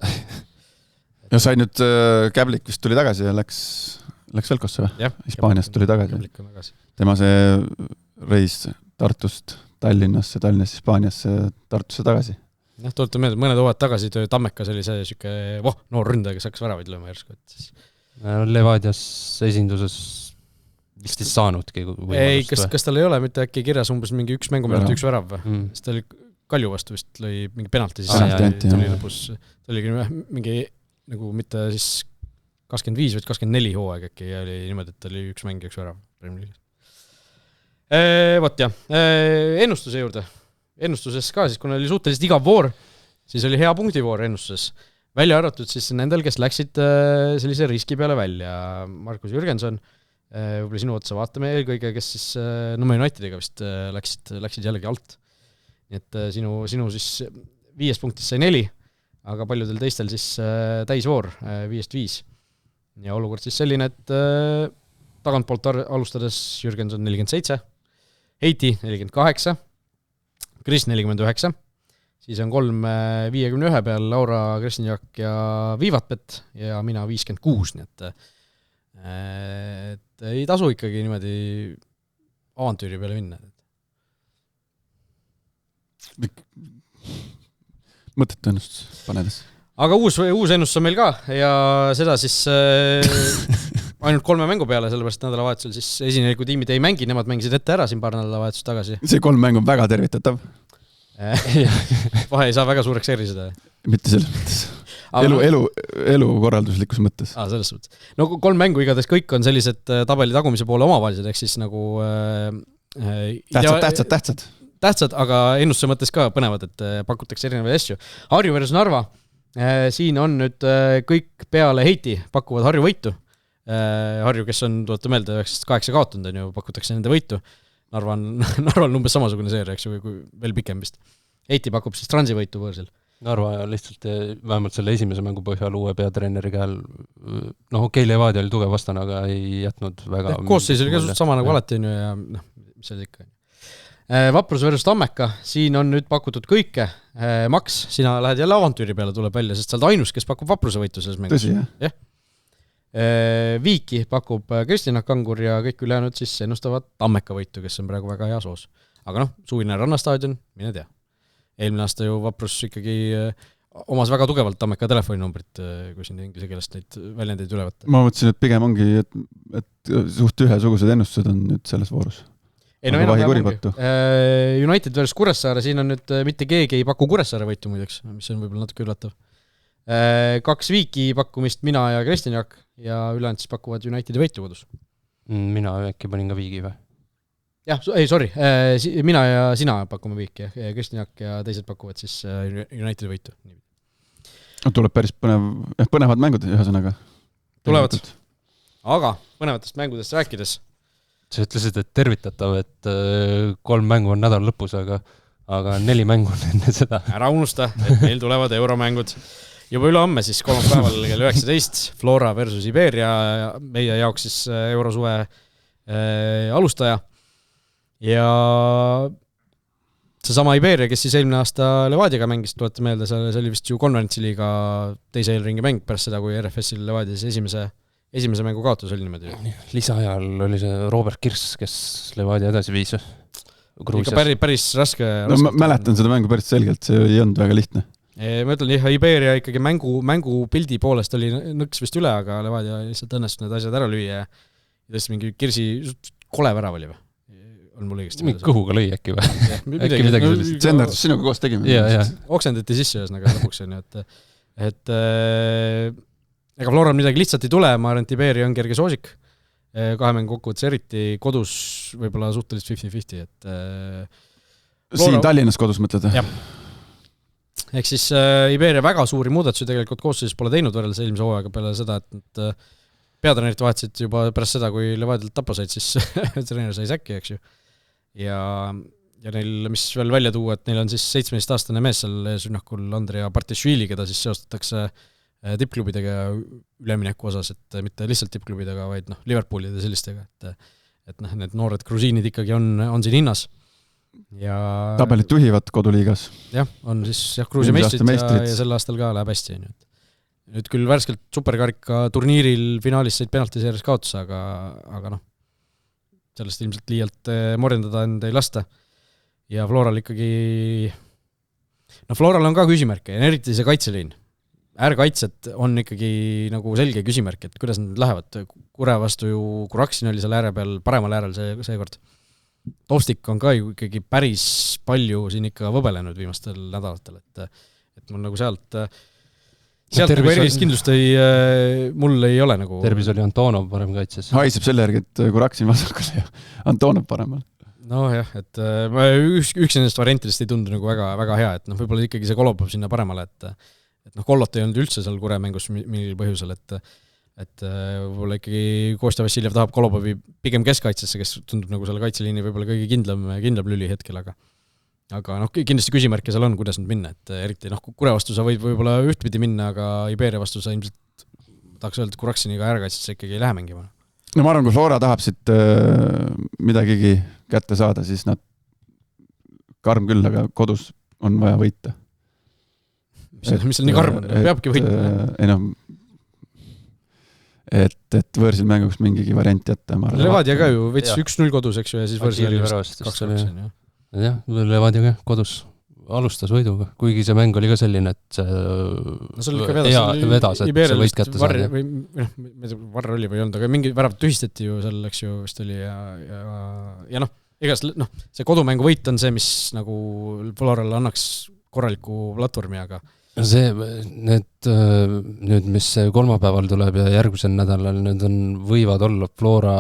Ja sai nüüd Käblik vist tuli tagasi ja läks Velkosse või? Hispaaniast tuli tagasi. Tema see reis Tartust Tallinnasse, Hispaaniasse, Tartusse tagasi. Jah, tuletan meelde, mõned hoovad tagasi Tammeka oli see siuke noor ründaja, kes hakkas väravaid lööma järsku. Levadias esinduses vist ei saanudki võimalust. Ei, kas tal ei ole mitte äkki kirjas umbes mingi üks mänguminut, üks värav või? Sest ta oli Kalju vastu vist lõi mingi penalti, siis tuli lõpus, ta oli mingi nagu mitte siis 25 või 24 hooaeg äkki ja oli niimoodi, et ta oli üks mäng ja üks värav. Vot jah, ennustuse juurde. Ennustuses ka siis, kuna oli suhteliselt igav voor, siis oli hea punktivoor ennustuses. Välja arvatud siis nendel, kes läksid sellise riski peale välja. Markus Jürgenson, võib-olla sinu otsa vaatame eelkõige, kes siis Unitediga vist läksid jällegi alt. Nii et sinu siis 5 punktis sai 4, aga paljudel teistel siis täisvoor 5-5. Ja olukord siis selline, et tagantpoolt alustades Jürgenson 47, Heiti 48, Kris 49, siis on 3 51 peal Laura Krestinjak ja Viivatpet ja mina 56, nii et ei tasu ikkagi niimoodi avantüüri peale minna. Mõttetu ennustus panedes. Aga uus ennustus on meil ka ja seda siis ainult 3 mängu peale, sellepärast nädalavahetusel siis esineliku tiimid ei mängi, nemad mängisid ette ära siin paar nädalavahetust tagasi. See 3 mäng on väga tervitatav. Vahe ei saa väga suureks eriseda. Mitte selles mõttes. Elu korralduslikus mõttes. Selles mõttes. No 3 mängu igatahes kõik on sellised tabeli tagumise poole omavahelised, ehk siis nagu tähtsad, aga ennustuse mõttes ka põnevad, et pakutakse erinevaid asju. Harju versus Narva, siin on nüüd kõik peale Heiti pakuvad Harju võitu. Harju, kes on, tuletu meelde, 9-8 kaotunud, on ju, pakutakse nende võitu. Narva on umbes samasugune seeria, eks ju, kui veel pikem vist. Heiti pakub siis Transi võitu võõrsil. Narva lihtsalt vähemalt selle esimese mängu põhjal uue peatreeneri käel, Levadia oli tugev vastane, aga ei jätnud väga... Koosseis oli ka suht sama nagu alati, ja mis see ikka. Vaprus versus Tammeka, siin on nüüd pakutud kõike. Max, sina lähed jälle avantüüri peale, tuleb välja, sest sa oled ainus, kes pakub Vapruse võitu selles mängus. Tõsi, jah? Viiki pakub Kristina Kangur ja kõik ülejäänud siis ennustavad Tammeka võitu, kes on praegu väga hea soos. Aga suvine Rannastaadion, mine tea. Eelmine aasta ju Vaprus ikkagi omas väga tugevalt Tammeka telefoninumbrit, kui siin inglise keelest neid väljendeid üle võtta. Ma mõtlesin, et pigem ongi, et suht ühesugused ennustused on nüüd selles voorus. Ei, United versus Kuressaare, siin on nüüd mitte keegi ei paku Kuressaare võitu muideks, mis on võib-olla natuke üllatav. 2 Viiki pakkumist mina ja Kristinjak ja ülejäänud siis pakuvad Unitedi võitu kodus. Mina äkki panin ka Viigi või? Jah, mina ja sina pakume Viiki, Kristinjak ja teised pakuvad siis Unitedi võitu. Tuleb päris põnevad mängud ühesõnaga. Tulevad. Aga põnevatest mängudest rääkides. Sa ütlesid, et tervitatav, et 3 mängu on nädal lõpus, aga 4 mängu on enne seda. Ära unusta, et meil tulevad euromängud. Juba üle homme siis kolmapäeval kell 19 Flora versus Iberia, meie jaoks siis eurosuve alustaja. Ja seesama Iberia, kes siis eelmine aasta Levadiaga mängis, tuletan meelde, see oli vist ju konverentsiliiga teise eelringi mäng pärast seda, kui RFS-il Levadias esimese mängu kaotus oli niimoodi. Lisaajal oli see Robert Kirss, kes Levadia edasi viis Gruusias. Ikka päris raske. No, ma mäletan seda mängu päris selgelt, see ei olnud väga lihtne. Ma ütlen, Iberia ikkagi mängu pildi poolest oli nõks vist üle, aga Levadia lihtsalt õnnestus need asjad ära lüüa ja tõesti mingi Kirsi kole värav oli või? On mul õigesti meeles. Kõhuga lõi äkki või? Äkki midagi sellist. Senderdus sinuga koos tegime. Oksendati sisse ühesõnaga lõpuks on ju, et ega Floral midagi lihtsalt ei tule, ma arvan, et Iberia on kerge soosik. 2 mängu kokkuvõttes eriti kodus võib-olla suhteliselt 50-50, et siin Tallinnas kodus mõtled? Jah. Ehk siis Iberia väga suuri muudatusi tegelikult koosseisus pole teinud võrreldes eelmise hooaega peale seda, et peatreenerit vahetsid juba pärast seda, kui Levadialt tappa said, siis treener sai säkki, eks ju. Ja neil, mis veel välja tuua, et neil on siis 17-aastane mees seal eesrünnakul Andrea Bartešvili, keda siis seostatakse tippklubidega ülemineku osas, et mitte lihtsalt tippklubidega, vaid Liverpoolide ja sellistega, et need noored grusiinid ikkagi on siin hinnas. Ja tabelit juhivad koduliigas. Jah, on siis Gruusia meistrid ja sel aastal ka läheb hästi. Nüüd küll värskelt superkarika turniiril finaalis said penaltiseeris kaotus, aga sellest ilmselt liialt morjendada end ei lasta. Ja Floral ikkagi Floral on ka küsimärke, ja eriti see kaitseliin. Äärkaitsed on ikkagi nagu selge küsimärk, et kuidas nad lähevad. Kure vastu ju Kuraksin oli seal ääre peal, paremal äärel seekord. Tovstik on ka ju ikkagi päris palju siin ikka võbelenud viimastel nädalatel, et mul nagu sealt nagu erilist kindlust mul ei ole nagu... Tervis oli Antonov parem kaitses. Haiseb selle järgi, et Kuraksin vasakul ja Antonov paremal. No jah, et üks nendest variantidest ei tundu nagu väga, väga hea, et võib-olla ikkagi see Kolopov sinna paremale, et Kollot ei olnud üldse seal Kure mängus mingil põhjusel, et võib-olla ikkagi Kostja Vassiljev tahab Kolopovi pigem keskkaitsesse, kes tundub nagu selle kaitseliini võib-olla kõige kindlam lüli hetkel, aga kindlasti küsimärke seal on, kuidas nüüd minna, et eriti Kure vastu sa võid võib-olla ühtpidi minna, aga Iberia vastu sa ilmselt tahaks öelda, et Kuraksiniga äärekaitsesse ikkagi ei lähe mängima. No ma arvan, kui Flora tahab siit midagigi kätte saada, siis nad karm küll, aga kodus on vaja võita. Mis seal nii karm on? Peabki võitma. Et võõrsil mänguks mingigi variant jätta. Levadia ka ju võttis 1-0 kodus, eks ju, ja siis võõrsil oli 2-2. Jah, Levadia ka kodus alustas võiduga, kuigi see mäng oli ka selline, et vedas, et see võist kätte saada. Varr oli või ei olnud, aga mingi värav tühistati ju seal, eks ju, vist oli ja igast, see kodumängu võit on see, mis nagu Floral annaks korraliku platvormi, aga nüüd, mis kolmapäeval tuleb ja järgmisel nädalal, need võivad olla Flora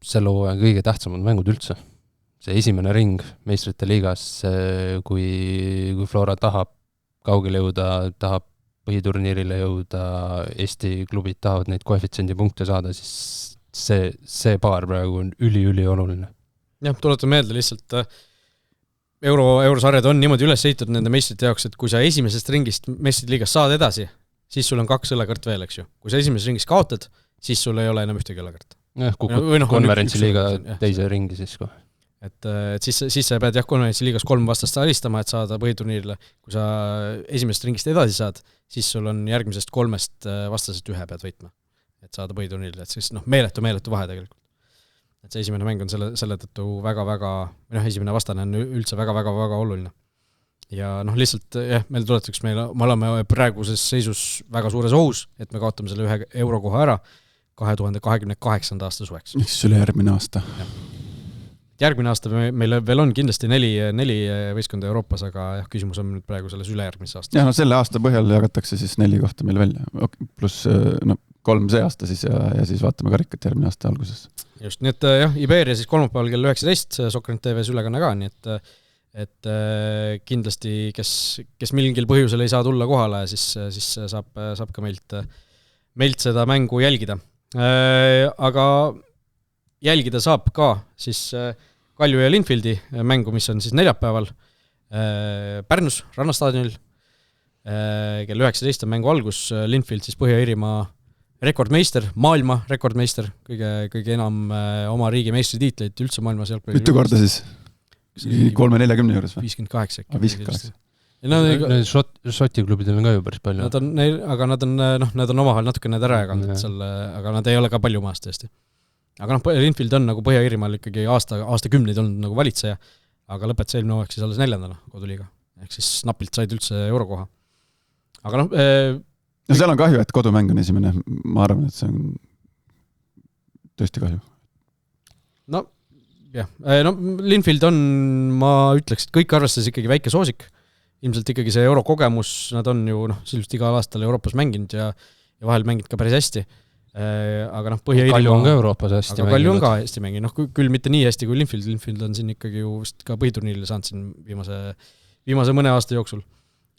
selle hooaja kõige tähtsamad mängud üldse. See esimene ring meistrite liigas, kui Flora tahab kaugele jõuda, tahab põhiturniirile jõuda, Eesti klubid tahavad neid koefitsiendi punkte saada, siis see paar praegu on üli oluline. Jah, tuletan meelde lihtsalt eurosarjad on niimoodi üles ehitatud nende meistrite jaoks, et kui sa esimesest ringist meistrite liigas saad edasi, siis sul on 2 õlekart veel, eks ju. Kui sa esimeses ringis kaotad, siis sul ei ole enam ühtegi õlekart. Kukud konverentsiliiga teise ringi siis kohe. Et siis sa pead konverentsiliigas 3 vastast alistama, et saada põhiturniirile. Kui sa esimesest ringist edasi saad, siis sul on järgmisest 3 vastasest 1 pead võitma, et saada põhiturniirile. Et siis meeletu vahe tegelikult. Et see esimene mäng on selle tõttu väga-väga, esimene vastane on üldse väga-väga oluline. Ja lihtsalt, meile tuletuseks, me oleme praeguses seisus väga suures ohus, et me kaotame selle 1 eurokoha ära 2028. aasta suveks. Siis üle järgmine aasta. Järgmine aasta meil veel on kindlasti 4 võistkonda Euroopas, aga küsimus on nüüd praegu selles ülejärgmise aasta. Ja selle aasta põhjal jagatakse siis 4 kohta meil välja, pluss 3 see aasta siis ja siis vaatame karikat järgmine aasta alguses. Just, nii et Iberia siis kolmapäeval kell 19, Soccernet TV-s ülekanne ka, nii et kindlasti, kes mingil põhjusel ei saa tulla kohale, siis saab ka meilt seda mängu jälgida. Aga jälgida saab ka siis Kalju ja Linfieldi mängu, mis on siis neljapäeval Pärnus Rannastaadionil. Kell 19 on mängu algus, Linfield siis Põhja-Iirimaa rekordmeister, maailma rekordmeister, kõige enam oma riigi meistritiitleid üldse maailmas jalgpalli. Mitu korda siis? 3-40 juures või? 58 äkki. 58. Šoti klubidel on ka ju päris palju. Aga nad on omavahel natukene ära jaganud, aga nad ei ole ka palju maast tõesti. Aga Linfield on nagu Põhja-Iirimaal ikkagi aastakümneid olnud nagu valitseja, aga lõpetas eelmine hooaeg siis alles 4. koduliiga. Ehk siis napilt said üldse eurokoha. Aga no seal on kahju, et kodumäng on esimene. Ma arvan, et see on tõesti kahju. No, jah. Linfield on, ma ütleks, et kõik arvestades ikkagi väike soosik. Ilmselt ikkagi see eurokogemus, nad on ju silmselt igal aastal Euroopas mänginud ja vahel mänginud ka päris hästi. Aga Põhja-Iirimaa... Kalju on ka Euroopas hästi mänginud. Kalju on ka hästi mänginud. Küll mitte nii hästi kui Linfield. Linfield on siin ikkagi ju vist ka põhiturniirile saanud siin viimase mõne aasta jooksul.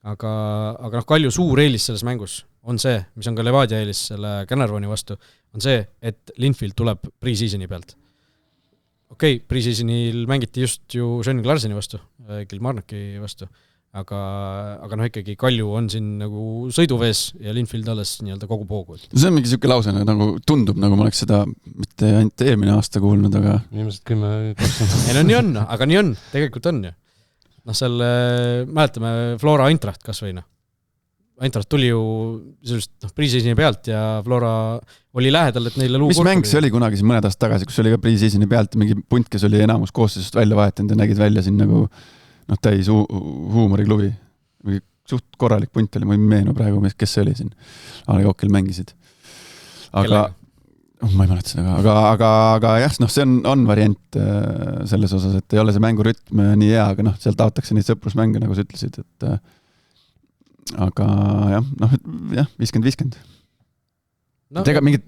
Aga Kalju suur eelis selles mängus on see, mis on ka Levadia eelis selle Caernarfoni vastu, on see, et Linfield tuleb pre-seasoni pealt. Okei, pre-seasonil mängiti just ju Schöning Larseni vastu, Kilmarnocki vastu, aga ikkagi Kalju on siin nagu sõiduvees ja Linfield alles nii-öelda kogu poogu. See on mingi selline lause, nagu tundub, nagu ma oleks seda mitte ainult eelmine aasta kuulnud, aga... Viimased 10-20. Ei, nii on, aga nii on, tegelikult on ju. Selle, mäletame Flora Eintracht kas või Eintracht tuli ju pre-seasoni pealt ja Flora oli lähedal, et neile Mis mäng see oli kunagi siin mõned aastad tagasi, kus oli ka pre-seasoni pealt mingi punt, kes oli enamus koosseisust välja vahetanud ja nägid välja siin nagu täis huumoriklubi. Suht korralik punt oli, ma ei meenu praegu, kes see oli siin. A. Le Coq'il mängisid. Aga ma ei mäleta seda, aga jah, see on variant selles osas, et ei ole see mängurütm nii hea, aga seal taotakse neid sõprusmänge, nagu sa ütlesid, et aga jah, 50-50. Ega mingid,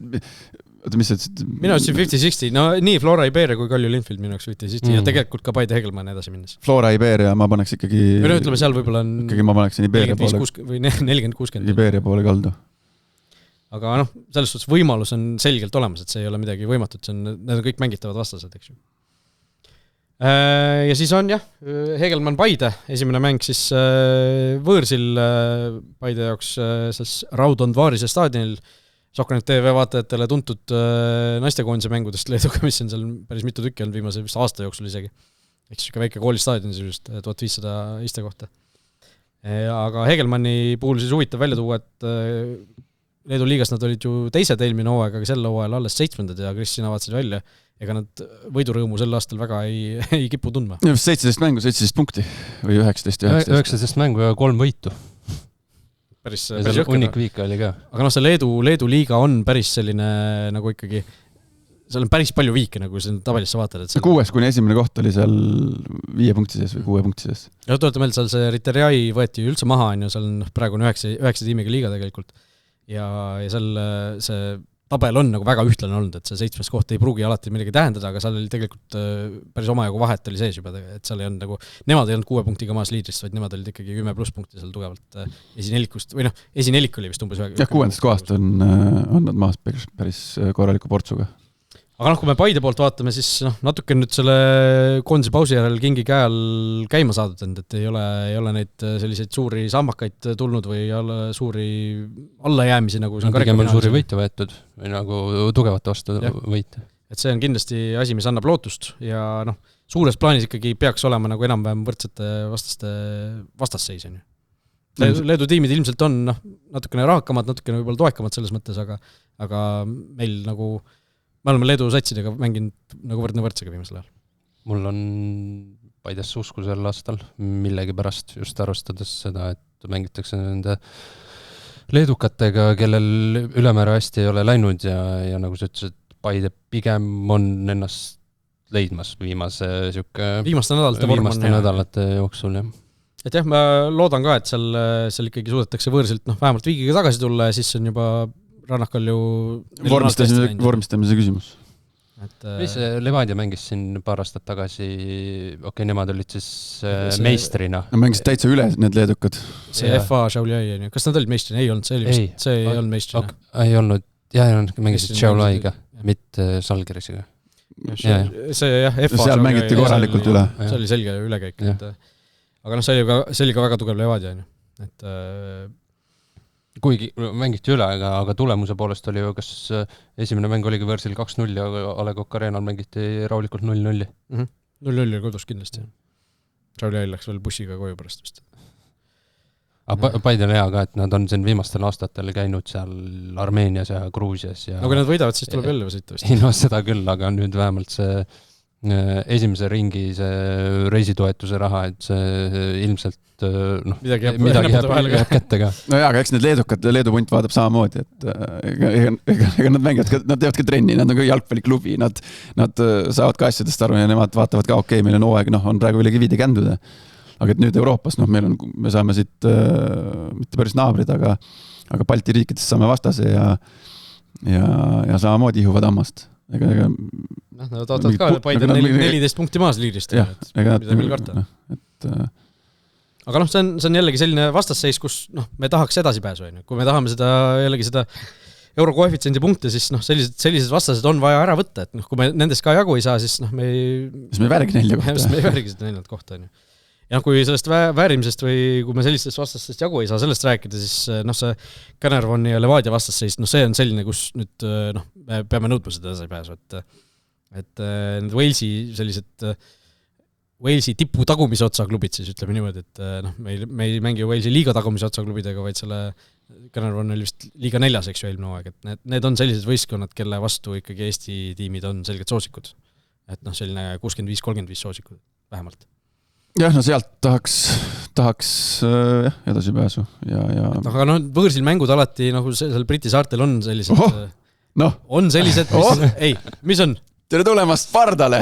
mis sa ütlesid? Minu ütlesin 50-60, nii Flora Iberia kui Kalju Linfield minu jaoks 50-60 ja tegelikult ka Paide Hegelmann edasi minnes. Flora Iberia ma paneks ikkagi... Või ütleme, seal võib-olla on... Ikkagi ma paneksin Iberia poole... Või 40-60. Iberia poole kaldu. Aga selles suhtes võimalus on selgelt olemas, et see ei ole midagi võimatut, need on kõik mängitavad vastased, eks ju. Ja siis on jah, Hegelmann Paide, esimene mäng siis võõrsil Paide jaoks Raudond Vaarise staadionil, Sokkanet TV vaatajatele tuntud naistekoondise mängudest Leeduga, mis on seal päris mitu tükki olnud viimase vist aasta jooksul isegi. Ehk siis väike koolistaadion just 1500 iste kohta. Aga Hegelmanni puhul siis huvitav välja tuua, et Leedu liigas nad olid ju teised eelmine hooaeg, aga sel hooajal alles 7. ja Kristina vaatasid välja, ega nad võidurõõmu sel aastal väga ei kipu tundma. 17 mängu, 17 punkti või 19 mängu ja 3 võitu. Päris hunnik viika oli ka. Aga see Leedu liiga on päris selline nagu ikkagi, seal on päris palju viike, nagu sa tabelisse vaatad. 6 kuni esimene koht oli seal 5 punkti sees või 6 punkti sees. Ja tuletan meelde, seal see Riteriai võeti üldse maha, seal on praegu 9 tiimiga liiga tegelikult. Ja see tabel on nagu väga ühtlane olnud, et see 7. koht ei pruugi alati midagi tähendada, aga seal oli tegelikult päris omajagu vahet oli sees juba, et seal ei olnud nagu, nemad ei olnud 6 punktiga maas liidrist, vaid nemad olid ikkagi 10+ punkti seal tugevalt esinelikust, või esinelik oli vist umbes... Ja 6. kohast on nad maas päris korraliku portsuga. Aga kui me Paide poolt vaatame, siis natuke nüüd selle koondise pausi järel kingi käel käima saadud, et ei ole neid selliseid suuri sammakaid tulnud või suuri allajäämisi, nagu see on pigem on suuri võite võetud või nagu tugevate vastu võite. Et see on kindlasti asi, mis annab lootust ja suures plaanis ikkagi peaks olema nagu enam-vähem võrdsete vastasseis. Leedu tiimid ilmselt on natukene rahakamad, natukene võib-olla toekamad selles mõttes, aga meil nagu me oleme Leedu satsidega mänginud nagu võrdne võrdsega viimasel ajal. Mul on Paidesse usku sel aastal millegi pärast, just arvestades seda, et mängitakse nende leedukatega, kellel ülemäära hästi ei ole läinud ja nagu sa ütlesid, Paide pigem on ennast leidmas viimaste nädalate jooksul. Jah. Et jah, ma loodan ka, et seal ikkagi suudetakse võõrsilt vähemalt viigiga tagasi tulla ja siis on juba rannakal ju vormistamise küsimus. Mis Levadia mängis siin paar aastat tagasi, nemad olid siis meistrina. Mängis täitsa üle need leedukad. See FA Šiauliai, kas nad olid meistrina? Ei olnud, see ei olnud meistrina. Ei olnud, mängisid Šiauliaiga, mitte Salgerisiga. See jah, FA seal mängiti korralikult üle. See oli selge ülekäik. Aga see oli ka väga tugev Levadia. Et kuigi mängiti üle, aga tulemuse poolest oli ju, kas esimene mäng oligi võõrsil 2-0 ja A. Le Coq Arenal mängiti rahulikult 0-0. 0-0 kodus kindlasti. Charlie Hall läks veel bussiga koju pärast vist. Aga Paidel hea ka, et nad on siin viimastel aastatel käinud seal Armeenias ja Gruusias ja kui nad võidavad, siis tuleb jälle sõita vist. Ei no seda küll, aga nüüd vähemalt see esimese ringi see reisitoetuse raha, et see ilmselt midagi jääb kätte ka. No jaa, aga eks need Leedu punt vaatab samamoodi, et ega nad mängivad ka, nad teevad ka trenni, nad on ka jalgpalliklubi, nad saavad ka asjadest aru ja nemad vaatavad ka, okei, meil on hooaeg, on praegu üle kivide känduda. Aga et nüüd Euroopas, me saame siit mitte päris naabrid, aga Balti riikidest saame vastase ja samamoodi ihuvad hammast. Nad ootavad ka, Paidel 14 punkti maas liidrist. Mida meil karta. Aga see on jällegi selline vastasseis, kus me tahaks edasi pääsu. Kui me tahame seda eurokoefitsiendi punkte, siis sellised vastased on vaja ära võtta. Et kui me nendest ka jagu ei saa, siis me ei väärigi 4 kohta. Me ei väärigi seda 4 kohta. Ja kui sellest väärimisest või kui me sellistest vastastest jagu ei saa sellest rääkida, siis see Caernarfoni ja Levadia vastasseis, see on selline, kus nüüd me peame nõudma seda edasi pääsu, et need Walesi tipu tagumise otsa klubid siis ütleme niimoodi, et me ei mängi ju Walesi liiga tagumise otsa klubidega, vaid selle Caernarfon oli vist liiga 4, eks ju eelmine aeg, et need on sellised võistkonnad, kelle vastu ikkagi Eesti tiimid on selgelt soosikud. Et selline 65-35 soosikud vähemalt. Jah, sealt tahaks edasi pääsu. Aga võõrsil mängud alati, seal Briti saartel on sellised, on sellised, mis on? Tere tulemast Pardale!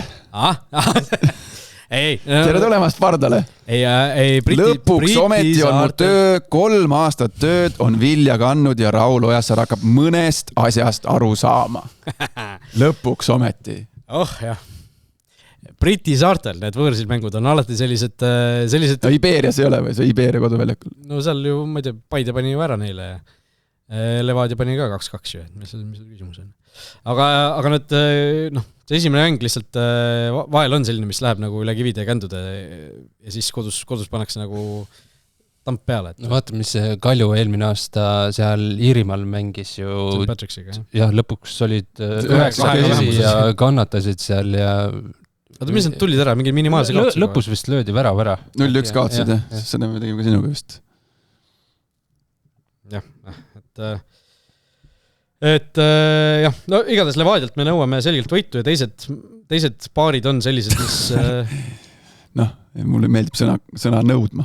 Tere tulemast Pardale! Lõpuks ometi on mu töö, 3 aastat tööd on vilja kandnud ja Raul Ojasaar hakkab mõnest asjast aru saama. Lõpuks ometi. Jah. Briti saartel need võõrsil mängud on alati sellised... No Ibeerias ei ole või, see Ibeeria koduväljakul? No seal ju, ma ei tea, Paide pani ju ära neile ja Levadia pani ka 2-2 ju, mis seal küsimus on. Aga nüüd, see esimene mäng lihtsalt vahel on selline, mis läheb nagu üle kivide ja kändude ja siis kodus pannakse nagu tamp peale. Vaata, mis see Kalju eelmine aasta seal Iirimaal mängis ju... St. Patrick'iga, jah, lõpuks olid 9 ja kannatasid seal ja... Aga mis nad tulid ära, mingi minimaalse kaotusega? Lõpus vist löödi vära. 0-1 kaotasid, seda me tegime ka sinuga vist. Jah, jah, igatahes Levadialt me nõuame selgelt võitu ja teised paarid on sellised, mis... mulle meeldib sõna nõudma.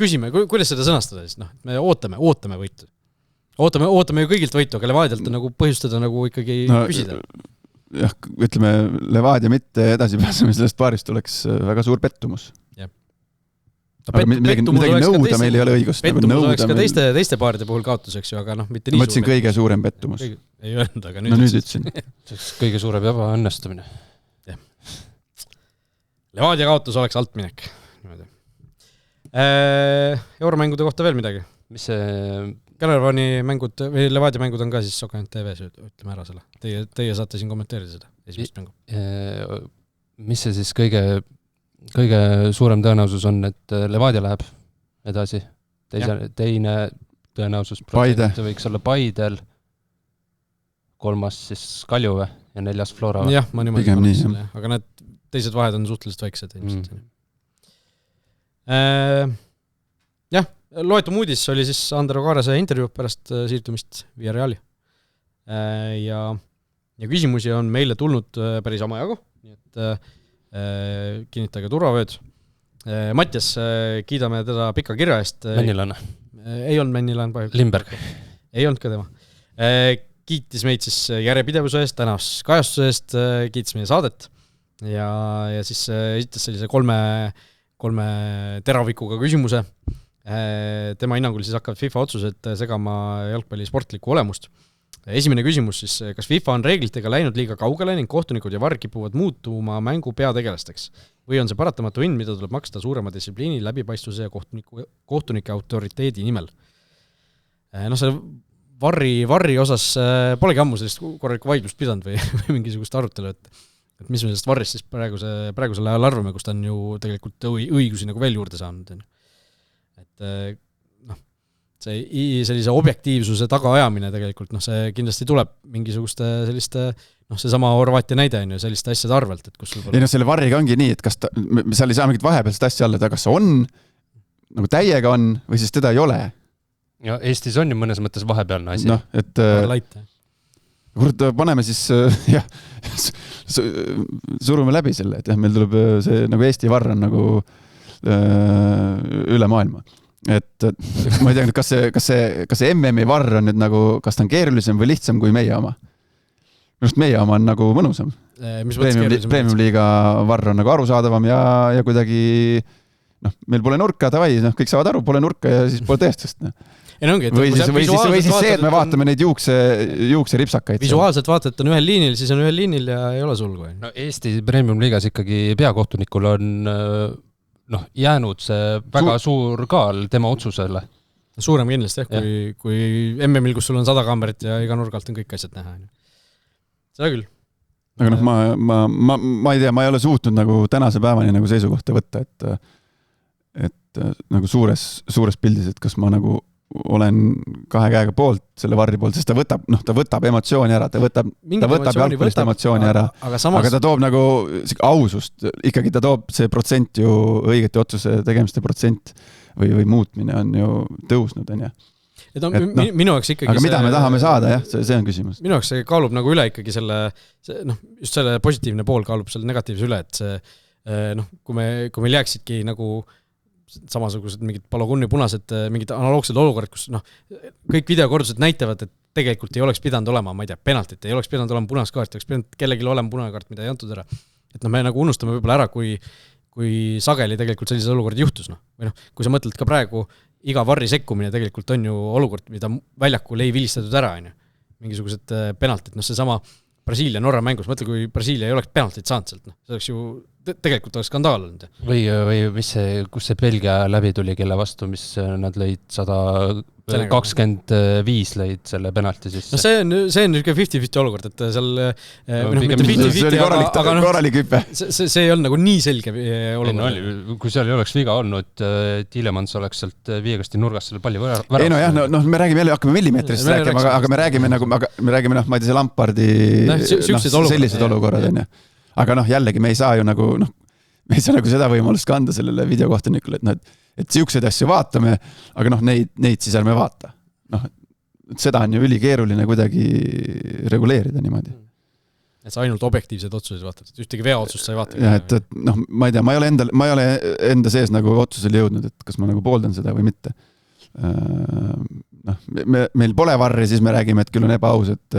Küsime, kuidas seda sõnastada siis? Me ootame võitu. Ootame ju kõigilt võitu, aga Levadialt on nagu põhjustada nagu ikkagi küsida. Jah, ütleme, Levadia mitte edasi pääseme sellest paarist oleks väga suur pettumus. Aga midagi nõuda meil ei ole õigust. Pettumus oleks ka teiste paaride puhul kaotuseks ju, aga mitte nii suurem. Ma ütlesin kõige suurem pettumus. Ei öelnud, aga nüüd ütlesin. Kõige suurem jaba õnnestumine. Levadia kaotus oleks altminek. Euromängude kohta veel midagi? Mis see... Caernarfoni mängud või Levadia mängud on ka siis Sokant TV-s, ütleme ära selle. Teie saate siin kommenteerida seda esimest mängu. Mis see siis kõige suurem tõenäosus on, et Levadia läheb edasi? Teine tõenäosus võiks olla Paidel, 3. siis Kalju ja 4. Flora. Jah, ma niimoodi paneks selle, aga need teised vahed on suhteliselt väiksed ilmselt. Jah, loetum uudis oli siis Andero Kaarase intervjuu pärast siirtumist Villarreali. Ja küsimusi on meile tulnud päris omajagu, nii et kinnitage turvavööd. Mattias, kiidame teda pika kirja eest. Männilanne. Ei olnud Männilanne. Limberg. Ei olnud ka tema. Kiitis meid siis järjepidevuse eest, tänas kajastuse eest, kiitis meie saadet ja siis esitas sellise kolme teravikuga küsimuse. Tema hinnangul siis hakkavad FIFA otsused segama jalgpalli sportlikku olemust. Esimene küsimus siis, kas FIFA on reeglitega läinud liiga kaugele ning kohtunikud ja VAR kipuvad muutuma mängu peategelasteks? Või on see paratamatu hind, mida tuleb maksta suurema distsipliini, läbipaistvuse ja kohtunike autoriteedi nimel? See VAR-i osas polegi ammu sellist korralikku vaidlust pidanud või mingisugust arutelu, et mis me sellest VAR-ist siis praegusel ajal arvame, kus ta on ju tegelikult õigusi nagu veel juurde saanud. Et sellise objektiivsuse tagaajamine tegelikult, see kindlasti tuleb mingisuguste selliste, seesama Horvaatia näide on ju selliste asjade arvelt, et kus ei selle varriga ongi nii, et kas seal ei saa mingit vahepealset asja alla, kas on, nagu täiega on, või siis teda ei ole. Ja Eestis on ju mõnes mõttes vahepealne asi. Et kurat, paneme siis surume läbi selle, et meil tuleb see nagu Eesti varr on nagu üle maailma. Et ma ei tea, kas see MM-i varr on nüüd nagu, kas ta on keerulisem või lihtsam kui meie oma? Just meie oma on nagu mõnusam. Premium-liiga varr on nagu arusaadavam ja kuidagi meil pole nurka, davai, kõik saavad aru, pole nurka ja siis pole tõestust. Või siis see, et me vaatame neid juukse ripsakaid. Visuaalselt vaatad, et on ühel liinil, siis on ühel liinil ja ei ole sulgu. Eesti Premium-liigas ikkagi peakohtunikul on jäänud see väga suur kaal tema otsusele. Suurem kindlasti, kui MM-il, kus sul on 100 kaamerit ja iga nurgalt on kõik asjad näha. Seda küll. Aga ma ei tea, ma ei ole suutnud nagu tänase päevani nagu seisukohta võtta, et nagu suures pildis, et kas ma nagu olen kahe käega poolt, selle varri poolt, sest ta võtab emotsiooni ära, ta võtab jalgpallist emotsiooni ära, aga ta toob nagu ausust, ikkagi ta toob see protsent ju õigeti otsuse tegemiste protsent või muutmine on ju tõusnud, on ju. Minu jaoks ikkagi aga mida me tahame saada, jah, see on küsimus. Minu jaoks see kaalub nagu üle ikkagi just selle positiivne pool kaalub selle negatiivse üle, et see, kui meil jääksidki nagu samasugused mingid Palogunni punased, mingid analoogsed olukorrad, kus kõik videokordused näitavad, et tegelikult ei oleks pidanud olema, ma ei tea, penaltit, ei oleks pidanud olema punaskaart, oleks pidanud kellelgi olema punakaart, mida ei antud ära. Et me nagu unustame võib-olla ära, kui sageli tegelikult sellised olukorrad juhtus. Või kui sa mõtled ka praegu, iga varri sekkumine tegelikult on ju olukord, mida väljakul ei vilistatud ära. Mingisugused penaltid, see sama Brasiilia Norra mängus, mõtle, kui Brasiilia ei oleks penaltit saanud sealt, see oleks ju tegelikult oleks skandaal olnud. Või kus see Belgia läbi tuli, kelle vastu, mis nad lõid 125 lõid selle penalti sisse. See on niisugune 50-50 olukord, et seal see oli korralik hüpe. See ei olnud nagu nii selge olukord. Kui seal ei oleks viga olnud, Tielemans oleks sealt viiegasti nurgast selle palli võra. Ei me räägime jälle, hakkame millimeetrist rääkima, aga me räägime, ma ei tea, see Lampardi sellised olukorrad on ju. Aga jällegi me ei saa ju nagu, me ei saa nagu seda võimalust kanda sellele videokohtunikule, et siukseid asju vaatame, aga neid siis ärme vaata. Seda on ju ülikeeruline kuidagi reguleerida niimoodi. Et sa ainult objektiivsed otsused vaatad, et ühtegi veaotsust sa ei vaata. Ja, et ma ei tea, ma ei ole enda sees nagu otsusele jõudnud, et kas ma nagu pooldan seda või mitte. Meil pole varri, siis me räägime, et küll on ebaaus, et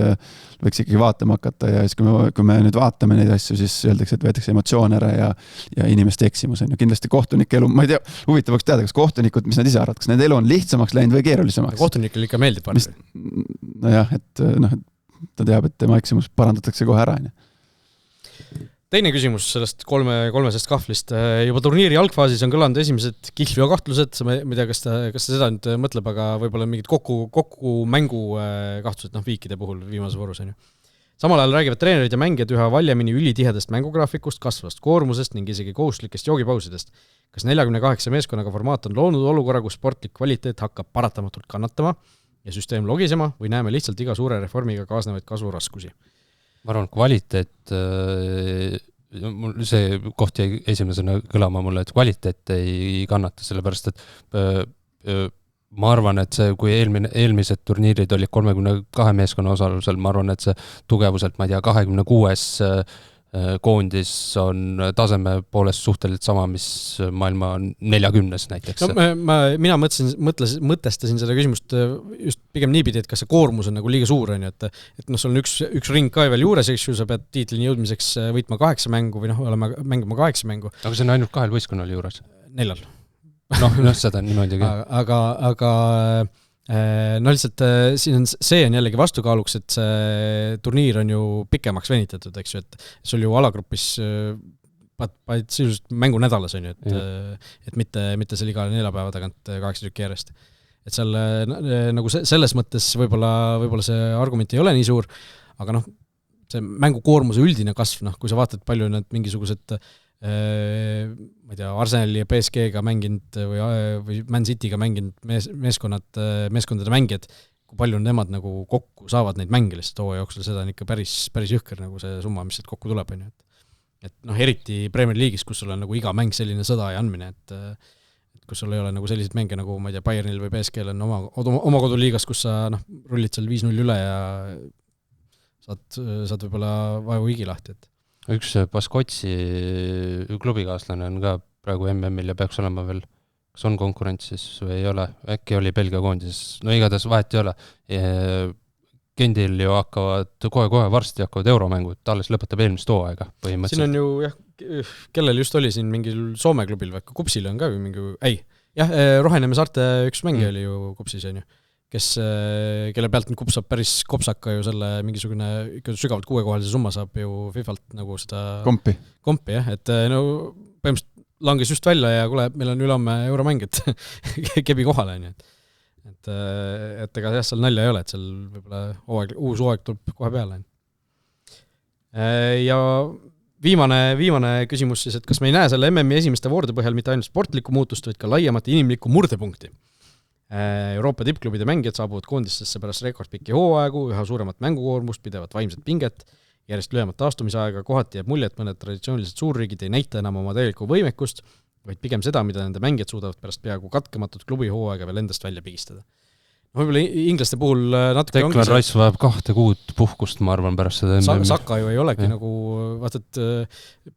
võiks ikkagi vaatama hakata ja siis kui me nüüd vaatame neid asju, siis öeldakse, et võetakse emotsioon ära ja inimeste eksimus on ju kindlasti kohtunike elu, ma ei tea, huvitavaks teada, kas kohtunikud, mis nad ise arvad, kas nende elu on lihtsamaks läinud või keerulisemaks? Kohtunikele ikka meeldib varri. Nojah, et ta teab, et tema eksimus parandatakse kohe ära. Teine küsimus sellest kolmesest kahvlist. Juba turniiri algfaasis on kõlanud esimesed kihlveokahtlused, ma ei tea, kas ta seda nüüd mõtleb, aga võib-olla mingid kokku mängu kahtlused viikide puhul viimase voorus on ju. Samal ajal räägivad treenerid ja mängijad üha valjemini ülitihedast mängugraafikust, kasvast koormusest ning isegi kohustuslikest joogipausidest. Kas 48 meeskonnaga formaat on loonud olukorra, kus sportlik kvaliteet hakkab paratamatult kannatama ja süsteem logisema või näeme lihtsalt iga suure reformiga kaasnevaid kasvuraskusi? Ma arvan, kvaliteet, see koht jäi esimesena kõlama mulle, et kvaliteet ei kannata, sellepärast, et ma arvan, et see, kui eelmised turniirid olid 32 meeskonna osalusel, ma arvan, et see tugevuselt, ma ei tea, 26 koondis on taseme poolest suhteliselt sama, mis maailma 40 näiteks. Mina mõtestasin seda küsimust just pigem niipidi, et kas see koormus on nagu liiga suur, on ju, et sul on üks ring ka veel juures, eks ju, sa pead tiitlini jõudmiseks võitma 8 mängu või mängima 8 mängu. Aga see on ainult 2 võistkonnal juures? 4. Seda on niimoodi ka. Aga lihtsalt see on jällegi vastukaaluks, et see turniir on ju pikemaks venitatud, eks ju, et sul ju alagrupis sisuliselt mängu nädalas on ju, et mitte seal iga 4 päeva tagant 8 tükki järjest. Et seal nagu selles mõttes võib-olla see argument ei ole nii suur, aga see mängukoormuse üldine kasv, kui sa vaatad palju need mingisugused ma ei tea, Arsenali ja PSG-ga mänginud või Man Cityga mänginud meeskondade mängijad, kui palju nemad nagu kokku saavad neid mänge lihtsalt hooaja jooksul, seda on ikka päris jõhker nagu see summa, mis sealt kokku tuleb, on ju. Et noh, eriti Premier League'is, kus sul on nagu iga mäng selline sõda ja andmine, et kus sul ei ole nagu selliseid mänge nagu, ma ei tea, Bayernil või PSG-l on oma koduliigas, kus sa rullid seal 5-0 üle ja saad võib-olla vaevu higi lahti, et üks Baskotsi klubikaaslane on ka praegu MM-il ja peaks olema veel, kas on konkurentsis või ei ole, äkki oli Belgia koondises, no igatahes vahet ei ole. Gendil ju kohe varsti hakkavad euromängud, ta alles lõpetab eelmist hooaega põhimõtteliselt. Siin on ju, jah, kellel just oli siin mingil Soome klubil või Kupsil on ka või mingi, Roheneeme saarte üks mängija oli ju Kupsis, on ju, kelle pealt nüüd Kups saab päris kopsaka ju selle mingisugune ikka sügavalt 6-kohalise summa saab ju FIFalt nagu seda kompi, jah, et no põhimõtteliselt langes just välja ja kuule, meil on ülehomme euromäng, et kebi kohale, on ju, et ega jah, seal nalja ei ole, et seal võib-olla uus hooaeg tuleb kohe peale. Ja viimane küsimus siis, et kas me ei näe selle MM-i esimeste voorde põhjal mitte ainult sportlikku muutust, vaid ka laiemat inimlikku murdepunkti. Euroopa tippklubide mängijad saabuvad koondistesse pärast rekordpikki hooaegu, üha suuremat mängukoormust, pidevat vaimset pinget, järjest lühemat taastumisaega, kohati jääb mulje, et mõned traditsioonilised suurriigid ei näita enam oma täielikku võimekust, vaid pigem seda, mida nende mängijad suudavad pärast peaaegu katkematut klubi hooaega veel endast välja pigistada. Võib-olla inglaste puhul natuke Declan Rice vajab 2 kuud puhkust, ma arvan, pärast seda Saka ju ei olegi nagu, vaata, et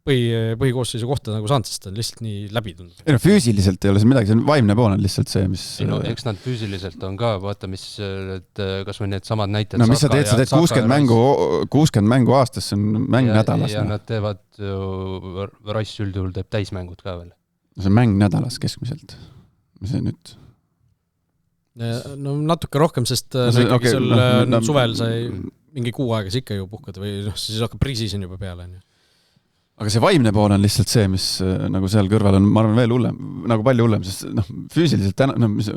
põhikoosseisu kohta nagu saanud, sest ta on lihtsalt nii läbi tundnud. Ei no füüsiliselt ei ole see midagi, see on vaimne pool on lihtsalt see, mis eks nad füüsiliselt on ka, vaata, mis kas või need samad näited. No mis sa teed 60 mängu aastas, see on mäng nädalas. Ja nad teevad, Rice üldjuhul teeb täismängud ka veel. See on mäng nädalas keskmiselt. Mis see nüüd? No natuke rohkem, sest sul suvel sai mingi kuu aega ikka ju puhkada või siis hakkab pre-season juba peale. Aga see vaimne pool on lihtsalt see, mis nagu seal kõrval on, ma arvan, veel hullem, nagu palju hullem, sest füüsiliselt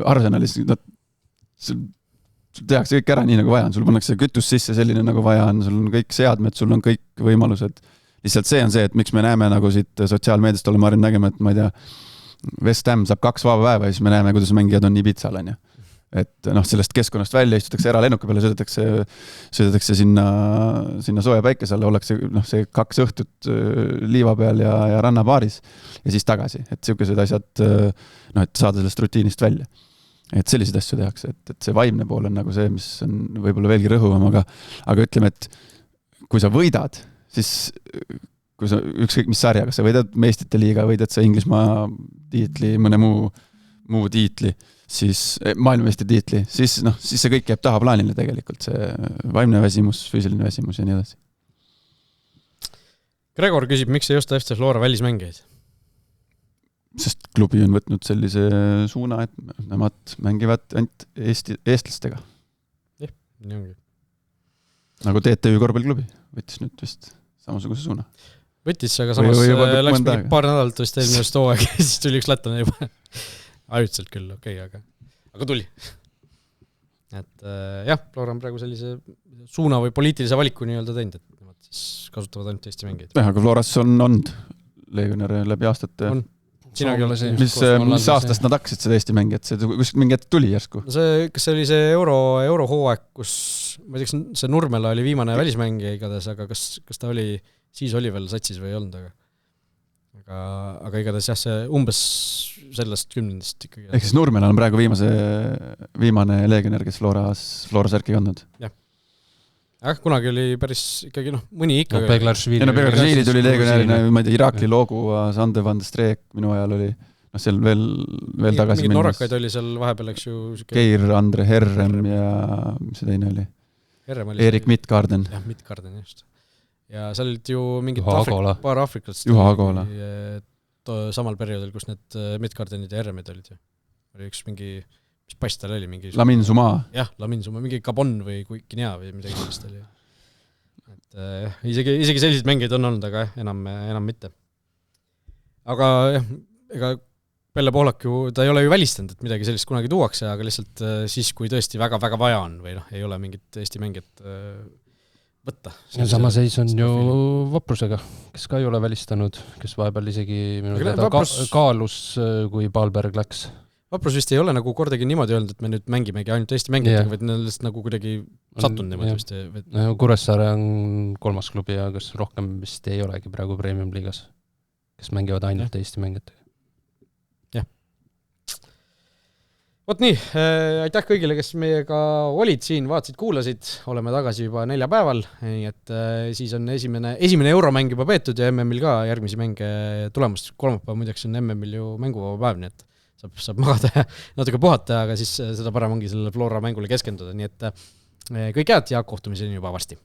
Arsenalis sul tehakse kõik ära nii nagu vaja on, sul pannakse kütus sisse selline nagu vaja on, sul on kõik seadmed, sul on kõik võimalused. Lihtsalt see on see, et miks me näeme nagu siit sotsiaalmeediast oleme harjunud nägema, et ma ei tea, West Ham saab 2 vaba päeva ja siis me näeme, kuidas mängijad on Ibizal, on ju. Et sellest keskkonnast välja istutakse ära lennuka peale, sõidetakse sinna sooja päikese alla, ollakse see 2 õhtut liiva peal ja rannabaaris ja siis tagasi. Et sellised asjad, et saada sellest rutiinist välja. Et selliseid asju tehakse, et see vaimne pool on nagu see, mis on võib-olla veelgi rõhuvam, aga ütleme, et kui sa võidad, siis kui sa ükskõik mis sarja, kas sa võidad meistrite liiga, võidad sa Inglismaa tiitli, mõne muu tiitli, siis maailmameistri tiitli, siis see kõik jääb tahaplaanile tegelikult, see vaimne väsimus, füüsiline väsimus ja nii edasi. Gregor küsib, miks ei osta FC Flora välismängijaid? Sest klubi on võtnud sellise suuna, et nemad mängivad ainult eestlastega. Jah, nii ongi. Nagu TTÜ korvpalliklubi võttis nüüd vist samasuguse suuna. Võttis, aga samas läks mingi paar nädalat vist eelmine hooaeg ja siis tuli üks lätlane juba. Ajutselt küll, okei, aga tuli. Et jah, Flora on praegu sellise suuna või poliitilise valiku nii-öelda teinud, et nemad siis kasutavad ainult Eesti mängijaid. Aga Floras on olnud legionäre läbi aastate. Mis aastast nad hakkasid seda Eesti mängijat? Kus mingi hetk tuli järsku? Kas see oli see eurohooaeg, kus ma ei tea, see Nurmela oli viimane välismängija igades, aga kas ta oli, siis oli veel satsis või ei olnud, aga igatahes jah, see umbes sellest 10. ikkagi. Ehk siis Nurmela on praegu viimane legionär, kes Flora särki kandnud. Jah. Kunagi oli päris ikkagi, mõni ikka. Beglaršvili tuli legionärina, ma ei tea, Irakli loogu, Sander van de Streek minu ajal oli, seal veel tagasi mingid norrakaid oli seal vahepeal, eks ju. Keir, Andre Herrem ja mis see teine oli? Erik Midtgarden. Jah, Midtgarden, just. Ja seal olid ju mingid paar Afrikast. Juha Agola. Samal perioodil, kus need Midtgardenid ja Herremid olid ju. Oli üks mingi, mis pass tal oli? Lamin Suma. Jah, Lamin Suma, mingi Gabon või Guinea või midagi sellist oli. Et isegi sellised mängid on olnud, aga enam mitte. Aga ega Pelle Pohlak ju, ta ei ole ju välistanud, et midagi sellist kunagi tuuakse, aga lihtsalt siis, kui tõesti väga-väga vaja on või ei ole mingit Eesti mängijat võtta. Ja sama seis on ju Vaprusega, kes ka ei ole välistanud, kes vahepeal isegi minu teada kaalus, kui Palberg läks. Vaprus vist ei ole nagu kordagi niimoodi öelnud, et me nüüd mängimegi ainult Eesti mängijatega, vaid neil lihtsalt nagu kuidagi sattunud niimoodi vist. Kuressaare on 3. klubi ja kas rohkem vist ei olegi praegu Premium liigas, kes mängivad ainult Eesti mängijatega. Vot nii, aitäh kõigile, kes meiega olid siin, vaatasid, kuulasid, oleme tagasi juba 4 päeval, nii et siis on esimene euromäng juba peetud ja MM-il ka järgmisi mänge tulemust. Kolmapäev muideks on MM-il ju mänguvaba päev, nii et saab magada natuke puhata, aga siis seda parem ongi selle Flora mängule keskenduda, nii et kõik head ja kohtumiseni juba varsti.